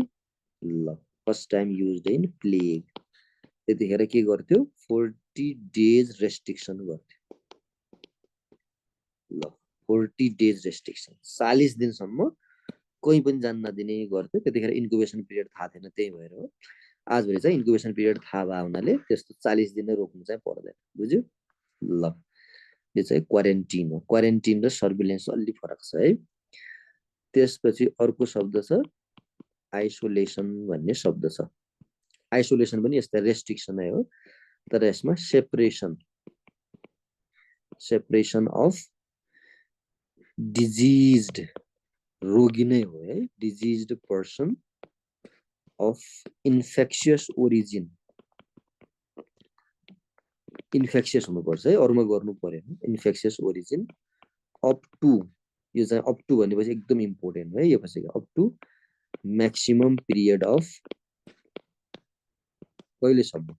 ल first time use in plague, त्यतिखेर के गर्थ्यो, 40 डेज रेस्ट्रिक्सन गर्थ्यो। ल 40 डेज रेस्ट्रिक्सन, 40 दिनसम्म कोही पनि जान नदिने गर्थ्यो। त्यतिखेर इन्क्युबेसन पिरियड थाहा थिएन, त्यही भएर हो। आजभोलि चाहिँ इन्क्युबेसन पिरियड थाहा भयो हुनाले त्यस्तो 40 दिन रोक्नु चाहिँ पर्दैन, बुझ्यो। ल यो चाहिँ क्वारेन्टिन हो। क्वारेन्टिन र सर्भिलेन्स अलि फरक छ है। त्यसपछि अर्को शब्द छ आइसोलेसन भन्ने शब्द छ। आइसोलेसन पनि यस्तै रेस्ट्रिक्सन नै हो, तर यसमा सेपरेसन अफ डिजिज्ड, रोगी नै हो है, diseased person of infectious origin, infectious हुनुपर्छ है, अरूमा गर्नु परेन, इन्फेक्सियस ओरिजिन अप टु, यो चाहिँ अप टु भनेपछि एकदम इम्पोर्टेन्ट है, यो पछि up to maximum period of, कहिलेसम्म,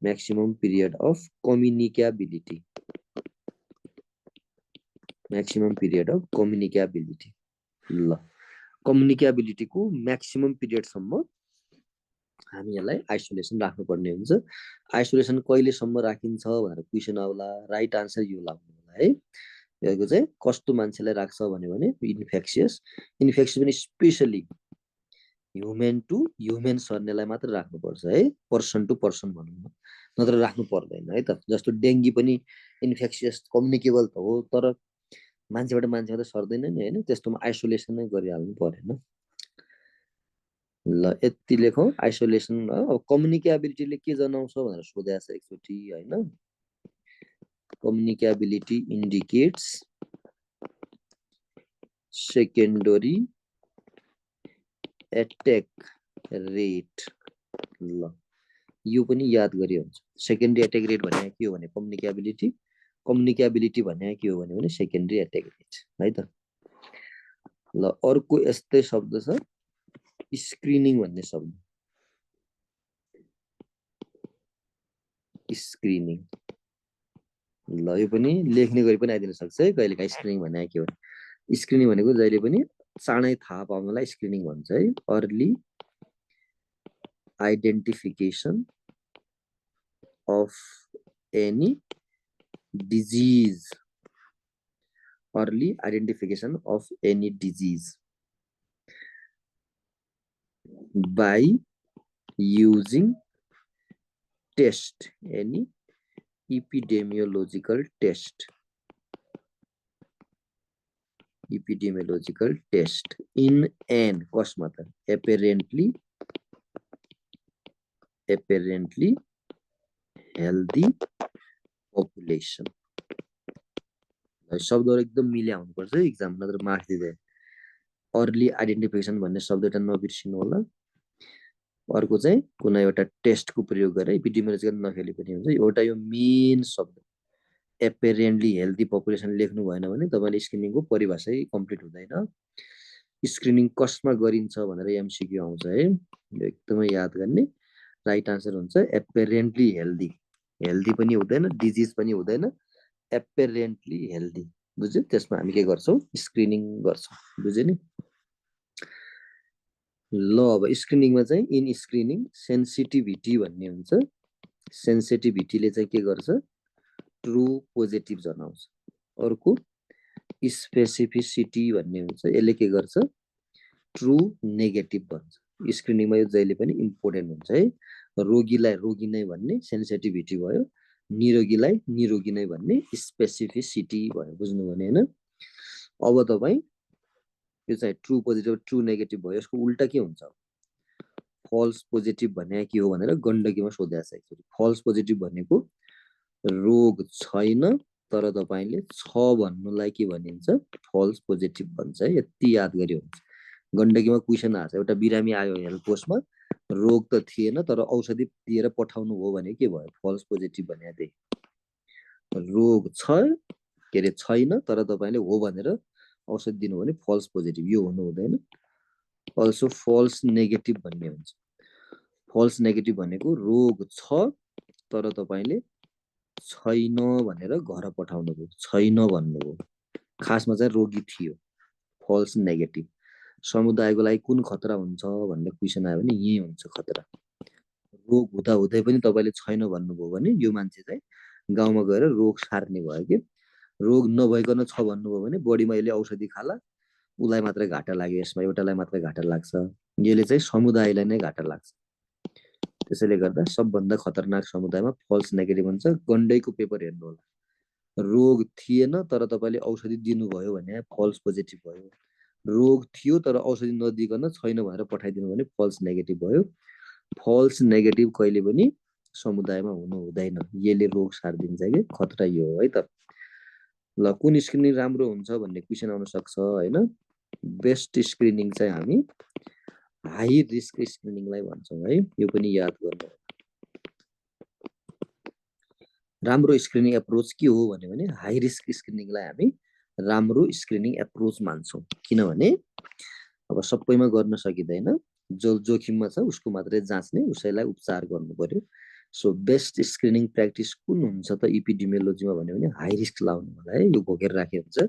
maximum period of communicability, maximum period of communicability. ल कम्युनिकेबिलिटीको म्याक्सिमम पिरियडसम्म हामी यसलाई आइसोलेसन राख्नुपर्ने हुन्छ। आइसोलेसन कहिलेसम्म राखिन्छ भनेर क्वेसन आउला, राइट आन्सर यो लाग्नु होला है। यो चाहिँ कस्तो मान्छेलाई राख्छ भने इन्फेक्सियस पनि स्पेसली ह्युमन टु ह्युमन सर्नेलाई मात्र राख्नुपर्छ है, पर्सन टु पर्सन भनौँ न, नत्र राख्नु पर्दैन है त। जस्तो डेङ्गी पनि इन्फेक्सियस कम्युनिकेबल त हो, तर मान्छेबाट मान्छेमा त सर्दैन नि होइन, त्यस्तोमा आइसोलेसन नै गरिहाल्नु परेन। ल यति लेखौँ आइसोलेसन। अब कम्युनिकेबिलिटीले के जनाउँछ भनेर सोधेको छ एकचोटि होइन। Communicability indicates secondary attack rate. ल यो पनि याद गरे हुन्छ। सेकेन्डरी एट्याक रेट भने के हो भने कम्युनिकेबिलिटी, कम्युनिकेबिलिटी भने के हो भने सेकेन्डरी एट्याक रेट है त। ल अर्को यस्तै शब्द छ स्क्रिनिङ भन्ने शब्द। स्क्रिनिङ, ल यो पनि लेख्ने गरी पनि आइदिन सक्छ है कहिलेकाहीँ। स्क्रिनिङ भने के हो, स्क्रिनिङ भनेको जहिले पनि चाँडै थाहा पाउनलाई स्क्रिनिङ भन्छ है। Early identification of any disease, early identification of any disease by using test, any epidemiological test, epidemiological test in an कसमा त apparently healthy population। शब्दहरू एकदम मिल्या हुनुपर्छ है इक्जाम, नत्र मार्क्स दिँदैन। अर्ली आइडेन्टिफिकेसन भन्ने शब्द एउटा नबिर्सिनु होला। अर्को चाहिँ कुनै एउटा टेस्टको प्रयोग गरेर एपिडेमियोलोजिकल नखेले पनि हुन्छ। एउटा यो मेन शब्द एपेरेन्टली हेल्दी पपुलेसन लेख्नु भएन भने तपाईँले स्क्रिनिङको परिभाषै कम्प्लिट हुँदैन। स्क्रिनिङ कसमा गरिन्छ भनेर एमसिक्यू आउँछ है, यो एकदमै याद गर्ने। राइट आन्सर हुन्छ एपेरेन्टली हेल्दी, हेल्दी पनि हुँदैन डिजिज पनि हुँदैन, एपेरेन्टली हेल्दी, बुझ्यो। त्यसमा हामी के गर्छौँ, स्क्रिनिङ गर्छौँ, बुझ्यो नि। ल अब स्क्रिनिङमा चाहिँ इन स्क्रिनिङ सेन्सिटिभिटी भन्ने हुन्छ। सेन्सिटिभिटीले चाहिँ के गर्छ, ट्रु पोजिटिभ जनाउँछ। अर्को स्पेसिफिसिटी भन्ने हुन्छ, यसले के गर्छ, ट्रु नेगेटिभ भन्छ। स्क्रिनिङमा यो जहिले पनि इम्पोर्टेन्ट हुन्छ है। रोगीलाई रोगी नै भन्ने सेन्सिटिभिटी भयो, निरोगीलाई निरोगी नै भन्ने स्पेसिफिसिटी भयो, बुझ्नु भने होइन। अब तपाईँ यो चाहिँ ट्रु पोजिटिभ ट्रु नेगेटिभ भयो, यसको उल्टा के हुन्छ, फल्स पोजिटिभ भने के हो भनेर गण्डकीमा सोधेको छ एकचोटि। फल्स पोजिटिभ भनेको रोग छैन तर तपाईले छ भन्नुलाई के भनिन्छ फल्स पोजिटिभ भन्छ है यति याद गरे हुन्छ गण्डकीमा क्वेशन आछ एउटा बिरामी आयो हेल्थ पोस्टमा रोग त थिएन तर औषधि दिएर पठाउनु हो भने के भयो फल्स पोजिटिभ भने त्यही रोग छ के रे छैन तर तपाईले हो भनेर औषधि दिनु भने फल्स पोजिटिभ यो हुनु हुँदैन अल्सो फल्स नेगेटिभ भन्ने हुन्छ फल्स नेगेटिभ भनेको रोग छ तर तपाईले छैन भनेर घर पठाउनु भयो छैन भन्नुभयो खासमा चाहिँ रोगी थियो फल्स नेगेटिभ समुदायको लागि कुन खतरा हुन्छ भन्ने क्वेशन आयो भने यही हुन्छ खतरा रोग हुँदा हुँदै पनि तपाईले छैन भन्नुभयो भने यो मान्छे चाहिँ गाउँमा गएर रोग सार्ने भयो कि रोग नभइकन छ भन्नुभयो भने बढीमा यसले औषधि खाला उलाई मात्रै घाटा लाग्यो यसमा एउटालाई मात्रै घाटा लाग्छ यसले चाहिँ समुदायलाई नै घाटा लाग्छ त्यसैले गर्दा सबभन्दा खतरनाक समुदायमा फल्स नेगेटिभ हुन्छ गण्डैको पेपर हेर्नु होला रोग थिएन तर तपाईले औषधि दिनुभयो भने फल्स पोजिटिभ भयो रोग थियो तर औषधि नदिकन छैन भनेर पठाइदिनु भने फल्स नेगेटिभ भयो फल्स नेगेटिभ कहिले पनि समुदायमा हुनु हुँदैन यसले रोग सार्दिन्छ कि खतरा यो हो है त ल कुन स्क्रिनिङ राम्रो हुन्छ भन्ने क्वेशन आउन सक्छ हैन बेस्ट स्क्रिनिङ चाहिँ हामी हाई रिस्क स्क्रिनिङलाई भन्छौँ है यो पनि याद गर्नु राम्रो स्क्रिनिङ एप्रोच के हो भने हाई रिस्क स्क्रिनिङलाई हामी राम्रो स्क्रिनिङ एप्रोच मान्छौँ किनभने अब सबैमा गर्न सकिँदैन जो जोखिममा छ उसको मात्रै जाँच्ने उसैलाई उपचार गर्नु पर्यो सो बेस्ट स्क्रिनिङ प्र्याक्टिस कुन हुन्छ त इपिडेमियोलोजीमा भन्यो भने हाई रिस्क लाउनु होला है यो घोकेर राखे हुन्छ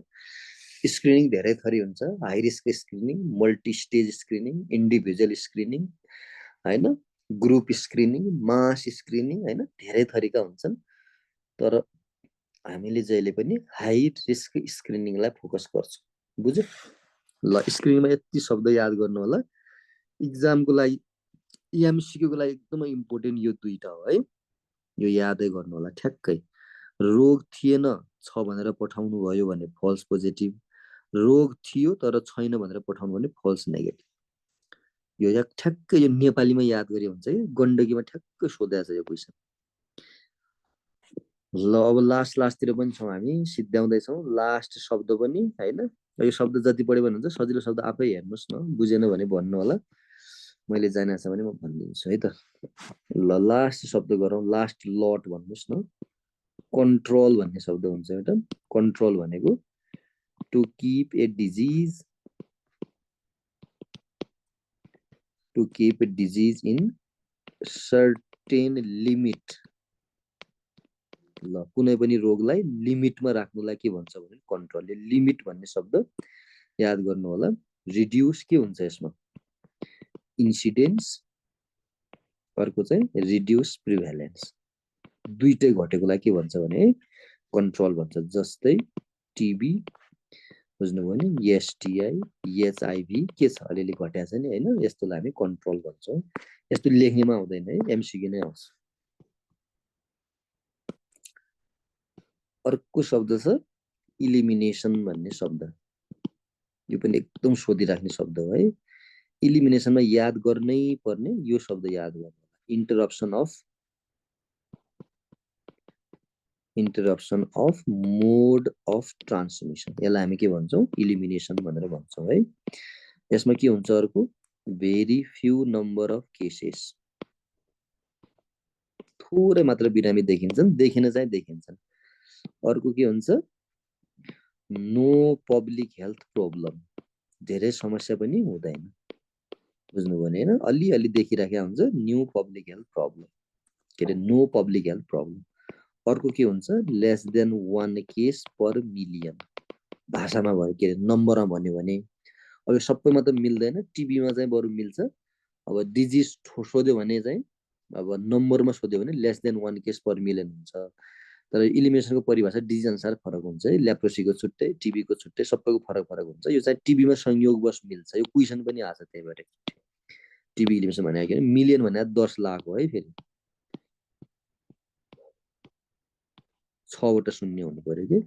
स्क्रिनिङ धेरै थरी हुन्छ high risk screening multi stage screening individual screening हैन ग्रुप स्क्रिनिङ मास स्क्रिनिङ हैन धेरै थरीका हुन्छन् तर हामीले जहिले पनि हाई रिस्क स्क्रिनिङलाई फोकस गर्छौँ बुझ्यो ल स्क्रिनिङमा यति शब्द याद गर्नु होला इक्जामको लागि एमसीक्यूको लागि एकदमै इम्पोर्टेन्ट यो दुईटा हो है यो यादै गर्नु होला ठ्याक्कै रोग थिएन छ भनेर पठाउनु भयो भने फल्स पोजिटिभ रोग थियो तर छैन भनेर पठाउनु भने फल्स नेगेटिभ यो ठ्याक्कै यो नेपालीमा याद गरे हुन्छ है गण्डकीमा ठ्याक्कै सोधेको छ यो क्वेसन ल अब लास्टतिर पनि छौँ हामी सिद्ध्याउँदैछौँ लास्ट शब्द पनि हैन यो शब्द जति बढी पनि हुन्छ सजिलो शब्द आफै हेर्नुहोस् न बुझेन भने भन्नु होला मैले जानेको छ भने म भनिदिन्छु है त ल लास्ट शब्द गरौँ लास्ट लट भन्नुहोस् न कन्ट्रोल भन्ने शब्द हुन्छ एउटा कन्ट्रोल भनेको to keep a disease in certain limit ल कुनै पनि रोगलाई लिमिटमा राख्नुलाई के भन्छ भने कन्ट्रोल लिमिट भन्ने शब्द याद गर्नु होला रिड्युस के हुन्छ यसमा इन्सिडेन्स अर्को चाहिँ रिड्युस प्रिभ्यालेन्स दुईटै घटेकोलाई के भन्छ भने कन्ट्रोल भन्छ जस्तै टिबी बुझ्नुभयो नि एसटिआई एचआइभी के छ अलिअलि घटेको छ नि हैन यस्तोलाई हामी कन्ट्रोल भन्छौँ यस्तो लेख्नेमा आउँदैन है एमसीक्यू नै आउँछ अर्को शब्द छ इलिमिनेसन भन्ने शब्द यो पनि एकदम सोधिराख्ने शब्द हो है इलिमिनेसनमा याद गर्नै पर्ने यो शब्द याद गर्नु interruption of mode of transmission यसलाई हामी के भन्छौँ इलिमिनेसन भनेर भन्छौँ है यसमा के हुन्छ अर्को very few number of cases थोरै मात्र बिरामी देखिन्छन् देखिन चाहिँ देखिन्छन् अर्को के हुन्छ नो पब्लिक हेल्थ प्रब्लम धेरै समस्या पनि हुँदैन बुझ्नुभयो नि हैन अलिअलि देखिराखेको हुन्छ न्यू पब्लिक हेल्थ प्रब्लम के अरे नो पब्लिक हेल्थ प्रब्लम अर्को के हुन्छ लेस देन 1 केस पर मिलियन भाषामा भयो के अरे नम्बरमा भन्यो भने अब सबैमा त मिल्दैन टिबीमा चाहिँ बरु मिल्छ अब डिजिज सोध्यो भने चाहिँ अब नम्बरमा सोध्यो भने लेस देन 1 केस पर मिलियन हुन्छ तर इलिमिनेसनको परिभाषा डिजिज अनुसार फरक हुन्छ है ल्याप्रोसीको छुट्टै टिबीको छुट्टै सबैको फरक फरक हुन्छ यो चाहिँ टिबीमा संयोगवश मिल्छ यो क्वेसन पनि आछ त्यही भएर टिबी इलिमिनेसन भनेको के मिलियन भने 10 लाख हो है फेरि 6 वटा शून्य हुनु पर्यो कि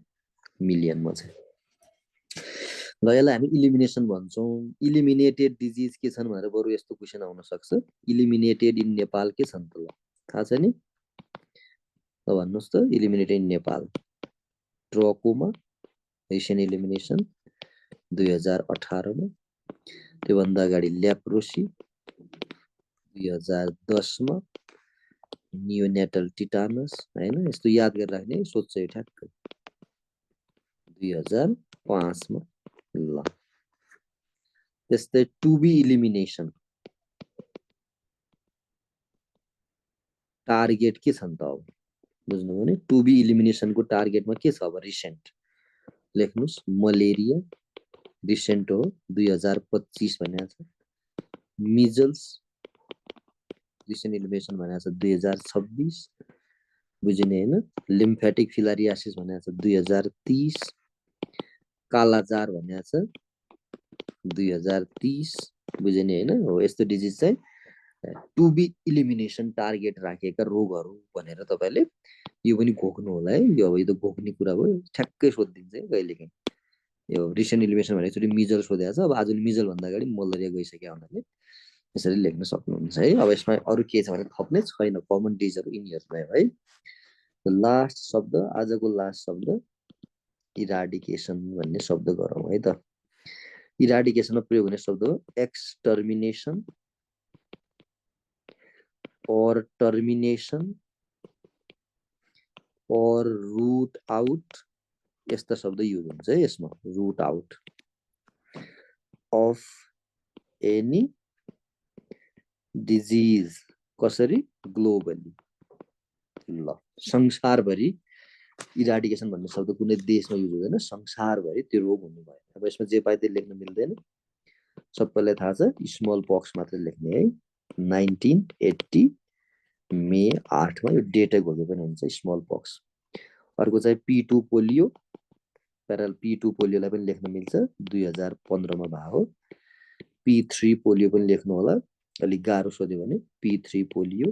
मिलियनमा चाहिँ ल यसलाई हामी इलिमिनेसन भन्छौँ इलिमिनेटेड डिजिज के छन् भनेर बरु यस्तो क्वेसन आउन सक्छ इलिमिनेटेड इन नेपाल के छन् त ल थाहा छ नि ल भन्नुहोस् त eliminated in Nepal trachoma Asian elimination 2018 मा, त्योभन्दा अगाडि ल्याप्रोसी 2010 मा, नियोनेटल टिटानस हैन, यस्तो याद गरेर राख्ने सोध्छ यो ठ्याक्कै 2005 मा। ल त्यस्तै टु बी इलिमिनेसन टार्गेट के छ त अब बुझ्नुभयो नि। टु बी इलिमिनेसनको टार्गेटमा के छ अब रिसेन्ट लेख्नुस्। मलेरिया रिसेन्ट हो 2025 भनेको छ। मिजल्स रिसेन्ट इलिमिनेसन भनेको छ 2026 बुझिने हैन। लिम्फेटिक फिलारियासिस भनेको छ 2030। कालाजार भनेको छ 2030 बुझिने हैन। हो यस्तो डिजिज चाहिँ टु बी इलिमिनेसन टार्गेट राखेका रोगहरू भनेर तपाईले यो पनि घोक्नु होला है। यो अब यो त घोक्ने कुरा भयो, ठ्याक्कै सोधिदिन्छ है कहिलेकाहीँ। यो रिसेन्ट इलिमिनेसन भने एकचोटि मिजल सोधेको छ, अब आज मिजल भन्दा अगाडि मलेरिया गइसक्यो हुनाले यसरी लेख्न सक्नुहुन्छ है। अब यसमा अरु के छ भने थप्ने छैन, कमन डिजहरू यिनीहरुमै है। लास्ट शब्द, आजको लास्ट शब्द इराडिकेसन भन्ने शब्द गरौँ है त। इराडिकेसनमा प्रयोग हुने शब्द हो एक्सटर्मिनेसन or termination or root out यस्ता शब्द युज हुन्छ है यसमा। root out of any disease कसरी ग्लोबली। ल संसारभरि इराडिकेसन भन्ने शब्द कुनै देशमा युज हुँदैन, संसारभरि त्यो रोग हुनु भयो। अब यसमा जे पाए त्यो लेख्न मिल्दैन, सबैलाई थाहा छ स्मल पक्स मात्र लेख्ने है। 1980 मे 8 मा यो डेटै घोके पनि हुन्छ स्मल पक्स। अर्को चाहिँ P2 पोलियो, प्यारल P2 पोलियोलाई पनि लेख्न मिल्छ 2015 मा भयो। P3 पोलियो पनि लेख्नु होला, अलि गाह्रो सोध्यो भने P3 पोलियो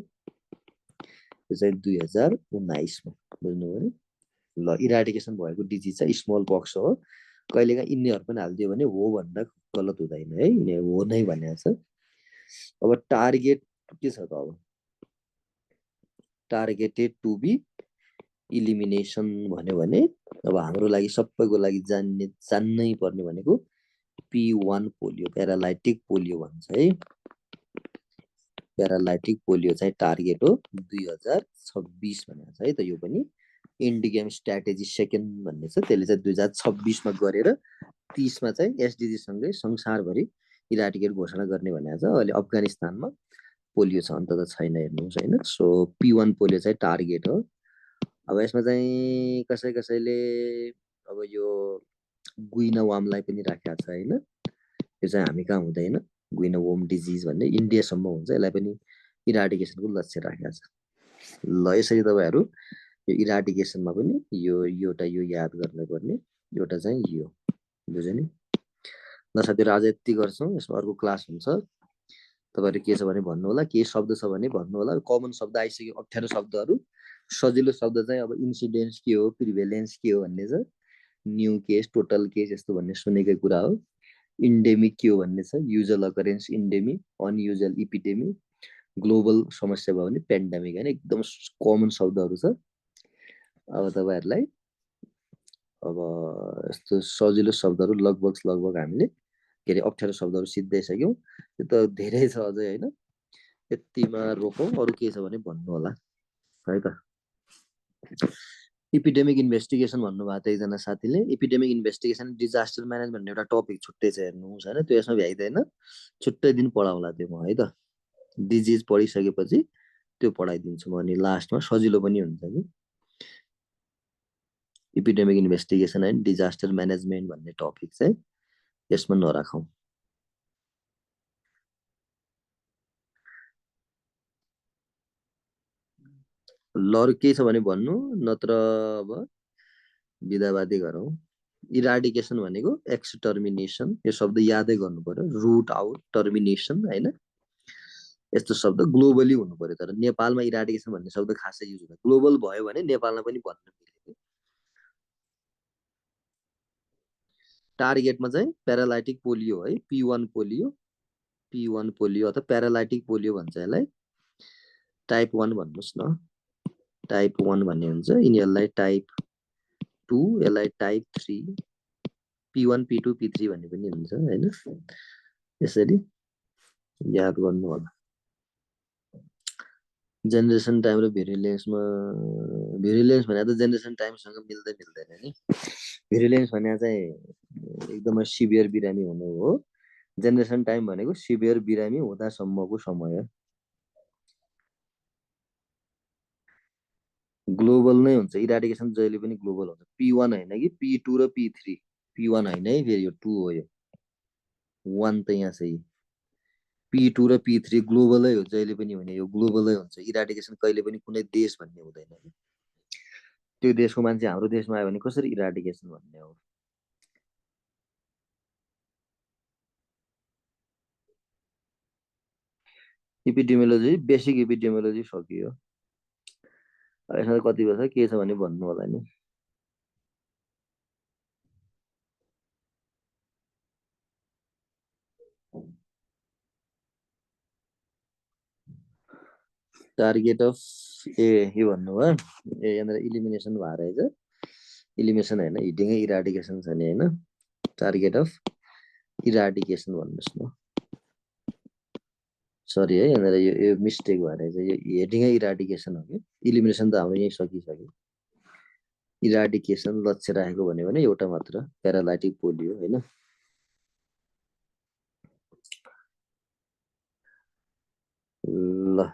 यो चाहिँ 2019 मा बुझ्नुभयो नि। ल इराडिकेसन भएको डिजिज चाहिँ स्मल पक्स हो। कहिलेकाहीँ यिनीहरु पनि हाल्दियो भने हो भन्दा गलत हुँदैन है, हो नै भनेको छ। अब टार्गेट के छ त अब टार्गेटेड टु बी इलिमिनेसन भन्यो भने अब हाम्रो लागि सबैको लागि जान्नै पर्ने भनेको P1 पोलियो, प्यारालाइटिक पोलियो भन्छ है। प्यारालाइटिक पोलियो चाहिँ टार्गेट हो 2026 भनेको छ है त। यो पनि इन्ड गेम स्ट्र्याटेजी सेकेन्ड भन्ने छ, त्यसले चाहिँ 2026 मा गरेर 30 मा चाहिँ एसडिजी सँगै संसारभरि इराडिकेट घोषणा गर्ने भनेको छ। अहिले अफगानिस्तानमा पोलियो छ, अन्त त छैन हेर्नुहोस् हैन। सो P1 पोलियो चाहिँ टार्गेट हो। अब यसमा चाहिँ कसैले अब यो गुइना वामलाई पनि राखेको छ हैन। यो चाहिँ हामी कहाँ हुँदैन, गुइना वोम डिजिज भन्ने इन्डियासम्म हुन्छ, यसलाई पनि इराडिकेसनको लक्ष्य राखेको छ। ल यसरी तपाईहरु यो इराडिकेसनमा पनि यो एउटा यो याद गर्नुपर्ने, एउटा चाहिँ यो बुझ्यो नि। ल साथीहरु आज यति गर्छौं, यसमा अर्को क्लास हुन्छ। तपाईहरु के छ भने भन्नु होला, के शब्द छ भने भन्नु होला। कमन शब्द आइसक्यो, अप्ठ्यारो शब्दहरु। सजिलो शब्द चाहिँ अब इन्सिडेन्स के हो, प्रिभेलेन्स के हो भन्ने छ। न्यू केस, टोटल केस यस्तो भन्ने सुनेकै कुरा हो। इन्डेमिक के हो भन्ने छ, usual occurrence endemic, unusual epidemic, global समस्या भयो भने पेन्डेमिक हैन। एकदम कमन शब्दहरु छ। अब तपाईहरुलाई अब यस्तो सजिलो शब्दहरु लगभग हामीले के रे अप्ठ्यारो शब्दहरु सिक्दैसक्यौं। त्यो त धेरै छ अझै हैन। यतिमा रोकौं, अरु के छ भने भन्नु होला है त। एपिडेमिक इन्भेस्टिगेसन भन्नुभएको थियो एकजना साथीले। एपिडेमिक इन्भेस्टिगेसन डिजास्टर म्यानेजमेन्ट भन्ने एउटा टपिक छुट्टै छ हेर्नुहोस् हैन। त्यो यसमा भ्याइदैन, छुट्टै दिन पढाउला त्यो म है त। डिजिज पढिसकेपछि त्यो पढाइदिन्छु म, अनि लास्टमा सजिलो पनि हुन्छ कि। Epidemic investigation and disaster management भन्ने टपिक चाहिँ यसमा नराखौं। ल के छ भने भन्नु, नत्र अब बिदावादी गरौँ। इराडिकेसन भनेको एक्सटर्मिनेसन, यो शब्द यादै गर्नु पर्यो। रुट आउट, टर्मिनेसन हैन, यस्तो शब्द ग्लोबली हुनु पर्यो। तर नेपालमा इराडिकेसन भन्ने शब्द खासै युज हुँदैन। ग्लोबल भयो भने नेपालमा पनि भन्न मिल्यो। टार्गेटमा चाहिँ प्यारालाइटिक पोलियो है, P1 पोलियो, P1 पोलियो अथवा प्यारालाइटिक पोलियो भन्छ यसलाई। टाइप 1 भन्नुस् न, टाइप 1 भन्ने हुन्छ। यिनीहरुलाई टाइप 2 यसलाई टाइप 3 P1 P2 P3 भन्ने पनि हुन्छ हैन यसरी याद गर्नु होला जेनेरेसन टाइम र भेरिएन्समा भेरिएन्स भने त जेनेरेसन टाइमसँग मिल्दैन नि भेरिएन्स भने चाहिँ एकदमै सिभियर बिरामी हुनु हो जेनेरेसन टाइम भनेको सिभियर बिरामी हुँदासम्मको समय ग्लोबल नै हुन्छ इराडिकेसन जहिले पनि ग्लोबल हुन्छ P1 हैन कि P2 र P3 P1 हैन है फेरि यो 2 हो यो 1 त यहाँ चाहिँ P2 र P3 ग्लोबलै हो जहिले पनि हुने यो ग्लोबलै हुन्छ इराडिकेसन कहिले पनि कुनै देश भन्ने हुँदैन त्यो देशको मान्छे हाम्रो देशमा आयो भने कसरी इराडिकेसन भन्ने हो एपिडेमियोलोजी बेसिक एपिडेमियोलोजी सकियो यसमा कति वर्ष के छ भने भन्नु होला नि टार्गेट अफ यो भन्नु भयो यहाँनिर इलिमिनेसन भएर रहेछ इलिमिनेसन हैन हिटिङै इराडिकेसन छ नि हैन टार्गेट अफ इराडिकेसन भन्नुस् न सरी है यहाँनिर यो मिस्टेक भएर रहेछ यो हेडिङै इराडिकेसन हो कि इलिमिनेसन त हाम्रो यही सकिसक्यो इराडिकेसन लक्ष्य राखेको भने एउटा मात्र प्यारालाइटिक पोलियो हैन ल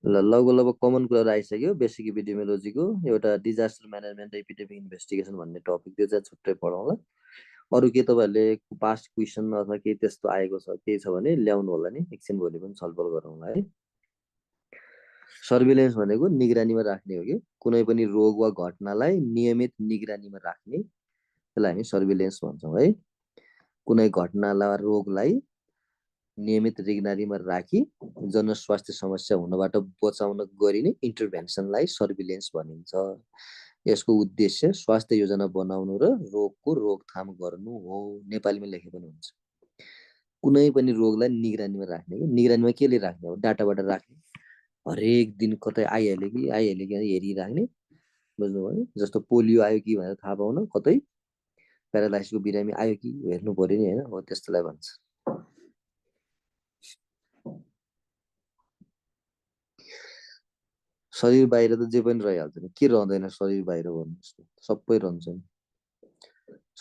लगभग कमन कुरा आइसक्यो बेसिक एपिडेमियोलोजीको एउटा डिजास्टर म्यानेजमेन्ट एपिडेमिक इन्भेस्टिगेसन भन्ने टपिक त्यो चाहिँ छुट्टै पढौँला अरू के तपाईँहरूले पास्ट क्वेसन अथवा केही त्यस्तो आएको छ केही छ भने ल्याउनु होला नि एकछिन भोलि पनि छलफल गरौँला है सर्भिलेन्स भनेको निगरानीमा राख्ने हो कि कुनै पनि रोग वा घटनालाई नियमित निगरानीमा राख्ने त्यसलाई हामी सर्भिलेन्स भन्छौँ है कुनै घटनालाई रोगलाई नियमित निगरानीमा राखी जनस्वास्थ्य समस्या हुनबाट बचाउन गरिने इन्टरभेन्सनलाई सर्भिलेन्स भनिन्छ यसको उद्देश्य स्वास्थ्य योजना बनाउनु र रोगको रोकथाम गर्नु हो नेपालीमा लेखे पनि हुन्छ कुनै पनि रोगलाई निगरानीमा राख्ने निगरानीमा केले राख्ने हो डाटाबाट राख्ने हरेक दिन कतै आइहाल्यो कि हेरिराख्ने बुझ्नुभयो जस्तो पोलियो आयो कि भनेर थाहा पाउन कतै प्यारालाइसिसको बिरामी आयो कि हेर्नु पर्यो नि हैन हो त्यस्तोलाई भन्छ शरीर बाहिर त जे पनि रहिहाल्छ नि के रहँदैन शरीर बाहिर भन्नुहोस् सबै रहन्छ नि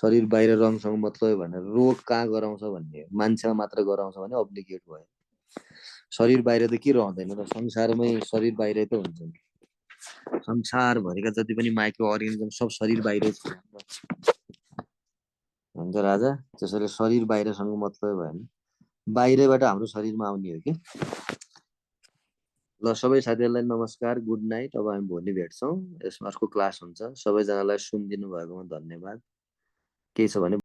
शरीर बाहिर रङसँग मतलब भनेर रोग कहाँ गराउँछ भन्ने मान्छेमा मात्र गराउँछ भने अब्लिगेट भयो शरीर बाहिर त के रहँदैन र संसारमै शरीर बाहिर त हुन्छ नि संसारभरिका जति पनि माइक्रो अर्गानिजम सब शरीर बाहिरै छ भन्छ राजा त्यसैले शरीर बाहिरसँग मतलब भएन बाहिरबाट हाम्रो शरीरमा आउने हो कि ल सबै साथीहरूलाई नमस्कार गुड नाइट अब हामी भोलि भेट्छौँ यसमा अर्को क्लास हुन्छ सबैजनालाई सुनिदिनु भएकोमा धन्यवाद केही छ भने